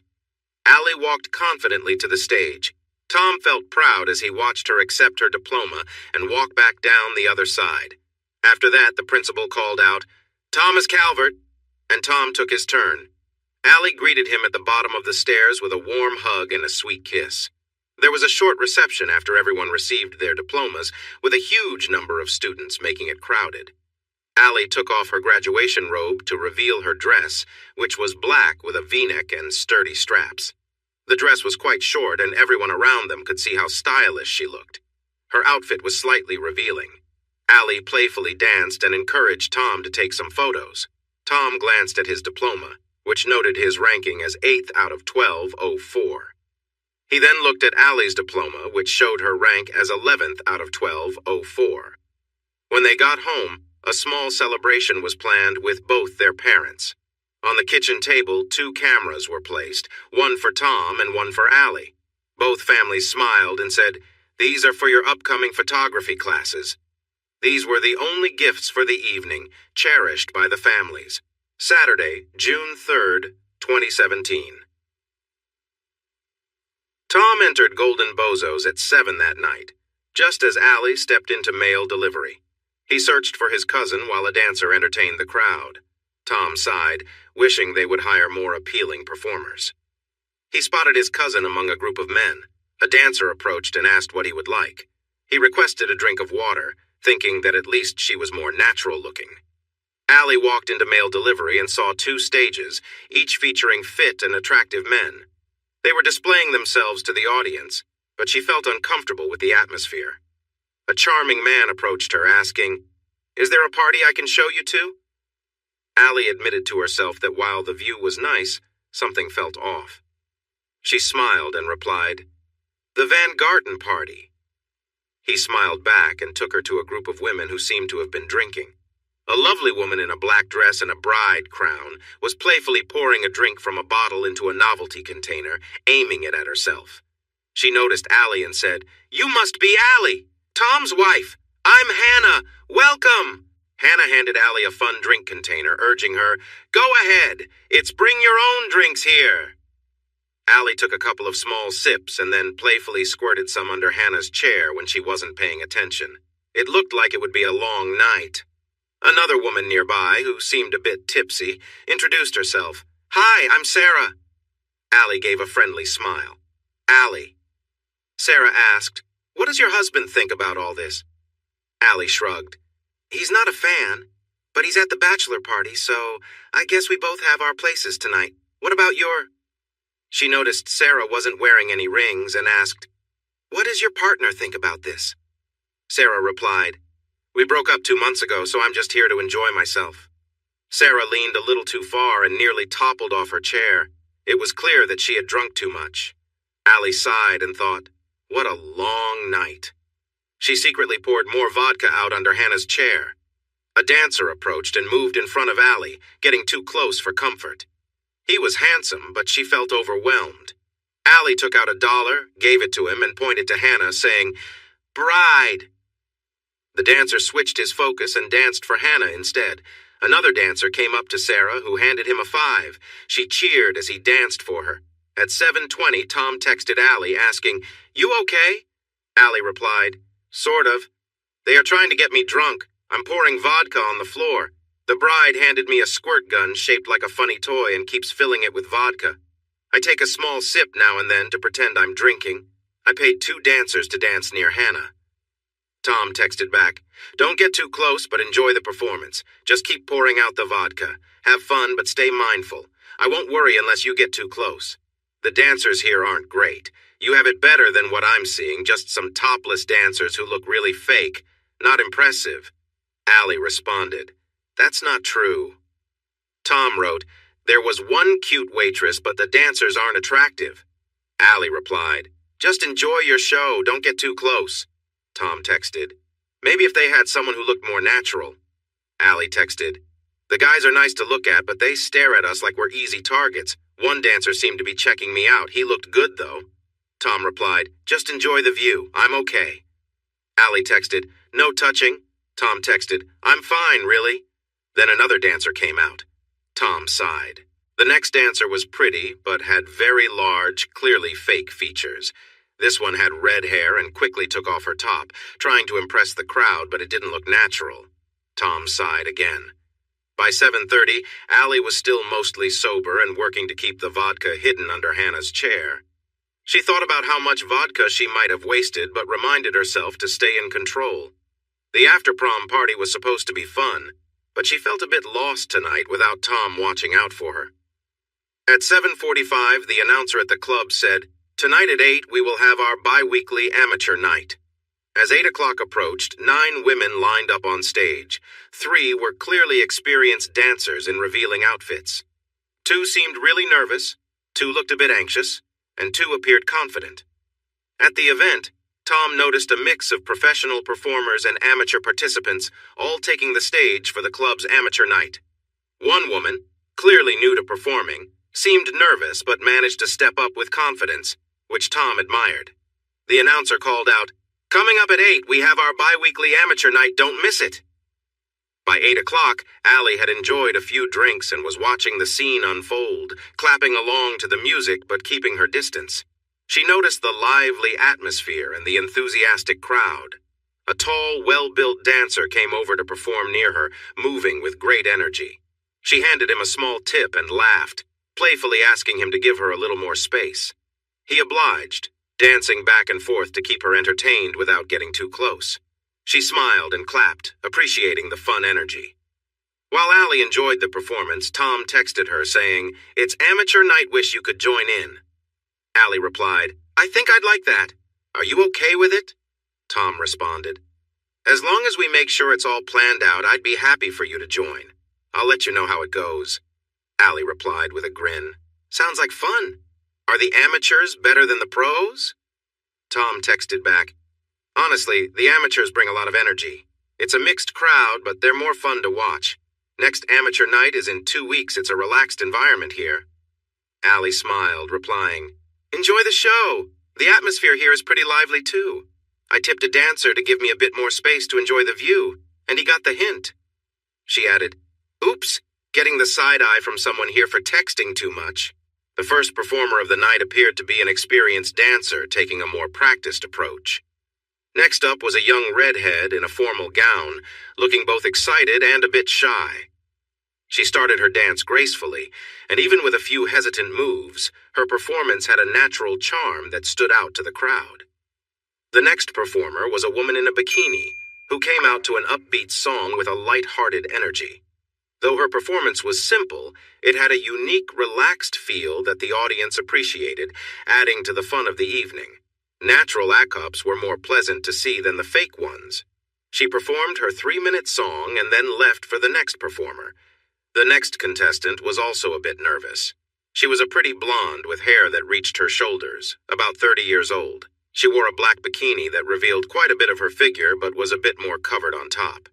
Allie walked confidently to the stage. Tom felt proud as he watched her accept her diploma and walk back down the other side. After that, the principal called out, "Thomas Calvert," and Tom took his turn. Allie greeted him at the bottom of the stairs with a warm hug and a sweet kiss. There was a short reception after everyone received their diplomas, with a huge number of students making it crowded. Allie took off her graduation robe to reveal her dress, which was black with a V-neck and sturdy straps. The dress was quite short, and everyone around them could see how stylish she looked. Her outfit was slightly revealing. Allie playfully danced and encouraged Tom to take some photos. Tom glanced at his diploma, which noted his ranking as 8th out of 1204. He then looked at Allie's diploma, which showed her rank as 11th out of 1204. When they got home, a small celebration was planned with both their parents. On the kitchen table, 2 cameras were placed, one for Tom and one for Allie. Both families smiled and said, "These are for your upcoming photography classes." These were the only gifts for the evening, cherished by the families. Saturday, June 3rd, 2017. Tom entered Golden Bozo's at 7 that night, just as Allie stepped into mail delivery. He searched for his cousin while a dancer entertained the crowd. Tom sighed, wishing they would hire more appealing performers. He spotted his cousin among a group of men. A dancer approached and asked what he would like. He requested a drink of water, thinking that at least she was more natural-looking. Allie walked into mail delivery and saw 2 stages, each featuring fit and attractive men. They were displaying themselves to the audience, but she felt uncomfortable with the atmosphere. A charming man approached her, asking, "Is there a party I can show you to?" Allie admitted to herself that while the view was nice, something felt off. She smiled and replied, "The Van Garten party." He smiled back and took her to a group of women who seemed to have been drinking. A lovely woman in a black dress and a bride crown was playfully pouring a drink from a bottle into a novelty container, aiming it at herself. She noticed Allie and said, "You must be Allie, Tom's wife. I'm Hannah. Welcome." Hannah handed Allie a fun drink container, urging her, "Go ahead! It's bring your own drinks here!" Allie took a couple of small sips and then playfully squirted some under Hannah's chair when she wasn't paying attention. It looked like it would be a long night. Another woman nearby, who seemed a bit tipsy, introduced herself. "Hi, I'm Sarah." Allie gave a friendly smile. "Allie." Sarah asked, "What does your husband think about all this?" Allie shrugged. "He's not a fan, but he's at the bachelor party, so I guess we both have our places tonight. What about your—" She noticed Sarah wasn't wearing any rings and asked, "What does your partner think about this?" Sarah replied, "We broke up 2 months ago, so I'm just here to enjoy myself." Sarah leaned a little too far and nearly toppled off her chair. It was clear that she had drunk too much. Allie sighed and thought, what a long night. She secretly poured more vodka out under Hannah's chair. A dancer approached and moved in front of Allie, getting too close for comfort. He was handsome, but she felt overwhelmed. Allie took out $1, gave it to him, and pointed to Hannah, saying, "Bride." The dancer switched his focus and danced for Hannah instead. Another dancer came up to Sarah, who handed him a $5. She cheered as he danced for her. At 7:20, Tom texted Allie, asking, "You okay?" Allie replied, "Sort of. They are trying to get me drunk. I'm pouring vodka on the floor. The bride handed me a squirt gun shaped like a funny toy and keeps filling it with vodka. I take a small sip now and then to pretend I'm drinking. I paid 2 dancers to dance near Hannah." Tom texted back, "Don't get too close, but enjoy the performance. Just keep pouring out the vodka. Have fun, but stay mindful. I won't worry unless you get too close. The dancers here aren't great. You have it better than what I'm seeing, just some topless dancers who look really fake. Not impressive." Allie responded, "That's not true." Tom wrote, "There was one cute waitress, but the dancers aren't attractive." Allie replied, "Just enjoy your show, don't get too close." Tom texted, "Maybe if they had someone who looked more natural." Allie texted, "The guys are nice to look at, but they stare at us like we're easy targets. One dancer seemed to be checking me out. He looked good, though." Tom replied, "Just enjoy the view. I'm okay." Allie texted, "No touching." Tom texted, "I'm fine, really." Then another dancer came out. Tom sighed. The next dancer was pretty, but had very large, clearly fake features. This one had red hair and quickly took off her top, trying to impress the crowd, but it didn't look natural. Tom sighed again. By 7:30, Allie was still mostly sober and working to keep the vodka hidden under Hannah's chair. She thought about how much vodka she might have wasted, but reminded herself to stay in control. The after-prom party was supposed to be fun, but she felt a bit lost tonight without Tom watching out for her. At 7:45, the announcer at the club said, "Tonight at 8, we will have our bi-weekly amateur night." As 8 o'clock approached, 9 women lined up on stage. 3 were clearly experienced dancers in revealing outfits. 2 seemed really nervous, 2 looked a bit anxious, and 2 appeared confident. At the event, Tom noticed a mix of professional performers and amateur participants, all taking the stage for the club's amateur night. One woman, clearly new to performing, seemed nervous but managed to step up with confidence, which Tom admired. The announcer called out, "Coming up at 8, we have our bi-weekly amateur night, don't miss it." By 8 o'clock, Allie had enjoyed a few drinks and was watching the scene unfold, clapping along to the music but keeping her distance. She noticed the lively atmosphere and the enthusiastic crowd. A tall, well-built dancer came over to perform near her, moving with great energy. She handed him a small tip and laughed, playfully asking him to give her a little more space. He obliged, dancing back and forth to keep her entertained without getting too close. She smiled and clapped, appreciating the fun energy. While Allie enjoyed the performance, Tom texted her saying, "It's amateur night, wish you could join in." Allie replied, "I think I'd like that. Are you okay with it?" Tom responded, "As long as we make sure it's all planned out, I'd be happy for you to join. I'll let you know how it goes." Allie replied with a grin, "Sounds like fun. Are the amateurs better than the pros?" Tom texted back, "Honestly, the amateurs bring a lot of energy. It's a mixed crowd, but they're more fun to watch. Next amateur night is in 2 weeks. It's a relaxed environment here." Allie smiled, replying, "Enjoy the show. The atmosphere here is pretty lively too. I tipped a dancer to give me a bit more space to enjoy the view, and he got the hint." She added, "Oops, getting the side eye from someone here for texting too much." The first performer of the night appeared to be an experienced dancer, taking a more practiced approach. Next up was a young redhead in a formal gown, looking both excited and a bit shy. She started her dance gracefully, and even with a few hesitant moves, her performance had a natural charm that stood out to the crowd. The next performer was a woman in a bikini, who came out to an upbeat song with a light-hearted energy. Though her performance was simple, it had a unique, relaxed feel that the audience appreciated, adding to the fun of the evening. Natural acts were more pleasant to see than the fake ones. She performed her 3-minute song and then left for the next performer. The next contestant was also a bit nervous. She was a pretty blonde with hair that reached her shoulders, about 30 years old. She wore a black bikini that revealed quite a bit of her figure but was a bit more covered on top.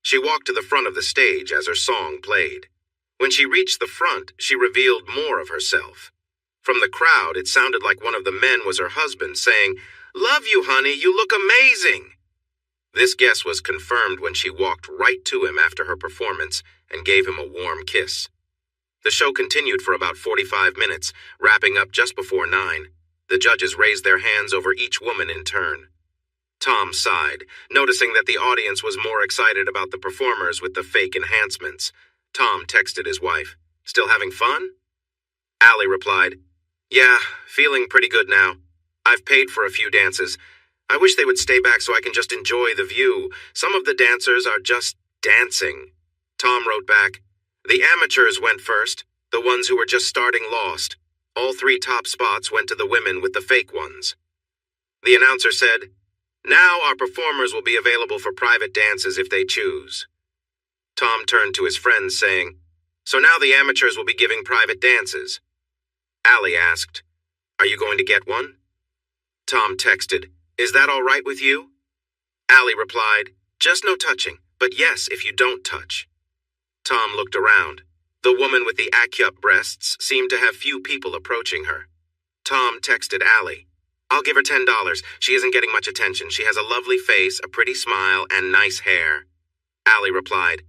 She walked to the front of the stage as her song played. When she reached the front, she revealed more of herself. From the crowd, it sounded like one of the men was her husband, saying, "Love you, honey, you look amazing." This guess was confirmed when she walked right to him after her performance and gave him a warm kiss. The show continued for about 45 minutes, wrapping up just before 9. The judges raised their hands over each woman in turn. Tom sighed, noticing that the audience was more excited about the performers with the fake enhancements. Tom texted his wife, "Still having fun?" Allie replied, "Yeah, feeling pretty good now. I've paid for a few dances. I wish they would stay back so I can just enjoy the view. Some of the dancers are just dancing." Tom wrote back, "The amateurs went first. The ones who were just starting lost. All 3 top spots went to the women with the fake ones." The announcer said, "Now our performers will be available for private dances if they choose." Tom turned to his friends saying, "So now the amateurs will be giving private dances." Allie asked, "Are you going to get one?" Tom texted, "Is that all right with you?" Allie replied, "Just no touching, but yes if you don't touch." Tom looked around. The woman with the act-up breasts seemed to have few people approaching her. Tom texted Allie, "I'll give her $10. She isn't getting much attention. She has a lovely face, a pretty smile, and nice hair." Allie replied,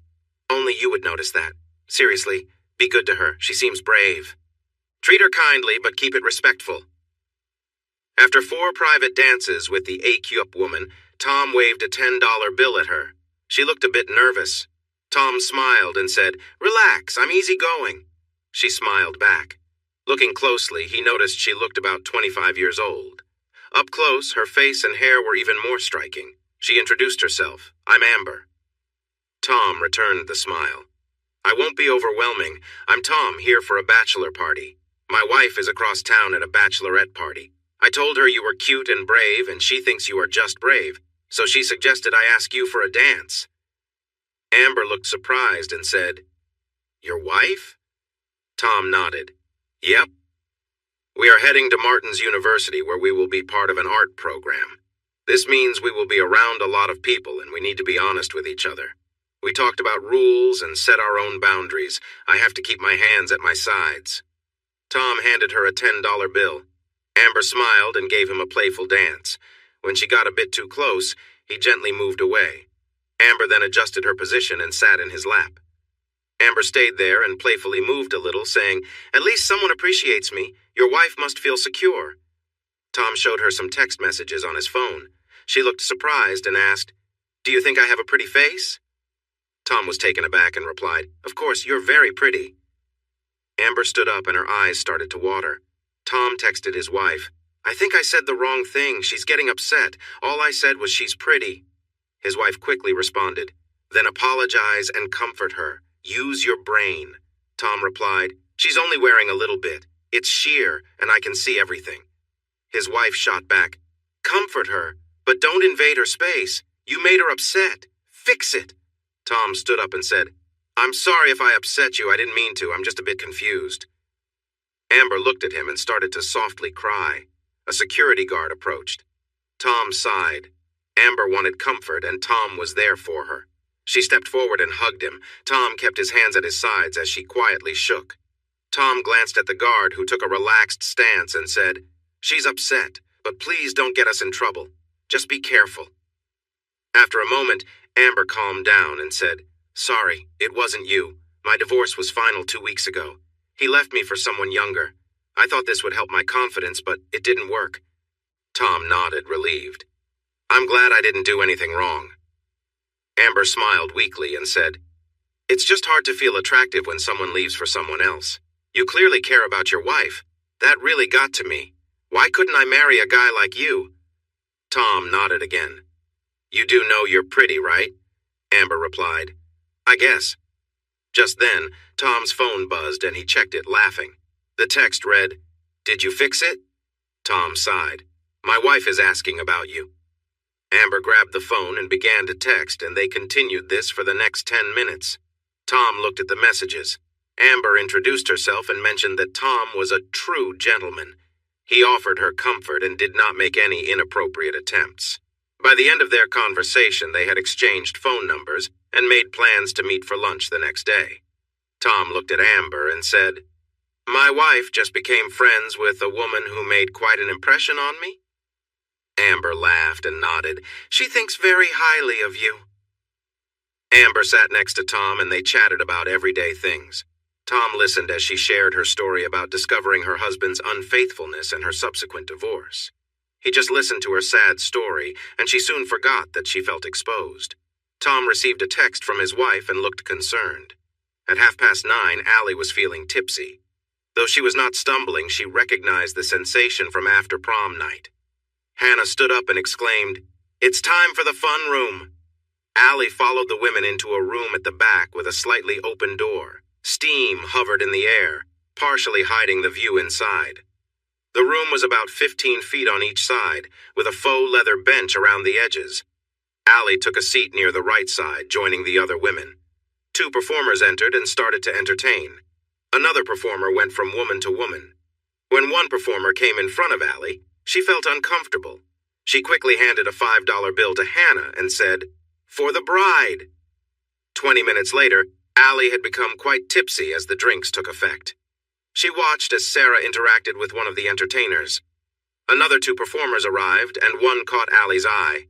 "Only you would notice that. Seriously, be good to her. She seems brave. Treat her kindly, but keep it respectful." After 4 private dances with the AQ-up woman, Tom waved a $10 bill at her. She looked a bit nervous. Tom smiled and said, "Relax, I'm easygoing." She smiled back. Looking closely, he noticed she looked about 25 years old. Up close, her face and hair were even more striking. She introduced herself, "I'm Amber." Tom returned the smile. "I won't be overwhelming. I'm Tom, here for a bachelor party. My wife is across town at a bachelorette party. I told her you were cute and brave, and she thinks you are just brave, so she suggested I ask you for a dance." Amber looked surprised and said, "Your wife?" Tom nodded. "Yep. We are heading to Martin's University where we will be part of an art program. This means we will be around a lot of people and we need to be honest with each other. We talked about rules and set our own boundaries. I have to keep my hands at my sides." Tom handed her a $10 bill. Amber smiled and gave him a playful dance. When she got a bit too close, he gently moved away. Amber then adjusted her position and sat in his lap. Amber stayed there and playfully moved a little, saying, "At least someone appreciates me. Your wife must feel secure." Tom showed her some text messages on his phone. She looked surprised and asked, "Do you think I have a pretty face?" Tom was taken aback and replied, "Of course, you're very pretty." Amber stood up and her eyes started to water. Tom texted his wife, "I think I said the wrong thing. She's getting upset. All I said was she's pretty." His wife quickly responded, "Then apologize and comfort her. Use your brain." Tom replied, "She's only wearing a little bit. It's sheer, and I can see everything." His wife shot back, "Comfort her, but don't invade her space. You made her upset. Fix it." Tom stood up and said, "I'm sorry if I upset you. I didn't mean to. I'm just a bit confused." Amber looked at him and started to softly cry. A security guard approached. Tom sighed. Amber wanted comfort, and Tom was there for her. She stepped forward and hugged him. Tom kept his hands at his sides as she quietly shook. Tom glanced at the guard, who took a relaxed stance and said, "She's upset, but please don't get us in trouble. Just be careful." After a moment, Amber calmed down and said, Sorry, it wasn't you. My divorce was final 2 weeks ago. He left me for someone younger. I thought this would help my confidence, but it didn't work. Tom nodded, relieved. I'm glad I didn't do anything wrong. Amber smiled weakly and said, It's just hard to feel attractive when someone leaves for someone else. You clearly care about your wife. That really got to me. Why couldn't I marry a guy like you? Tom nodded again. You do know you're pretty, right? Amber replied. I guess. Just then, Tom's phone buzzed and he checked it, laughing. The text read, Did you fix it? Tom sighed. My wife is asking about you. Amber grabbed the phone and began to text, and they continued this for the next 10 minutes. Tom looked at the messages. Amber introduced herself and mentioned that Tom was a true gentleman. He offered her comfort and did not make any inappropriate attempts. By the end of their conversation, they had exchanged phone numbers and made plans to meet for lunch the next day. Tom looked at Amber and said, My wife just became friends with a woman who made quite an impression on me. Amber laughed and nodded. She thinks very highly of you. Amber sat next to Tom and they chatted about everyday things. Tom listened as she shared her story about discovering her husband's unfaithfulness and her subsequent divorce. He just listened to her sad story, and she soon forgot that she felt exposed. Tom received a text from his wife and looked concerned. At 9:30, Allie was feeling tipsy. Though she was not stumbling, she recognized the sensation from after prom night. Hannah stood up and exclaimed, It's time for the fun room. Allie followed the women into a room at the back with a slightly open door. Steam hovered in the air, partially hiding the view inside. The room was about 15 feet on each side, with a faux leather bench around the edges. Allie took a seat near the right side, joining the other women. 2 performers entered and started to entertain. Another performer went from woman to woman. When one performer came in front of Allie, she felt uncomfortable. She quickly handed a $5 bill to Hannah and said, For the bride. 20 minutes later, Allie had become quite tipsy as the drinks took effect. She watched as Sarah interacted with one of the entertainers. Another 2 performers arrived, and one caught Allie's eye.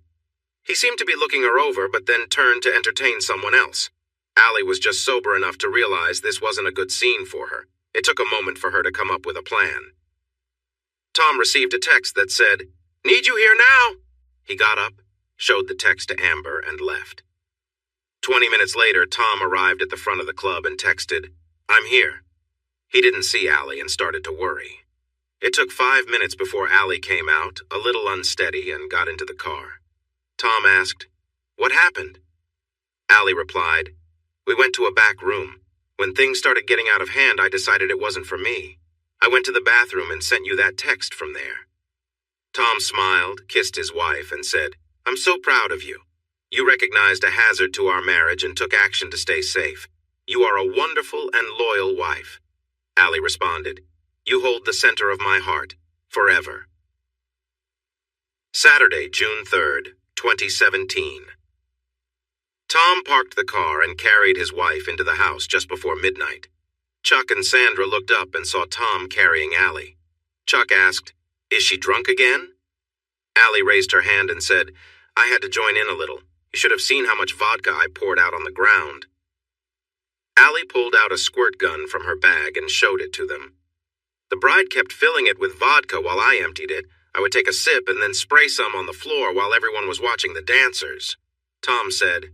He seemed to be looking her over, but then turned to entertain someone else. Allie was just sober enough to realize this wasn't a good scene for her. It took a moment for her to come up with a plan. Tom received a text that said, Need you here now? He got up, showed the text to Amber, and left. 20 minutes later, Tom arrived at the front of the club and texted, I'm here. He didn't see Allie and started to worry. It took 5 minutes before Allie came out, a little unsteady, and got into the car. Tom asked, What happened? Allie replied, We went to a back room. When things started getting out of hand, I decided it wasn't for me. I went to the bathroom and sent you that text from there. Tom smiled, kissed his wife, and said, I'm so proud of you. You recognized a hazard to our marriage and took action to stay safe. You are a wonderful and loyal wife. Allie responded, You hold the center of my heart, forever. Saturday, June 3rd, 2017. Tom parked the car and carried his wife into the house just before midnight. Chuck and Sandra looked up and saw Tom carrying Allie. Chuck asked, Is she drunk again? Allie raised her hand and said, I had to join in a little. You should have seen how much vodka I poured out on the ground. Allie pulled out a squirt gun from her bag and showed it to them. The bride kept filling it with vodka while I emptied it. I would take a sip and then spray some on the floor while everyone was watching the dancers. Tom said,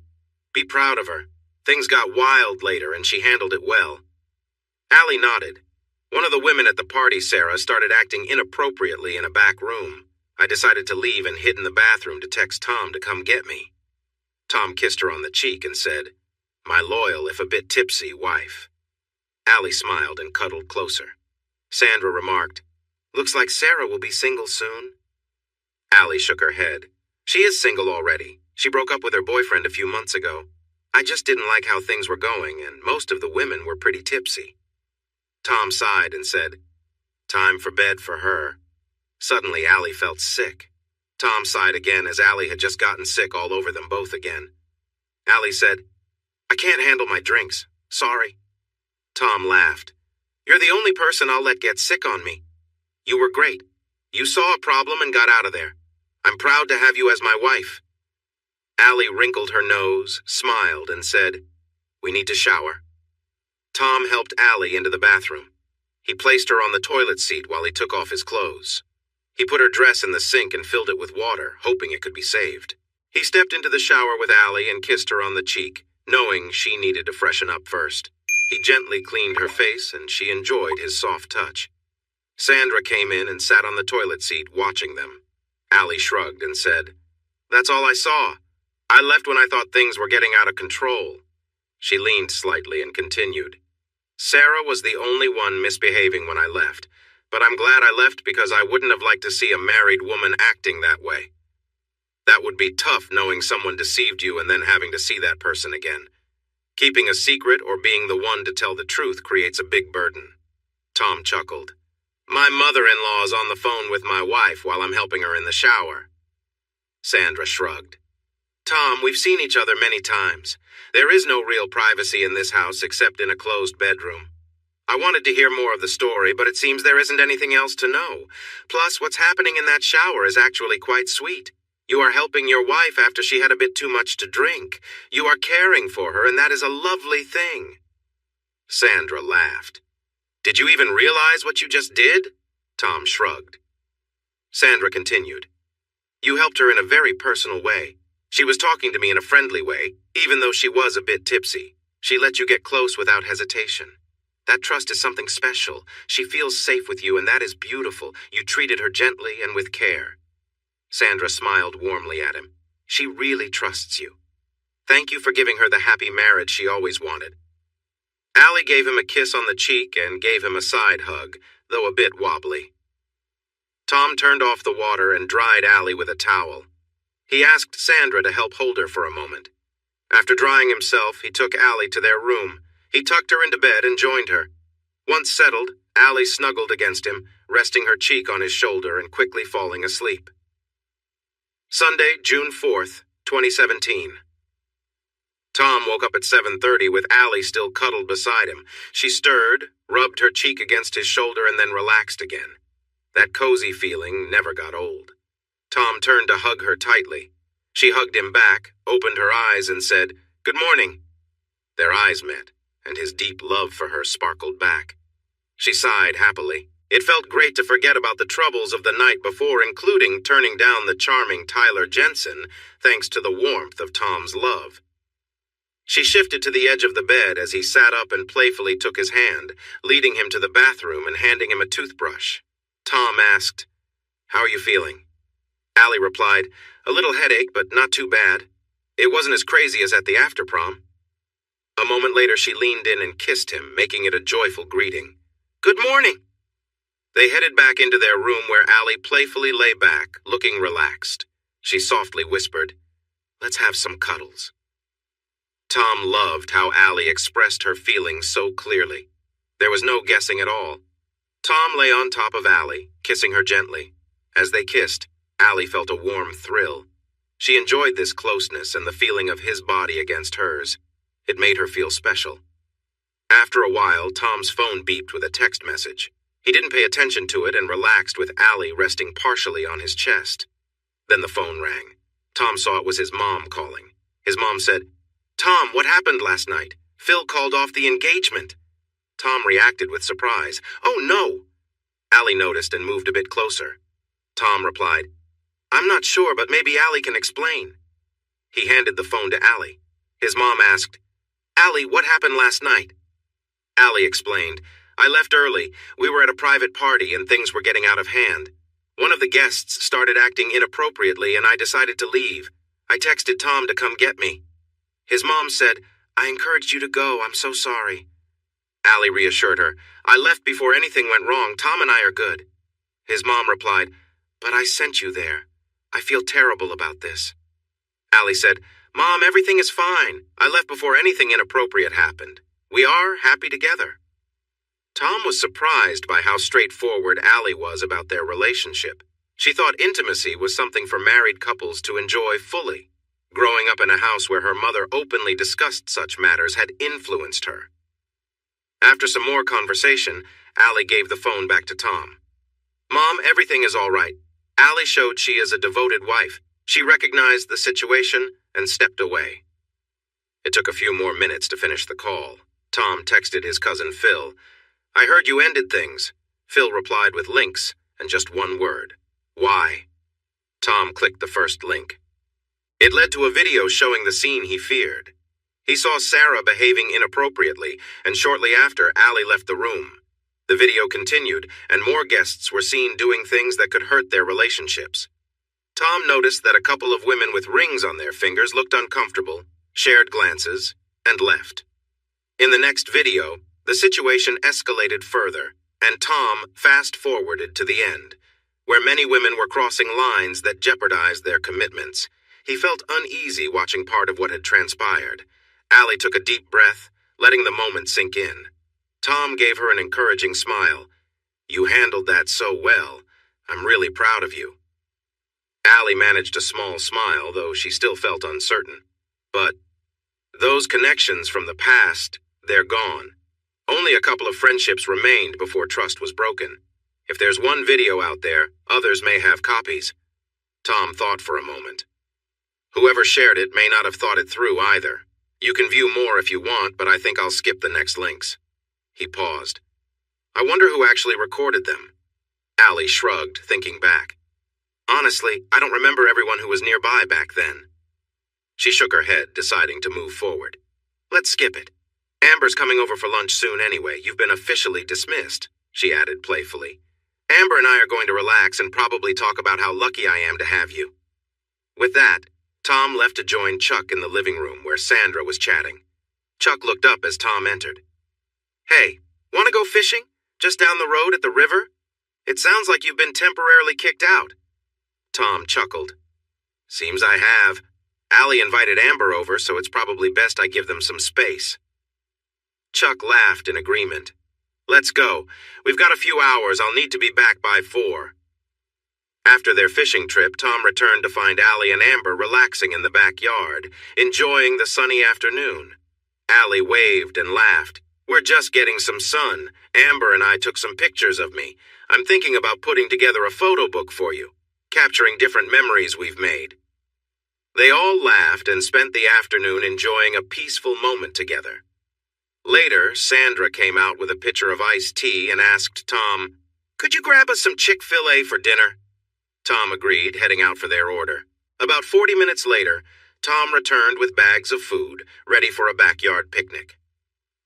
Be proud of her. Things got wild later and she handled it well. Allie nodded. One of the women at the party, Sarah, started acting inappropriately in a back room. I decided to leave and hid in the bathroom to text Tom to come get me. Tom kissed her on the cheek and said, My loyal, if a bit tipsy, wife. Allie smiled and cuddled closer. Sandra remarked, Looks like Sarah will be single soon. Allie shook her head. She is single already. She broke up with her boyfriend a few months ago. I just didn't like how things were going, and most of the women were pretty tipsy. Tom sighed and said, Time for bed for her. Suddenly, Allie felt sick. Tom sighed again as Allie had just gotten sick all over them both again. Allie said, I can't handle my drinks. Sorry. Tom laughed. You're the only person I'll let get sick on me. You were great. You saw a problem and got out of there. I'm proud to have you as my wife. Allie wrinkled her nose, smiled, and said, We need to shower." Tom helped Allie into the bathroom. He placed her on the toilet seat while he took off his clothes. He put her dress in the sink and filled it with water, hoping it could be saved. He stepped into the shower with Allie and kissed her on the cheek, knowing she needed to freshen up first. He gently cleaned her face, and she enjoyed his soft touch. Sandra came in and sat on the toilet seat, watching them. Allie shrugged and said, "That's all I saw. I left when I thought things were getting out of control." She leaned slightly and continued, "Sarah was the only one misbehaving when I left, but I'm glad I left because I wouldn't have liked to see a married woman acting that way. That would be tough, knowing someone deceived you and then having to see that person again. Keeping a secret or being the one to tell the truth creates a big burden." Tom chuckled. "My mother-in-law's on the phone with my wife while I'm helping her in the shower." Sandra shrugged. "Tom, we've seen each other many times. There is no real privacy in this house except in a closed bedroom. I wanted to hear more of the story, but it seems there isn't anything else to know. Plus, what's happening in that shower is actually quite sweet. You are helping your wife after she had a bit too much to drink. You are caring for her, and that is a lovely thing." Sandra laughed. "Did you even realize what you just did?" Tom shrugged. Sandra continued, "You helped her in a very personal way. She was talking to me in a friendly way, even though she was a bit tipsy. She let you get close without hesitation. That trust is something special. She feels safe with you, and that is beautiful. You treated her gently and with care." Sandra smiled warmly at him. "She really trusts you. Thank you for giving her the happy marriage she always wanted." Allie gave him a kiss on the cheek and gave him a side hug, though a bit wobbly. Tom turned off the water and dried Allie with a towel. He asked Sandra to help hold her for a moment. After drying himself, he took Allie to their room. He tucked her into bed and joined her. Once settled, Allie snuggled against him, resting her cheek on his shoulder and quickly falling asleep. Sunday, June 4th, 2017. Tom woke up at 7:30 with Allie still cuddled beside him. She stirred, rubbed her cheek against his shoulder, and then relaxed again. That cozy feeling never got old. Tom turned to hug her tightly. She hugged him back, opened her eyes, and said, "Good morning." Their eyes met, and his deep love for her sparkled back. She sighed happily. It felt great to forget about the troubles of the night before, including turning down the charming Tyler Jensen, thanks to the warmth of Tom's love. She shifted to the edge of the bed as he sat up and playfully took his hand, leading him to the bathroom and handing him a toothbrush. Tom asked, "How are you feeling?" Allie replied, "A little headache, but not too bad. It wasn't as crazy as at the after-prom." A moment later, she leaned in and kissed him, making it a joyful greeting. "Good morning." They headed back into their room where Allie playfully lay back, looking relaxed. She softly whispered, "Let's have some cuddles." Tom loved how Allie expressed her feelings so clearly. There was no guessing at all. Tom lay on top of Allie, kissing her gently. As they kissed, Allie felt a warm thrill. She enjoyed this closeness and the feeling of his body against hers. It made her feel special. After a while, Tom's phone beeped with a text message. He didn't pay attention to it and relaxed with Allie resting partially on his chest. Then the phone rang. Tom saw it was his mom calling. His mom said, "Tom, what happened last night? Phil called off the engagement." Tom reacted with surprise. "Oh, no." Allie noticed and moved a bit closer. Tom replied, "I'm not sure, but maybe Allie can explain." He handed the phone to Allie. His mom asked, "Allie, what happened last night?" Allie explained, "I left early. We were at a private party and things were getting out of hand. One of the guests started acting inappropriately and I decided to leave. I texted Tom to come get me. His mom said, 'I encouraged you to go. I'm so sorry.' Allie reassured her, 'I left before anything went wrong. Tom and I are good.' His mom replied, 'But I sent you there. I feel terrible about this.' Allie said, 'Mom, everything is fine. I left before anything inappropriate happened. We are happy together.' Tom was surprised by how straightforward Allie was about their relationship. She thought intimacy was something for married couples to enjoy fully. Growing up in a house where her mother openly discussed such matters had influenced her. After some more conversation, Allie gave the phone back to Tom. "Mom, everything is all right. Allie showed she is a devoted wife. She recognized the situation and stepped away." It took a few more minutes to finish the call. Tom texted his cousin Phil. "I heard you ended things." Phil replied with links and just one word. "Why?" Tom clicked the first link. It led to a video showing the scene he feared. He saw Sarah behaving inappropriately, and shortly after, Allie left the room. The video continued, and more guests were seen doing things that could hurt their relationships. Tom noticed that a couple of women with rings on their fingers looked uncomfortable, shared glances, and left. In the next video, the situation escalated further, and Tom fast-forwarded to the end, where many women were crossing lines that jeopardized their commitments. He felt uneasy watching part of what had transpired. Allie took a deep breath, letting the moment sink in. Tom gave her an encouraging smile. "You handled that so well. I'm really proud of you." Allie managed a small smile, though she still felt uncertain. But those connections from the past, they're gone. Only a couple of friendships remained before trust was broken. If there's one video out there, others may have copies. Tom thought for a moment. Whoever shared it may not have thought it through either. You can view more if you want, but I think I'll skip the next links. He paused. I wonder who actually recorded them. Allie shrugged, thinking back. Honestly, I don't remember everyone who was nearby back then. She shook her head, deciding to move forward. Let's skip it. Amber's coming over for lunch soon anyway. You've been officially dismissed, she added playfully. Amber and I are going to relax and probably talk about how lucky I am to have you. With that, Tom left to join Chuck in the living room where Sandra was chatting. Chuck looked up as Tom entered. Hey, want to go fishing? Just down the road at the river? It sounds like you've been temporarily kicked out. Tom chuckled. Seems I have. Allie invited Amber over, so it's probably best I give them some space. Chuck laughed in agreement. Let's go. We've got a few hours. I'll need to be back by 4. After their fishing trip, Tom returned to find Allie and Amber relaxing in the backyard, enjoying the sunny afternoon. Allie waved and laughed. We're just getting some sun. Amber and I took some pictures of me. I'm thinking about putting together a photo book for you, capturing different memories we've made. They all laughed and spent the afternoon enjoying a peaceful moment together. Later, Sandra came out with a pitcher of iced tea and asked Tom, Could you grab us some Chick-fil-A for dinner? Tom agreed, heading out for their order. About 40 minutes later, Tom returned with bags of food, ready for a backyard picnic.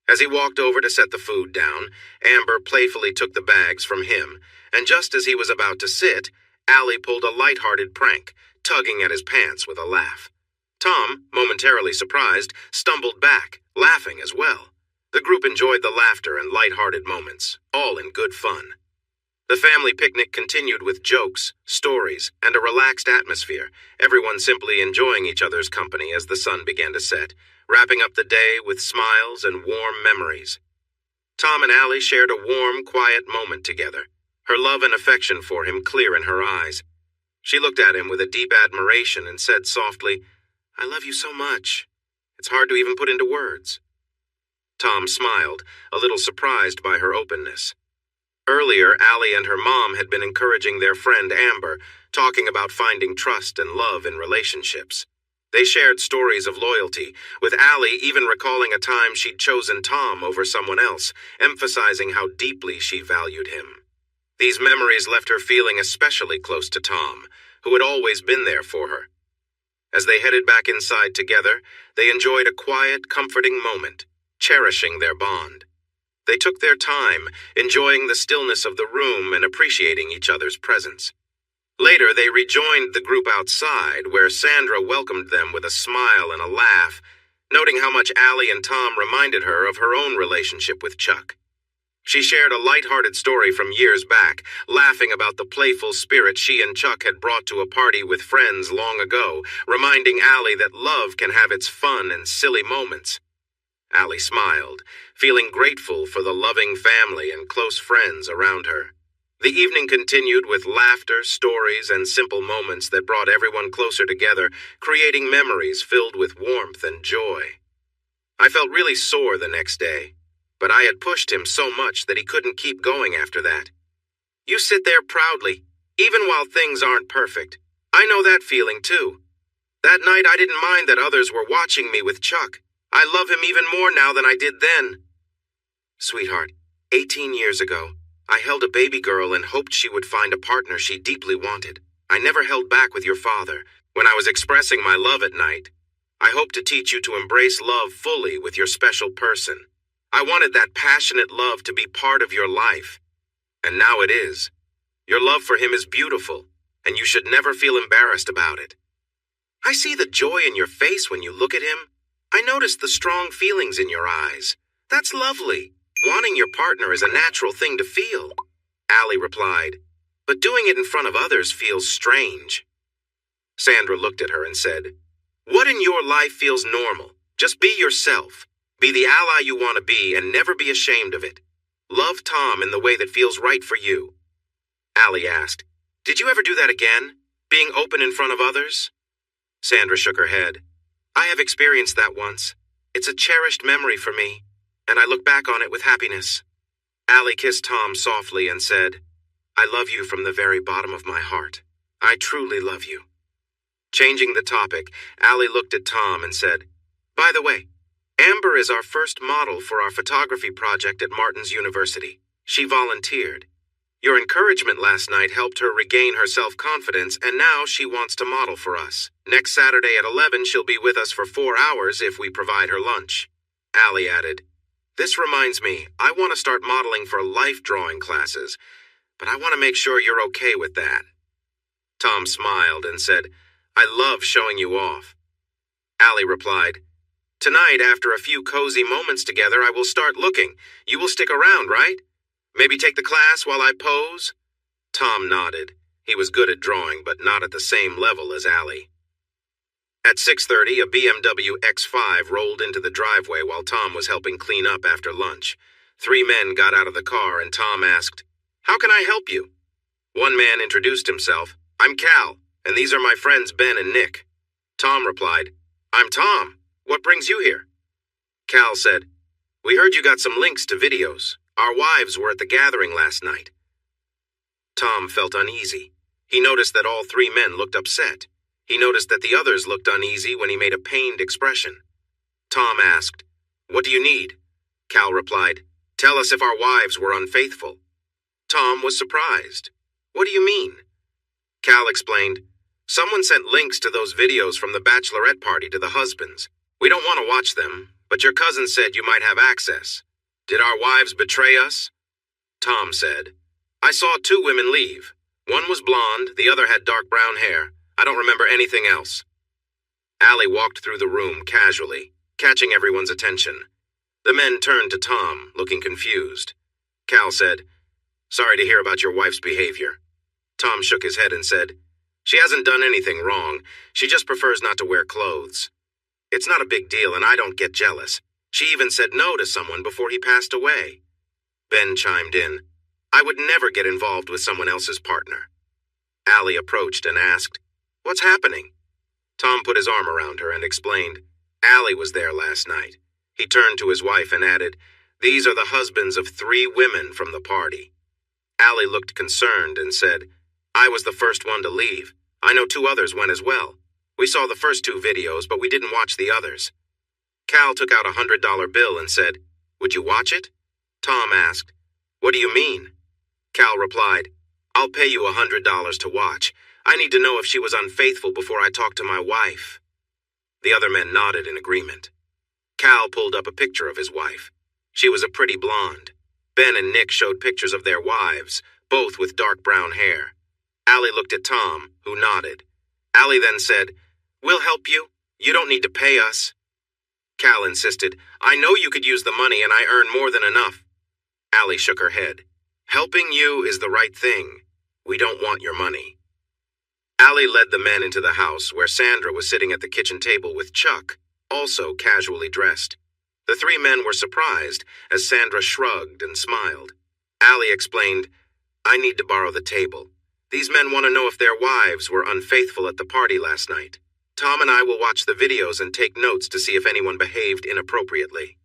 As he walked over to set the food down, Amber playfully took the bags from him, and just as he was about to sit, Allie pulled a light-hearted prank, tugging at his pants with a laugh. Tom, momentarily surprised, stumbled back, laughing as well. The group enjoyed the laughter and light-hearted moments, all in good fun. The family picnic continued with jokes, stories, and a relaxed atmosphere, everyone simply enjoying each other's company as the sun began to set, wrapping up the day with smiles and warm memories. Tom and Allie shared a warm, quiet moment together, her love and affection for him clear in her eyes. She looked at him with a deep admiration and said softly, I love you so much. It's hard to even put into words. Tom smiled, a little surprised by her openness. Earlier, Allie and her mom had been encouraging their friend Amber, talking about finding trust and love in relationships. They shared stories of loyalty, with Allie even recalling a time she'd chosen Tom over someone else, emphasizing how deeply she valued him. These memories left her feeling especially close to Tom, who had always been there for her. As they headed back inside together, they enjoyed a quiet, comforting moment, cherishing their bond. They took their time, enjoying the stillness of the room and appreciating each other's presence. Later, they rejoined the group outside, where Sandra welcomed them with a smile and a laugh, noting how much Allie and Tom reminded her of her own relationship with Chuck. She shared a light-hearted story from years back, laughing about the playful spirit she and Chuck had brought to a party with friends long ago, reminding Allie that love can have its fun and silly moments. Allie smiled, feeling grateful for the loving family and close friends around her. The evening continued with laughter, stories, and simple moments that brought everyone closer together, creating memories filled with warmth and joy. I felt really sore the next day, but I had pushed him so much that he couldn't keep going after that. You sit there proudly, even while things aren't perfect. I know that feeling too. That night I didn't mind that others were watching me with Chuck. I love him even more now than I did then. Sweetheart, 18 years ago, I held a baby girl and hoped she would find a partner she deeply wanted. I never held back with your father when I was expressing my love at night. I hope to teach you to embrace love fully with your special person. I wanted that passionate love to be part of your life. And now it is. Your love for him is beautiful, and you should never feel embarrassed about it. I see the joy in your face when you look at him. I notice the strong feelings in your eyes. That's lovely. Wanting your partner is a natural thing to feel. Allie replied, but doing it in front of others feels strange. Sandra looked at her and said, what in your life feels normal? Just be yourself. Be the ally you want to be and never be ashamed of it. Love Tom in the way that feels right for you. Allie asked, did you ever do that again? Being open in front of others? Sandra shook her head. I have experienced that once. It's a cherished memory for me, and I look back on it with happiness. Allie kissed Tom softly and said, I love you from the very bottom of my heart. I truly love you. Changing the topic, Allie looked at Tom and said, by the way, Amber is our first model for our photography project at Martin's University. She volunteered. Your encouragement last night helped her regain her self-confidence, and now she wants to model for us. Next Saturday at 11, she'll be with us for 4 hours if we provide her lunch. Allie added, this reminds me, I want to start modeling for life drawing classes, but I want to make sure you're okay with that. Tom smiled and said, I love showing you off. Allie replied, tonight, after a few cozy moments together, I will start looking. You will stick around, right? Maybe take the class while I pose? Tom nodded. He was good at drawing, but not at the same level as Allie. At 6:30, a BMW X5 rolled into the driveway while Tom was helping clean up after lunch. 3 men got out of the car and Tom asked, how can I help you? One man introduced himself. I'm Cal, and these are my friends Ben and Nick. Tom replied, I'm Tom. What brings you here? Cal said, we heard you got some links to videos. Our wives were at the gathering last night. Tom felt uneasy. He noticed that all 3 men looked upset. He noticed that the others looked uneasy when he made a pained expression. Tom asked, what do you need? Cal replied, tell us if our wives were unfaithful. Tom was surprised. What do you mean? Cal explained, someone sent links to those videos from the bachelorette party to the husbands. We don't want to watch them, but your cousin said you might have access. Did our wives betray us? Tom said, I saw 2 women leave. One was blonde, the other had dark brown hair. I don't remember anything else. Allie walked through the room casually, catching everyone's attention. The men turned to Tom, looking confused. Cal said, sorry to hear about your wife's behavior. Tom shook his head and said, she hasn't done anything wrong. She just prefers not to wear clothes. It's not a big deal and I don't get jealous. She even said no to someone before he passed away. Ben chimed in, I would never get involved with someone else's partner. Allie approached and asked, what's happening? Tom put his arm around her and explained, Allie was there last night. He turned to his wife and added, these are the husbands of 3 women from the party. Allie looked concerned and said, I was the first one to leave. I know 2 others went as well. We saw the first 2 videos, but we didn't watch the others. Cal took out a $100 bill and said, would you watch it? Tom asked, what do you mean? Cal replied, I'll pay you $100 to watch. I need to know if she was unfaithful before I talk to my wife. The other men nodded in agreement. Cal pulled up a picture of his wife. She was a pretty blonde. Ben and Nick showed pictures of their wives, both with dark brown hair. Allie looked at Tom, who nodded. Allie then said, we'll help you. You don't need to pay us. Cal insisted, I know you could use the money and I earn more than enough. Allie shook her head. Helping you is the right thing. We don't want your money. Allie led the men into the house where Sandra was sitting at the kitchen table with Chuck, also casually dressed. The 3 men were surprised as Sandra shrugged and smiled. Allie explained, I need to borrow the table. These men want to know if their wives were unfaithful at the party last night. Tom and I will watch the videos and take notes to see if anyone behaved inappropriately.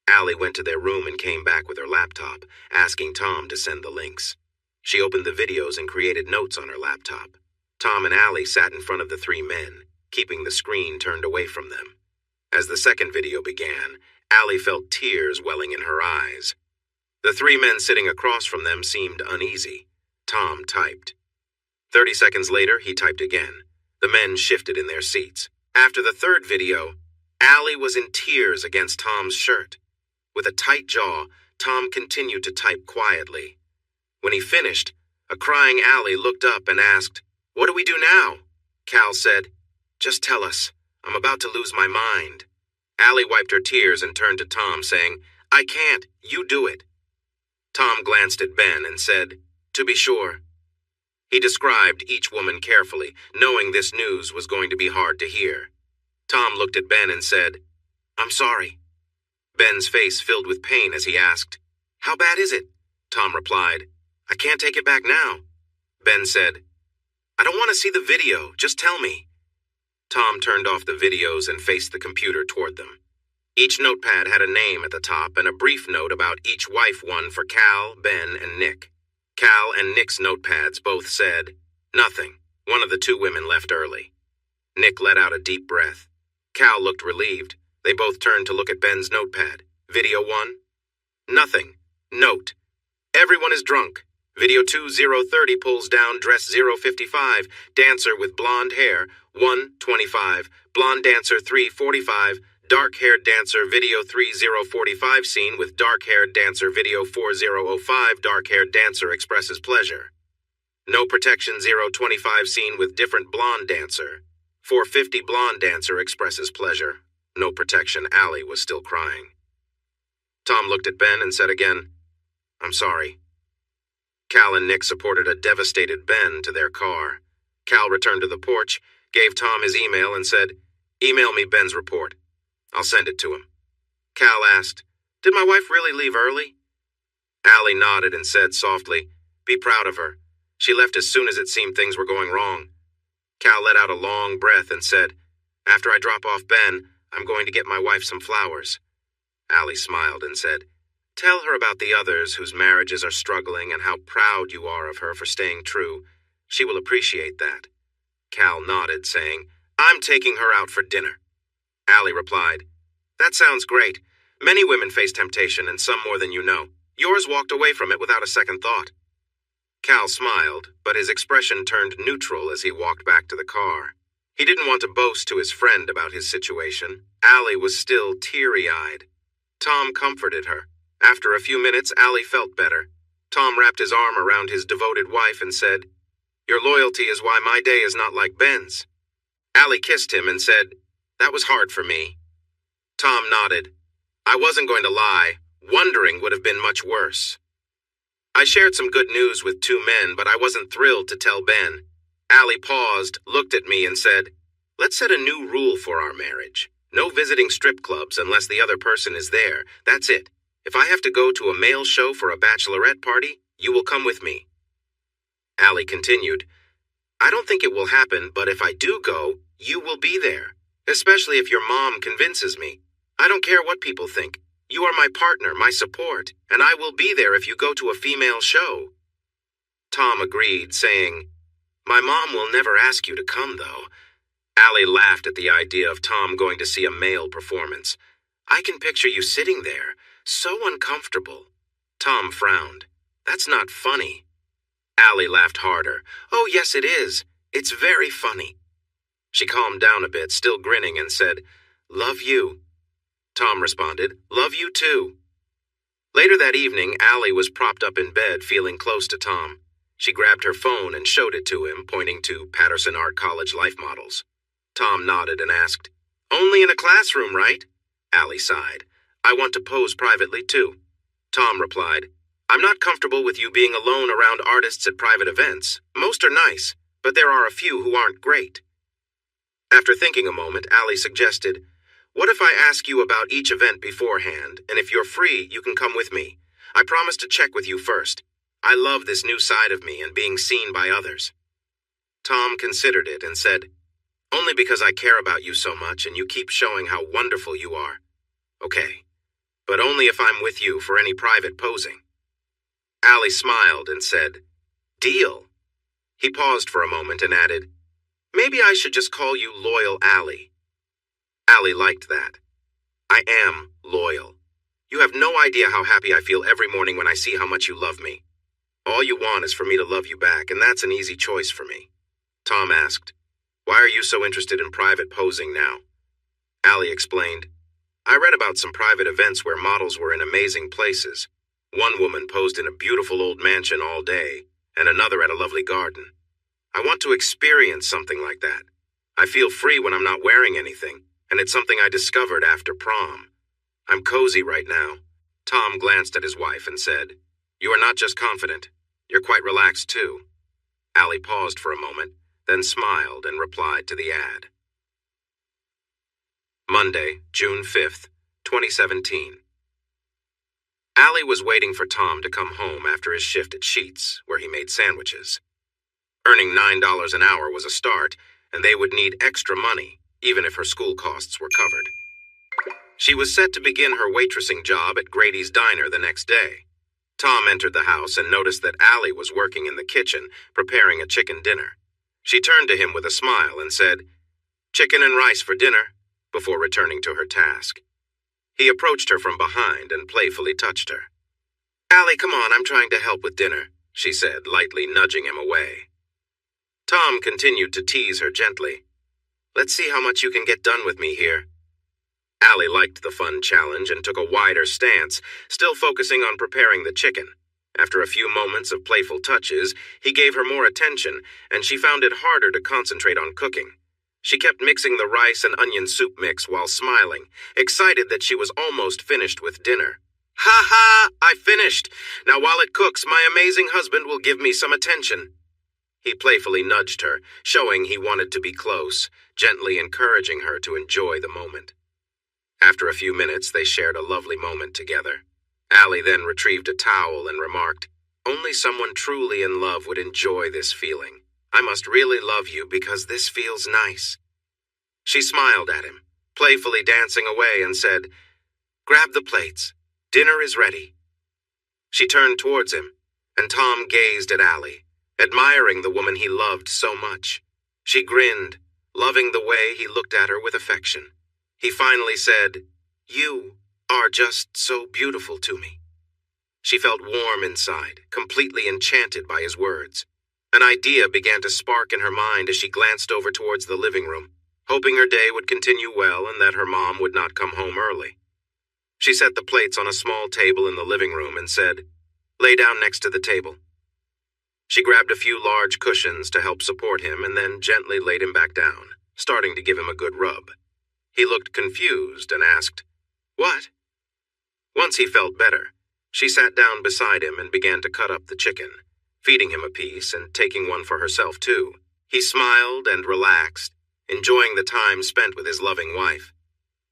Allie went to their room and came back with her laptop, asking Tom to send the links. She opened the videos and created notes on her laptop. Tom and Allie sat in front of the 3 men, keeping the screen turned away from them. As the second video began, Allie felt tears welling in her eyes. The three men sitting across from them seemed uneasy. Tom typed. 30 seconds later, he typed again. The men shifted in their seats. After the third video, Allie was in tears against Tom's shirt. With a tight jaw, Tom continued to type quietly. When he finished, a crying Allie looked up and asked, "What do we do now?" Cal said, "Just tell us. I'm about to lose my mind." Allie wiped her tears and turned to Tom, saying, "I can't. You do it." Tom glanced at Ben and said, "To be sure." He described each woman carefully, knowing this news was going to be hard to hear. Tom looked at Ben and said, "I'm sorry." Ben's face filled with pain as he asked, "How bad is it?" Tom replied, "I can't take it back now." Ben said, "I don't want to see the video, just tell me." Tom turned off the videos and faced the computer toward them. Each notepad had a name at the top and a brief note about each wife won for Cal, Ben, and Nick. Cal and Nick's notepads both said, "Nothing." One of the two women left early. Nick let out a deep breath. Cal looked relieved. They both turned to look at Ben's notepad. Video 1? Nothing. Note. Everyone is drunk. Video 2:030 pulls down dress 055, dancer with blonde hair, 1:25, blonde dancer 3:45, dark-haired dancer video 30:45 scene with dark-haired dancer video 40:05, dark-haired dancer expresses pleasure. No protection 0:25 scene with different blonde dancer. 4:50 blonde dancer expresses pleasure. No protection. Allie was still crying. Tom looked at Ben and said again, "I'm sorry." Cal and Nick supported a devastated Ben to their car. Cal returned to the porch, gave Tom his email and said, "Email me Ben's report. I'll send it to him." Cal asked, "Did my wife really leave early?" Allie nodded and said softly, "Be proud of her. She left as soon as it seemed things were going wrong." Cal let out a long breath and said, "After I drop off Ben, I'm going to get my wife some flowers." Allie smiled and said, "Tell her about the others whose marriages are struggling and how proud you are of her for staying true. She will appreciate that." Cal nodded, saying, "I'm taking her out for dinner." Allie replied, "That sounds great. Many women face temptation, and some more than you know. Yours walked away from it without a second thought." Cal smiled, but his expression turned neutral as he walked back to the car. He didn't want to boast to his friend about his situation. Allie was still teary-eyed. Tom comforted her. After a few minutes, Allie felt better. Tom wrapped his arm around his devoted wife and said, "Your loyalty is why my day is not like Ben's." Allie kissed him and said, "That was hard for me." Tom nodded. "I wasn't going to lie. Wondering would have been much worse." I shared some good news with two men, but I wasn't thrilled to tell Ben. Allie paused, looked at me and said, "Let's set a new rule for our marriage. No visiting strip clubs unless the other person is there. That's it. If I have to go to a male show for a bachelorette party, you will come with me." Allie continued, "I don't think it will happen, but if I do go, you will be there, especially if your mom convinces me. I don't care what people think. You are my partner, my support, and I will be there if you go to a female show." Tom agreed, saying, "My mom will never ask you to come, though." Allie laughed at the idea of Tom going to see a male performance. "I can picture you sitting there, so uncomfortable." Tom frowned. "That's not funny." Allie laughed harder. "Oh, yes, it is. It's very funny." She calmed down a bit, still grinning, and said, "Love you." Tom responded, "Love you too." Later that evening, Allie was propped up in bed, feeling close to Tom. She grabbed her phone and showed it to him, pointing to Patterson Art College life models. Tom nodded and asked, "Only in a classroom, right?" Allie sighed. "I want to pose privately, too." Tom replied, "I'm not comfortable with you being alone around artists at private events. Most are nice, but there are a few who aren't great." After thinking a moment, Allie suggested, "What if I ask you about each event beforehand, and if you're free, you can come with me? I promise to check with you first. I love this new side of me and being seen by others." Tom considered it and said, "Only because I care about you so much and you keep showing how wonderful you are." "Okay, but only if I'm with you for any private posing." Allie smiled and said, "Deal." He paused for a moment and added, "Maybe I should just call you Loyal Allie." Allie liked that. I am loyal. You have no idea how happy I feel every morning when I see how much you love me. All you want is for me to love you back, and that's an easy choice for me. Tom asked, "Why are you so interested in private posing now?" Allie explained, "I read about some private events where models were in amazing places. One woman posed in a beautiful old mansion all day, and another at a lovely garden. I want to experience something like that. I feel free when I'm not wearing anything, and it's something I discovered after prom. I'm cozy right now." Tom glanced at his wife and said, "You are not just confident. You're quite relaxed, too." Allie paused for a moment, then smiled and replied to the ad. Monday, June 5th, 2017. Allie was waiting for Tom to come home after his shift at Sheetz, where he made sandwiches. Earning $9 an hour was a start, and they would need extra money, even if her school costs were covered. She was set to begin her waitressing job at Grady's Diner the next day. Tom entered the house and noticed that Allie was working in the kitchen, preparing a chicken dinner. She turned to him with a smile and said, "Chicken and rice for dinner," before returning to her task. He approached her from behind and playfully touched her. "Allie, come on, I'm trying to help with dinner," she said, lightly nudging him away. Tom continued to tease her gently. "Let's see how much you can get done with me here." Allie liked the fun challenge and took a wider stance, still focusing on preparing the chicken. After a few moments of playful touches, he gave her more attention, and she found it harder to concentrate on cooking. She kept mixing the rice and onion soup mix while smiling, excited that she was almost finished with dinner. "Ha ha! I finished! Now while it cooks, my amazing husband will give me some attention." He playfully nudged her, showing he wanted to be close, gently encouraging her to enjoy the moment. After a few minutes, they shared a lovely moment together. Allie then retrieved a towel and remarked, "Only someone truly in love would enjoy this feeling. I must really love you because this feels nice." She smiled at him, playfully dancing away, and said, "Grab the plates. Dinner is ready." She turned towards him, and Tom gazed at Allie, admiring the woman he loved so much. She grinned, loving the way he looked at her with affection. He finally said, "You are just so beautiful to me." She felt warm inside, completely enchanted by his words. An idea began to spark in her mind as she glanced over towards the living room, hoping her day would continue well and that her mom would not come home early. She set the plates on a small table in the living room and said, "Lay down next to the table." She grabbed a few large cushions to help support him and then gently laid him back down, starting to give him a good rub. He looked confused and asked, "What?" Once he felt better, she sat down beside him and began to cut up the chicken, feeding him a piece and taking one for herself too. He smiled and relaxed, enjoying the time spent with his loving wife.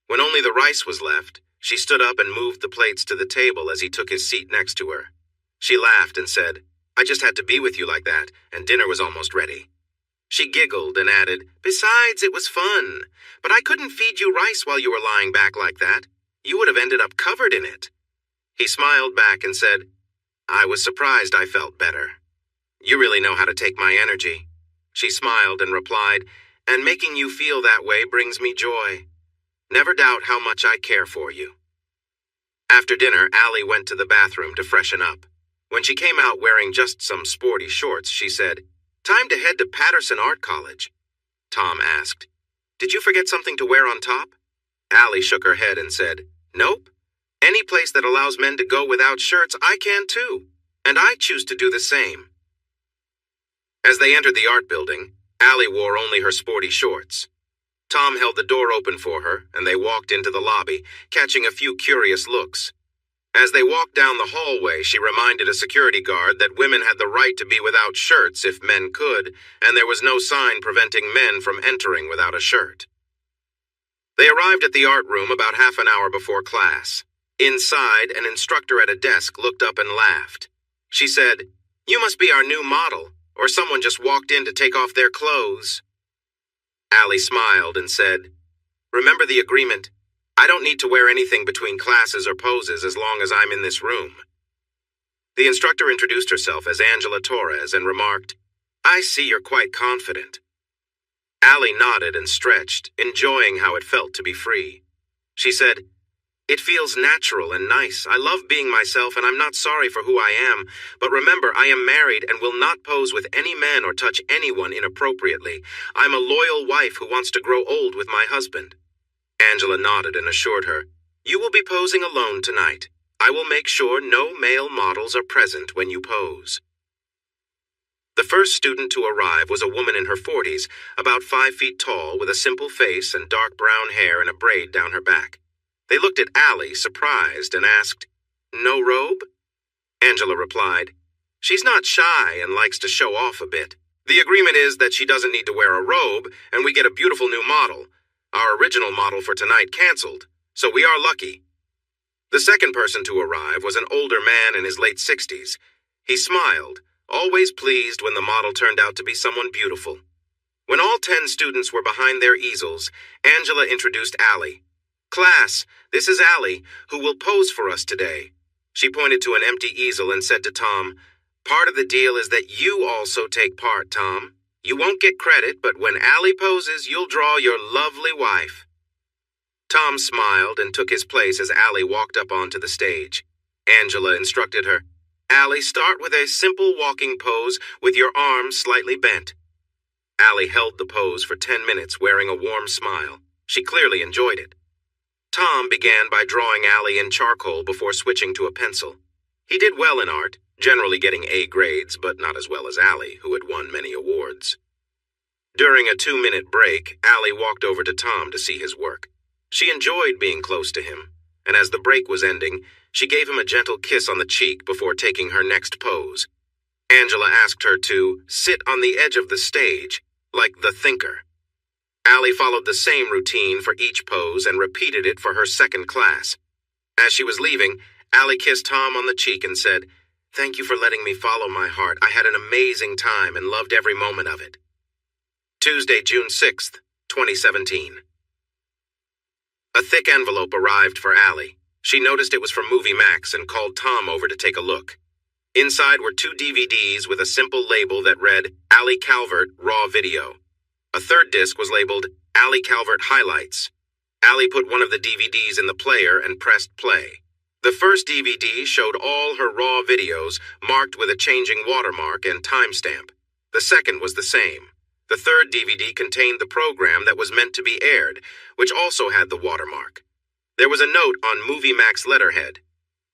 When only the rice was left, she stood up and moved the plates to the table as he took his seat next to her. She laughed and said, "I just had to be with you like that, and dinner was almost ready." She giggled and added, "Besides, it was fun, but I couldn't feed you rice while you were lying back like that. You would have ended up covered in it." He smiled back and said, "I was surprised I felt better. You really know how to take my energy." She smiled and replied, "And making you feel that way brings me joy. Never doubt how much I care for you." After dinner, Allie went to the bathroom to freshen up. When she came out wearing just some sporty shorts, she said, "Time to head to Patterson Art College." Tom asked, "Did you forget something to wear on top?" Allie shook her head and said, "Nope. Any place that allows men to go without shirts, I can too. And I choose to do the same." As they entered the art building, Allie wore only her sporty shorts. Tom held the door open for her, and they walked into the lobby, catching a few curious looks. As they walked down the hallway, she reminded a security guard that women had the right to be without shirts if men could, and there was no sign preventing men from entering without a shirt. They arrived at the art room about half an hour before class. Inside, an instructor at a desk looked up and laughed. She said, "You must be our new model, or someone just walked in to take off their clothes." Allie smiled and said, "Remember the agreement. I don't need to wear anything between classes or poses as long as I'm in this room." The instructor introduced herself as Angela Torres and remarked, "I see you're quite confident." Allie nodded and stretched, enjoying how it felt to be free. She said, It feels natural and nice. I love being myself and I'm not sorry for who I am. But remember, I am married and will not pose with any man or touch anyone inappropriately. I'm a loyal wife who wants to grow old with my husband." Angela nodded and assured her, "You will be posing alone tonight. I will make sure no male models are present when you pose." The first student to arrive was a woman in her 40s, about 5 feet tall, with a simple face and dark brown hair and a braid down her back. They looked at Allie, surprised, and asked, "No robe?" Angela replied, "She's not shy and likes to show off a bit. The agreement is that she doesn't need to wear a robe, and we get a beautiful new model. Our original model for tonight canceled, so we are lucky." The second person to arrive was an older man in his late 60s. He smiled, always pleased when the model turned out to be someone beautiful. When all 10 students were behind their easels, Angela introduced Allie. "Class, this is Allie, who will pose for us today." She pointed to an empty easel and said to Tom, "Part of the deal is that you also take part, Tom. You won't get credit, but when Allie poses, you'll draw your lovely wife." Tom smiled and took his place as Allie walked up onto the stage. Angela instructed her, "Allie, start with a simple walking pose with your arms slightly bent." Allie held the pose for 10 minutes wearing a warm smile. She clearly enjoyed it. Tom began by drawing Allie in charcoal before switching to a pencil. He did well in art, generally getting A grades, but not as well as Allie, who had won many awards. During a 2-minute break, Allie walked over to Tom to see his work. She enjoyed being close to him, and as the break was ending, she gave him a gentle kiss on the cheek before taking her next pose. Angela asked her to sit on the edge of the stage, like the thinker. Allie followed the same routine for each pose and repeated it for her second class. As she was leaving, Allie kissed Tom on the cheek and said, "Thank you for letting me follow my heart. I had an amazing time and loved every moment of it." Tuesday, June 6th, 2017. A thick envelope arrived for Allie. She noticed it was from Movie Max and called Tom over to take a look. Inside were 2 DVDs with a simple label that read, Allie Calvert Raw Video. A third disc was labeled, Allie Calvert Highlights. Allie put one of the DVDs in the player and pressed play. The first DVD showed all her raw videos marked with a changing watermark and timestamp. The second was the same. The third DVD contained the program that was meant to be aired, which also had the watermark. There was a note on Movie Max letterhead.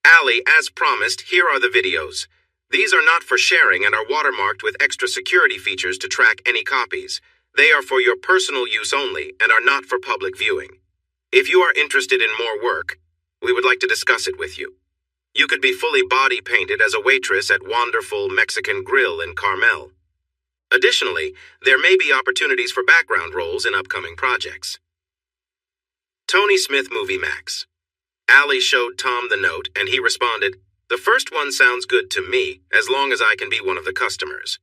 "Allie, as promised, here are the videos. These are not for sharing and are watermarked with extra security features to track any copies. They are for your personal use only and are not for public viewing. If you are interested in more work, we would like to discuss it with you. You could be fully body painted as a waitress at Wonderful Mexican Grill in Carmel. Additionally, there may be opportunities for background roles in upcoming projects." Tony Smith Movie Max. Allie showed Tom the note, and he responded, "The first one sounds good to me, as long as I can be one of the customers.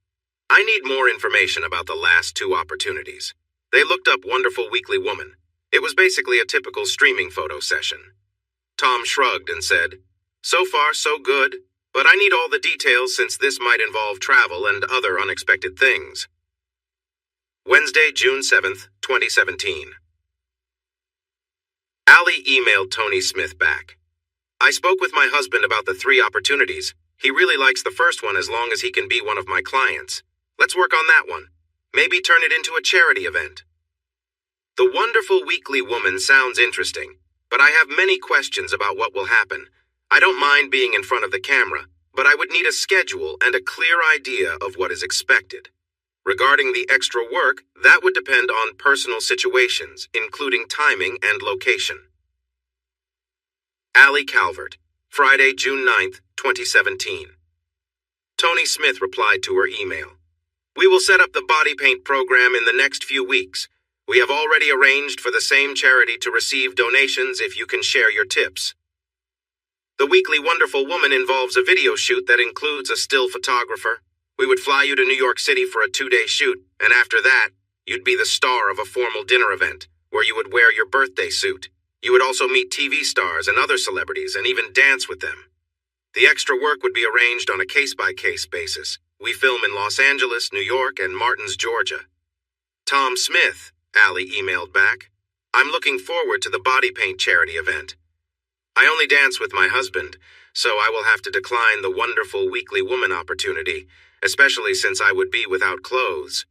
I need more information about the last 2 opportunities." They looked up Wonderful Weekly Woman. It was basically a typical streaming photo session. Tom shrugged and said, "So far, so good, but I need all the details since this might involve travel and other unexpected things." Wednesday, June 7th, 2017. Allie emailed Tony Smith back. "I spoke with my husband about the 3 opportunities. He really likes the first one as long as he can be one of my clients. Let's work on that one. Maybe turn it into a charity event." The Wonderful Weekly Woman sounds interesting, but I have many questions about what will happen. I don't mind being in front of the camera, but I would need a schedule and a clear idea of what is expected. Regarding the extra work, that would depend on personal situations, including timing and location. Allie Calvert, Friday, June 9th, 2017. Tony Smith replied to her email. "We will set up the body paint program in the next few weeks. We have already arranged for the same charity to receive donations if you can share your tips. The Weekly Wonderful Woman involves a video shoot that includes a still photographer. We would fly you to New York City for a 2-day shoot, and after that, you'd be the star of a formal dinner event, where you would wear your birthday suit. You would also meet TV stars and other celebrities and even dance with them. The extra work would be arranged on a case-by-case basis. We film in Los Angeles, New York, and Martins, Georgia." Tom Smith, Allie emailed back. "I'm looking forward to the body paint charity event. I only dance with my husband, so I will have to decline the wonderful weekly woman opportunity, especially since I would be without clothes.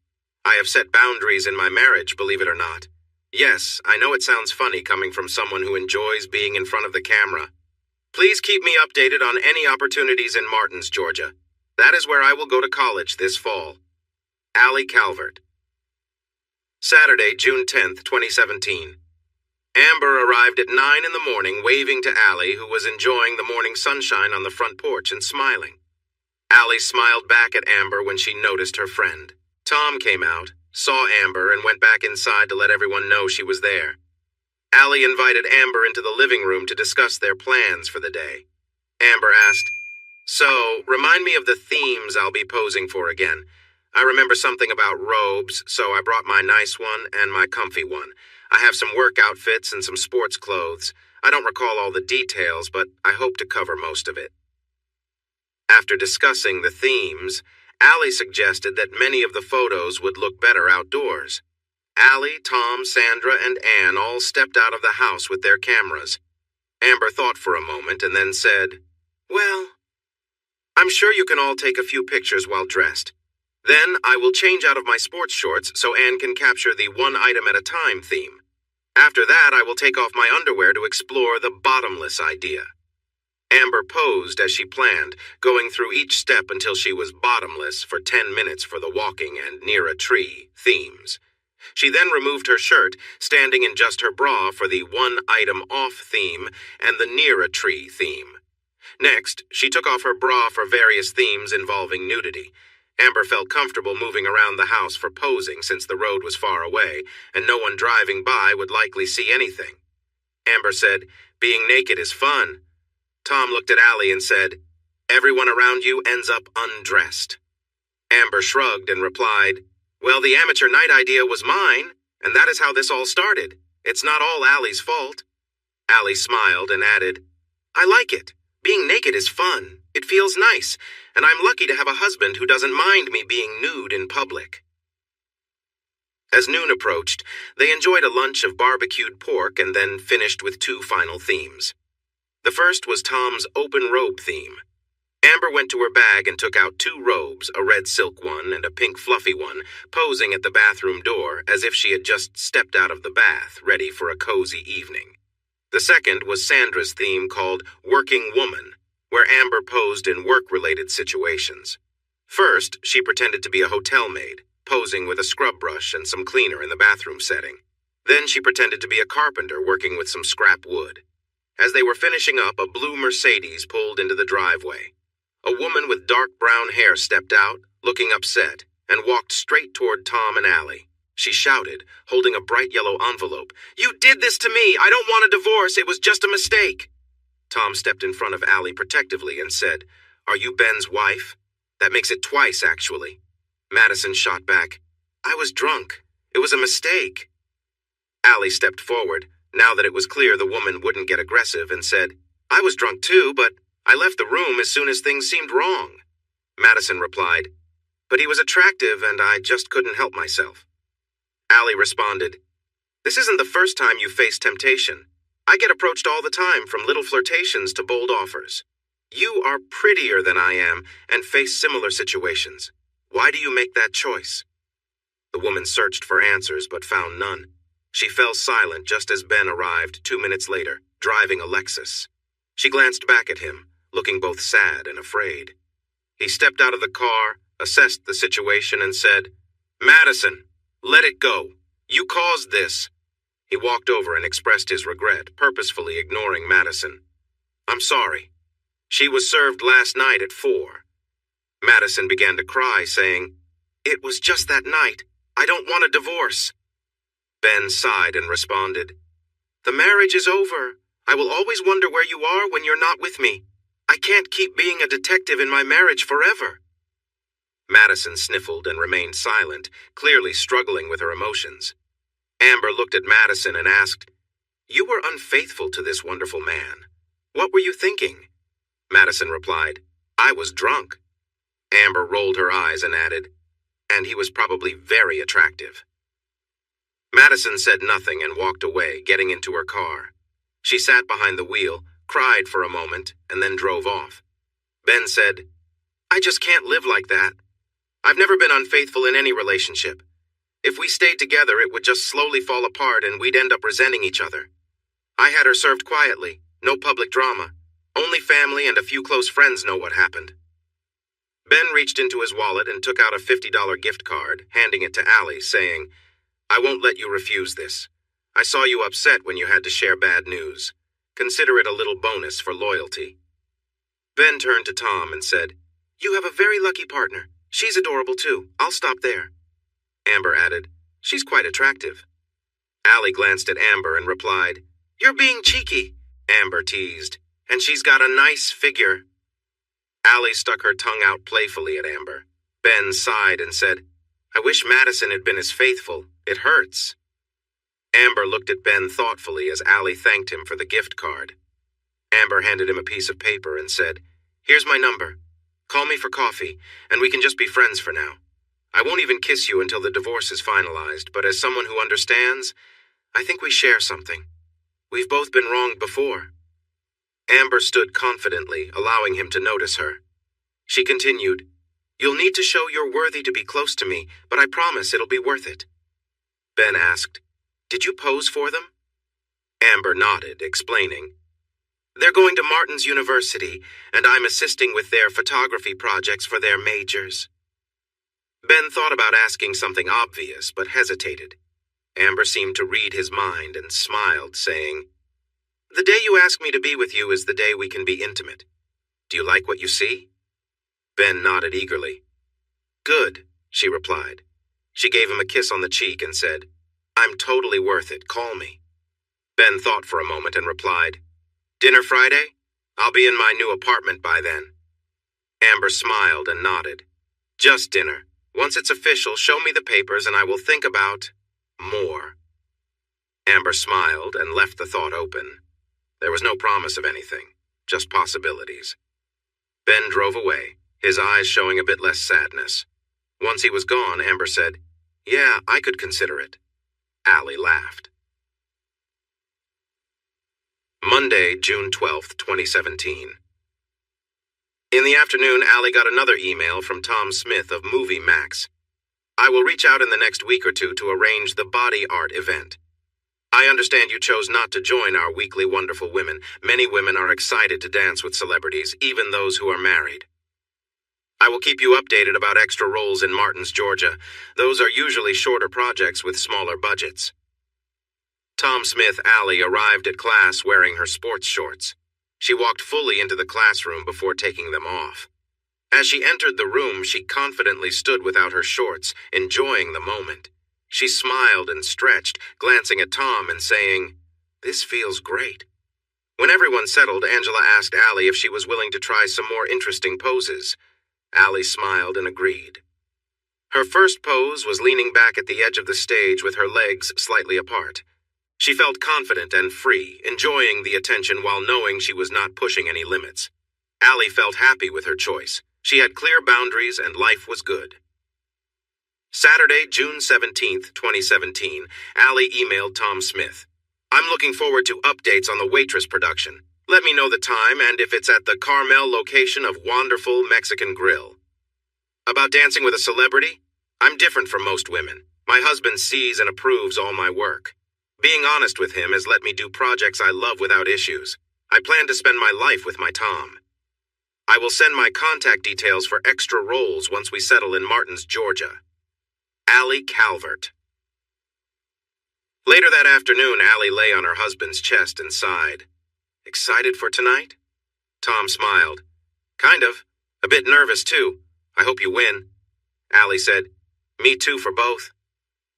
I have set boundaries in my marriage, believe it or not. Yes, I know it sounds funny coming from someone who enjoys being in front of the camera. Please keep me updated on any opportunities in Martins, Georgia. That is where I will go to college this fall. Allie Calvert. Saturday, June 10th, 2017. Amber arrived at 9 in the morning waving to Allie, who was enjoying the morning sunshine on the front porch and smiling. Allie smiled back at Amber when she noticed her friend. Tom came out, saw Amber, and went back inside to let everyone know she was there. Allie invited Amber into the living room to discuss their plans for the day. Amber asked, "So, remind me of the themes I'll be posing for again. I remember something about robes, so I brought my nice one and my comfy one. I have some work outfits and some sports clothes. I don't recall all the details, but I hope to cover most of it." After discussing the themes, Allie suggested that many of the photos would look better outdoors. Allie, Tom, Sandra, and Ann all stepped out of the house with their cameras. Amber thought for a moment and then said, "Well, I'm sure you can all take a few pictures while dressed. Then I will change out of my sports shorts so Ann can capture the one item at a time theme. After that, I will take off my underwear to explore the bottomless idea." Amber posed as she planned, going through each step until she was bottomless for 10 minutes for the walking and near a tree themes. She then removed her shirt, standing in just her bra for the one item off theme and the near a tree theme. Next, she took off her bra for various themes involving nudity. Amber felt comfortable moving around the house for posing since the road was far away and no one driving by would likely see anything. Amber said, "Being naked is fun." Tom looked at Allie and said, "Everyone around you ends up undressed." Amber shrugged and replied, "Well, the amateur night idea was mine, and that is how this all started. It's not all Allie's fault." Allie smiled and added, "I like it. Being naked is fun. It feels nice, and I'm lucky to have a husband who doesn't mind me being nude in public." As noon approached, they enjoyed a lunch of barbecued pork and then finished with 2 final themes. The first was Tom's open robe theme. Amber went to her bag and took out 2 robes, a red silk one and a pink fluffy one, posing at the bathroom door as if she had just stepped out of the bath, ready for a cozy evening. The second was Sandra's theme called Working Woman, where Amber posed in work-related situations. First, she pretended to be a hotel maid, posing with a scrub brush and some cleaner in the bathroom setting. Then she pretended to be a carpenter working with some scrap wood. As they were finishing up, a blue Mercedes pulled into the driveway. A woman with dark brown hair stepped out, looking upset, and walked straight toward Tom and Allie. She shouted, holding a bright yellow envelope, "You did this to me! I don't want a divorce! It was just a mistake!" Tom stepped in front of Allie protectively and said, "Are you Ben's wife? That makes it twice, actually." Madison shot back, "I was drunk. It was a mistake." Allie stepped forward, now that it was clear the woman wouldn't get aggressive, and said, "I was drunk too, but I left the room as soon as things seemed wrong." Madison replied, "But he was attractive and I just couldn't help myself." Allie responded, "This isn't the first time you faced temptation. I get approached all the time from little flirtations to bold offers. You are prettier than I am and face similar situations. Why do you make that choice?" The woman searched for answers but found none. She fell silent just as Ben arrived 2 minutes later, driving a Lexus. She glanced back at him, looking both sad and afraid. He stepped out of the car, assessed the situation, and said, "Madison, let it go. You caused this." He walked over and expressed his regret, purposefully ignoring Madison. "I'm sorry. She was served last night at 4. Madison began to cry, saying, "It was just that night. I don't want a divorce." Ben sighed and responded, "The marriage is over. I will always wonder where you are when you're not with me. I can't keep being a detective in my marriage forever." Madison sniffled and remained silent, clearly struggling with her emotions. Amber looked at Madison and asked, "You were unfaithful to this wonderful man. What were you thinking?" Madison replied, "I was drunk." Amber rolled her eyes and added, "And he was probably very attractive." Madison said nothing and walked away, getting into her car. She sat behind the wheel, cried for a moment, and then drove off. Ben said, "I just can't live like that. I've never been unfaithful in any relationship. If we stayed together, it would just slowly fall apart and we'd end up resenting each other. I had her served quietly, no public drama. Only family and a few close friends know what happened." Ben reached into his wallet and took out a $50 gift card, handing it to Allie, saying, "I won't let you refuse this. I saw you upset when you had to share bad news. Consider it a little bonus for loyalty." Ben turned to Tom and said, "You have a very lucky partner. She's adorable too. I'll stop there." Amber added, "She's quite attractive." Allie glanced at Amber and replied, "You're being cheeky," Amber teased, "and she's got a nice figure." Allie stuck her tongue out playfully at Amber. Ben sighed and said, "I wish Madison had been as faithful. It hurts." Amber looked at Ben thoughtfully as Allie thanked him for the gift card. Amber handed him a piece of paper and said, "Here's my number. Call me for coffee, and we can just be friends for now. I won't even kiss you until the divorce is finalized, but as someone who understands, I think we share something. We've both been wronged before." Amber stood confidently, allowing him to notice her. She continued, "You'll need to show you're worthy to be close to me, but I promise it'll be worth it." Ben asked, "Did you pose for them?" Amber nodded, explaining, "They're going to Martin's University, and I'm assisting with their photography projects for their majors." Ben thought about asking something obvious, but hesitated. Amber seemed to read his mind and smiled, saying, "The day you ask me to be with you is the day we can be intimate. Do you like what you see?" Ben nodded eagerly. "Good," she replied. She gave him a kiss on the cheek and said, "I'm totally worth it. Call me." Ben thought for a moment and replied, "Dinner Friday? I'll be in my new apartment by then." Amber smiled and nodded. "Just dinner. Once it's official, show me the papers and I will think about more." Amber smiled and left the thought open. There was no promise of anything, just possibilities. Ben drove away, his eyes showing a bit less sadness. Once he was gone, Amber said, "Yeah, I could consider it." Allie laughed. Monday, June 12th, 2017. In the afternoon, Allie got another email from Tom Smith of Movie Max. "I will reach out in the next week or two to arrange the body art event. I understand you chose not to join our weekly Wonderful Women. Many women are excited to dance with celebrities, even those who are married. I will keep you updated about extra roles in Martins, Georgia. Those are usually shorter projects with smaller budgets." Tom Smith Allie arrived at class wearing her sports shorts. She walked fully into the classroom before taking them off. As she entered the room, she confidently stood without her shorts, enjoying the moment. She smiled and stretched, glancing at Tom and saying, "This feels great." When everyone settled, Angela asked Allie if she was willing to try some more interesting poses. Allie smiled and agreed. Her first pose was leaning back at the edge of the stage with her legs slightly apart. She felt confident and free, enjoying the attention while knowing she was not pushing any limits. Allie felt happy with her choice. She had clear boundaries and life was good. Saturday, June 17th, 2017, Allie emailed Tom Smith. "I'm looking forward to updates on the Waitress production. Let me know the time and if it's at the Carmel location of Wonderful Mexican Grill. About dancing with a celebrity? I'm different from most women. My husband sees and approves all my work. Being honest with him has let me do projects I love without issues. I plan to spend my life with my Tom. I will send my contact details for extra roles once we settle in Martins, Georgia. Allie Calvert." Later that afternoon, Allie lay on her husband's chest and sighed. "Excited for tonight?" Tom smiled. "Kind of. A bit nervous, too. I hope you win." Allie said, "Me too for both."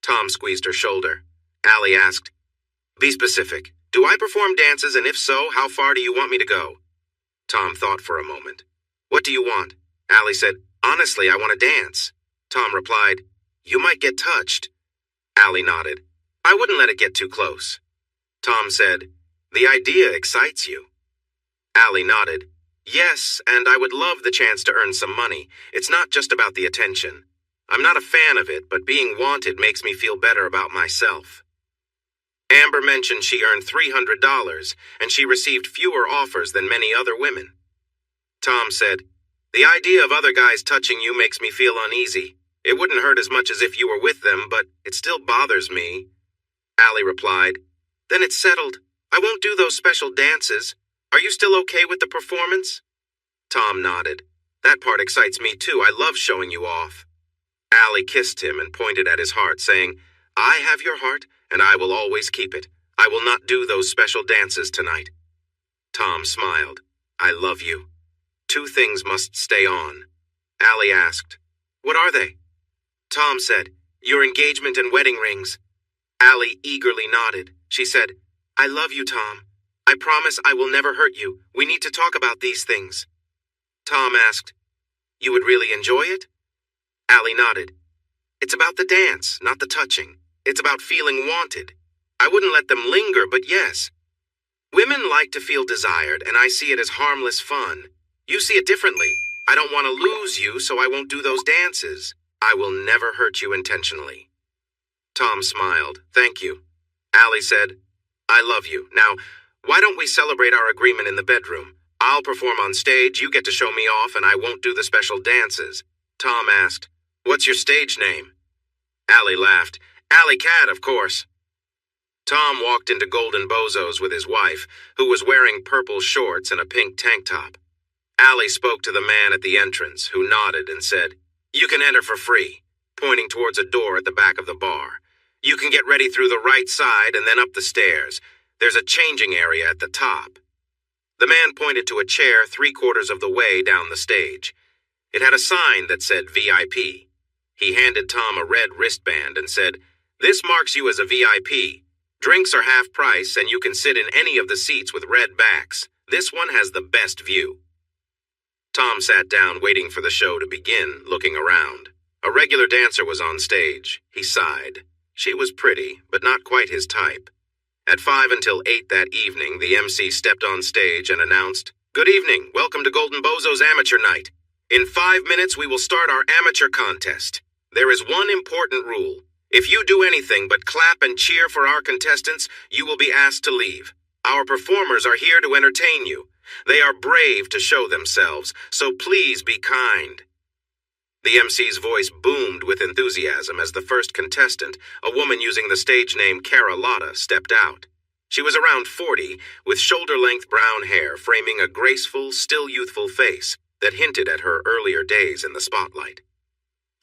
Tom squeezed her shoulder. Allie asked, "Be specific. Do I perform dances, and if so, how far do you want me to go?" Tom thought for a moment. "What do you want?" Allie said, "Honestly, I want to dance." Tom replied, "You might get touched." Allie nodded. "I wouldn't let it get too close." Tom said, "The idea excites you." Allie nodded. "Yes, and I would love the chance to earn some money. It's not just about the attention. I'm not a fan of it, but being wanted makes me feel better about myself." Amber mentioned she earned $300, and she received fewer offers than many other women. Tom said, "The idea of other guys touching you makes me feel uneasy. It wouldn't hurt as much as if you were with them, but it still bothers me." Allie replied, "Then it's settled. I won't do those special dances. Are you still okay with the performance?" Tom nodded. "That part excites me too. I love showing you off." Allie kissed him and pointed at his heart, saying, "I have your heart, and I will always keep it. I will not do those special dances tonight." Tom smiled. "I love you. Two things must stay on." Allie asked, "What are they?" Tom said, "Your engagement and wedding rings." Allie eagerly nodded. She said, "I love you, Tom. I promise I will never hurt you. We need to talk about these things." Tom asked, "You would really enjoy it?" Allie nodded. "It's about the dance, not the touching. It's about feeling wanted. I wouldn't let them linger, but yes. Women like to feel desired, and I see it as harmless fun. You see it differently. I don't want to lose you, so I won't do those dances. I will never hurt you intentionally." Tom smiled. "Thank you." Allie said, "I love you. Now, why don't we celebrate our agreement in the bedroom? I'll perform on stage, you get to show me off, and I won't do the special dances." Tom asked, "What's your stage name?" Allie laughed. "Alley Cat, of course." Tom walked into Golden Bozo's with his wife, who was wearing purple shorts and a pink tank top. Allie spoke to the man at the entrance, who nodded and said, "You can enter for free," pointing towards a door at the back of the bar. "You can get ready through the right side and then up the stairs. There's a changing area at the top." The man pointed to a chair 3/4 of the way down the stage. It had a sign that said VIP. He handed Tom a red wristband and said, "This marks you as a VIP. Drinks are half price and you can sit in any of the seats with red backs. This one has the best view." Tom sat down waiting for the show to begin, looking around. A regular dancer was on stage. He sighed. She was pretty, but not quite his type. At 5 until 8 that evening, the MC stepped on stage and announced, "Good evening, welcome to Golden Bozo's Amateur Night. In 5 minutes we will start our amateur contest. There is one important rule. If you do anything but clap and cheer for our contestants, you will be asked to leave. Our performers are here to entertain you. They are brave to show themselves, so please be kind." The MC's voice boomed with enthusiasm as the first contestant, a woman using the stage name Cara Lotta, stepped out. She was around 40, with shoulder-length brown hair framing a graceful, still youthful face that hinted at her earlier days in the spotlight.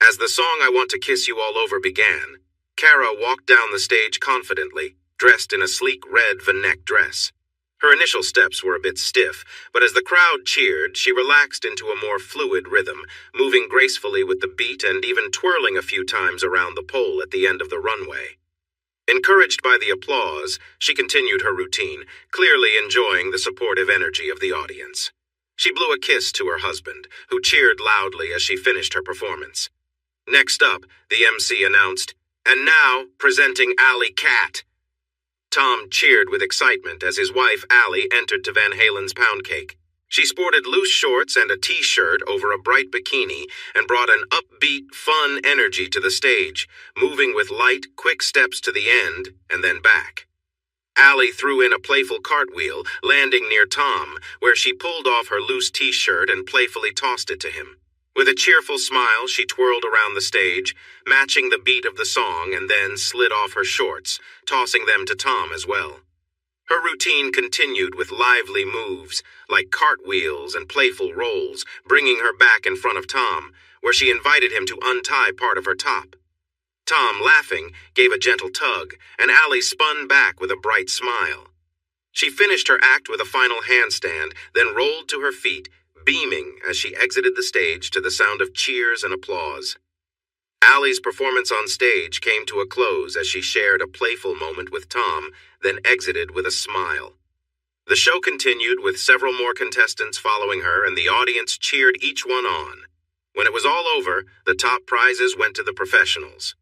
As the song "I Want to Kiss You All Over" began, Cara walked down the stage confidently, dressed in a sleek red V-neck dress. Her initial steps were a bit stiff, but as the crowd cheered, she relaxed into a more fluid rhythm, moving gracefully with the beat and even twirling a few times around the pole at the end of the runway. Encouraged by the applause, she continued her routine, clearly enjoying the supportive energy of the audience. She blew a kiss to her husband, who cheered loudly as she finished her performance. Next up, the MC announced, "And now, presenting Alley Cat." Tom cheered with excitement as his wife, Allie, entered to Van Halen's Pound Cake. She sported loose shorts and a t-shirt over a bright bikini and brought an upbeat, fun energy to the stage, moving with light, quick steps to the end and then back. Allie threw in a playful cartwheel, landing near Tom, where she pulled off her loose t-shirt and playfully tossed it to him. With a cheerful smile, she twirled around the stage, matching the beat of the song, and then slid off her shorts, tossing them to Tom as well. Her routine continued with lively moves, like cartwheels and playful rolls, bringing her back in front of Tom, where she invited him to untie part of her top. Tom, laughing, gave a gentle tug, and Allie spun back with a bright smile. She finished her act with a final handstand, then rolled to her feet, beaming as she exited the stage to the sound of cheers and applause. Allie's performance on stage came to a close as she shared a playful moment with Tom, then exited with a smile. The show continued with several more contestants following her, and the audience cheered each one on. When it was all over, the top prizes went to the professionals.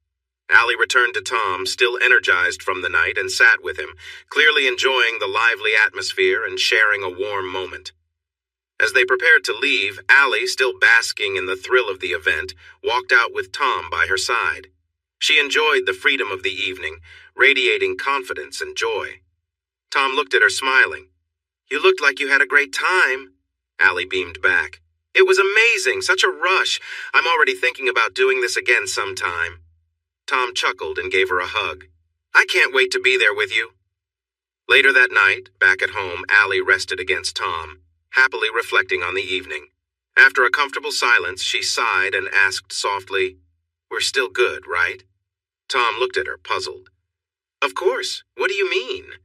Allie returned to Tom, still energized from the night, and sat with him, clearly enjoying the lively atmosphere and sharing a warm moment. As they prepared to leave, Allie, still basking in the thrill of the event, walked out with Tom by her side. She enjoyed the freedom of the evening, radiating confidence and joy. Tom looked at her, smiling. "You looked like you had a great time," Allie beamed back. "It was amazing, such a rush. I'm already thinking about doing this again sometime." Tom chuckled and gave her a hug. "I can't wait to be there with you." Later that night, back at home, Allie rested against Tom, happily reflecting on the evening. After a comfortable silence, she sighed and asked softly, "We're still good, right?" Tom looked at her, puzzled. "Of course. What do you mean?"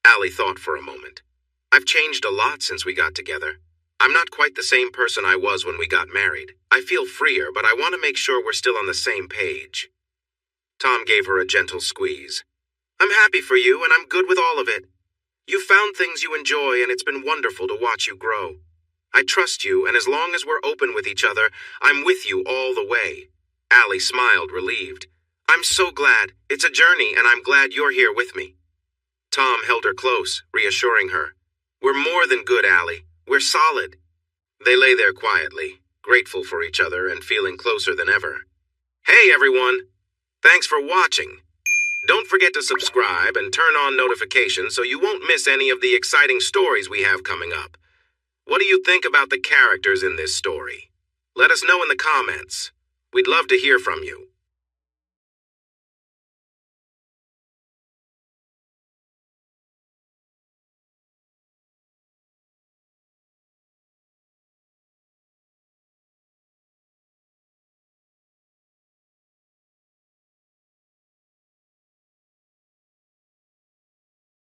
Allie thought for a moment. "I've changed a lot since we got together. I'm not quite the same person I was when we got married. I feel freer, but I want to make sure we're still on the same page." Tom gave her a gentle squeeze. "I'm happy for you, and I'm good with all of it. You've found things you enjoy, and it's been wonderful to watch you grow. I trust you, and as long as we're open with each other, I'm with you all the way." Allie smiled, relieved. "I'm so glad. It's a journey, and I'm glad you're here with me." Tom held her close, reassuring her. "We're more than good, Allie. We're solid." They lay there quietly, grateful for each other and feeling closer than ever. Hey, everyone! Thanks for watching. Don't forget to subscribe and turn on notifications so you won't miss any of the exciting stories we have coming up. What do you think about the characters in this story? Let us know in the comments. We'd love to hear from you.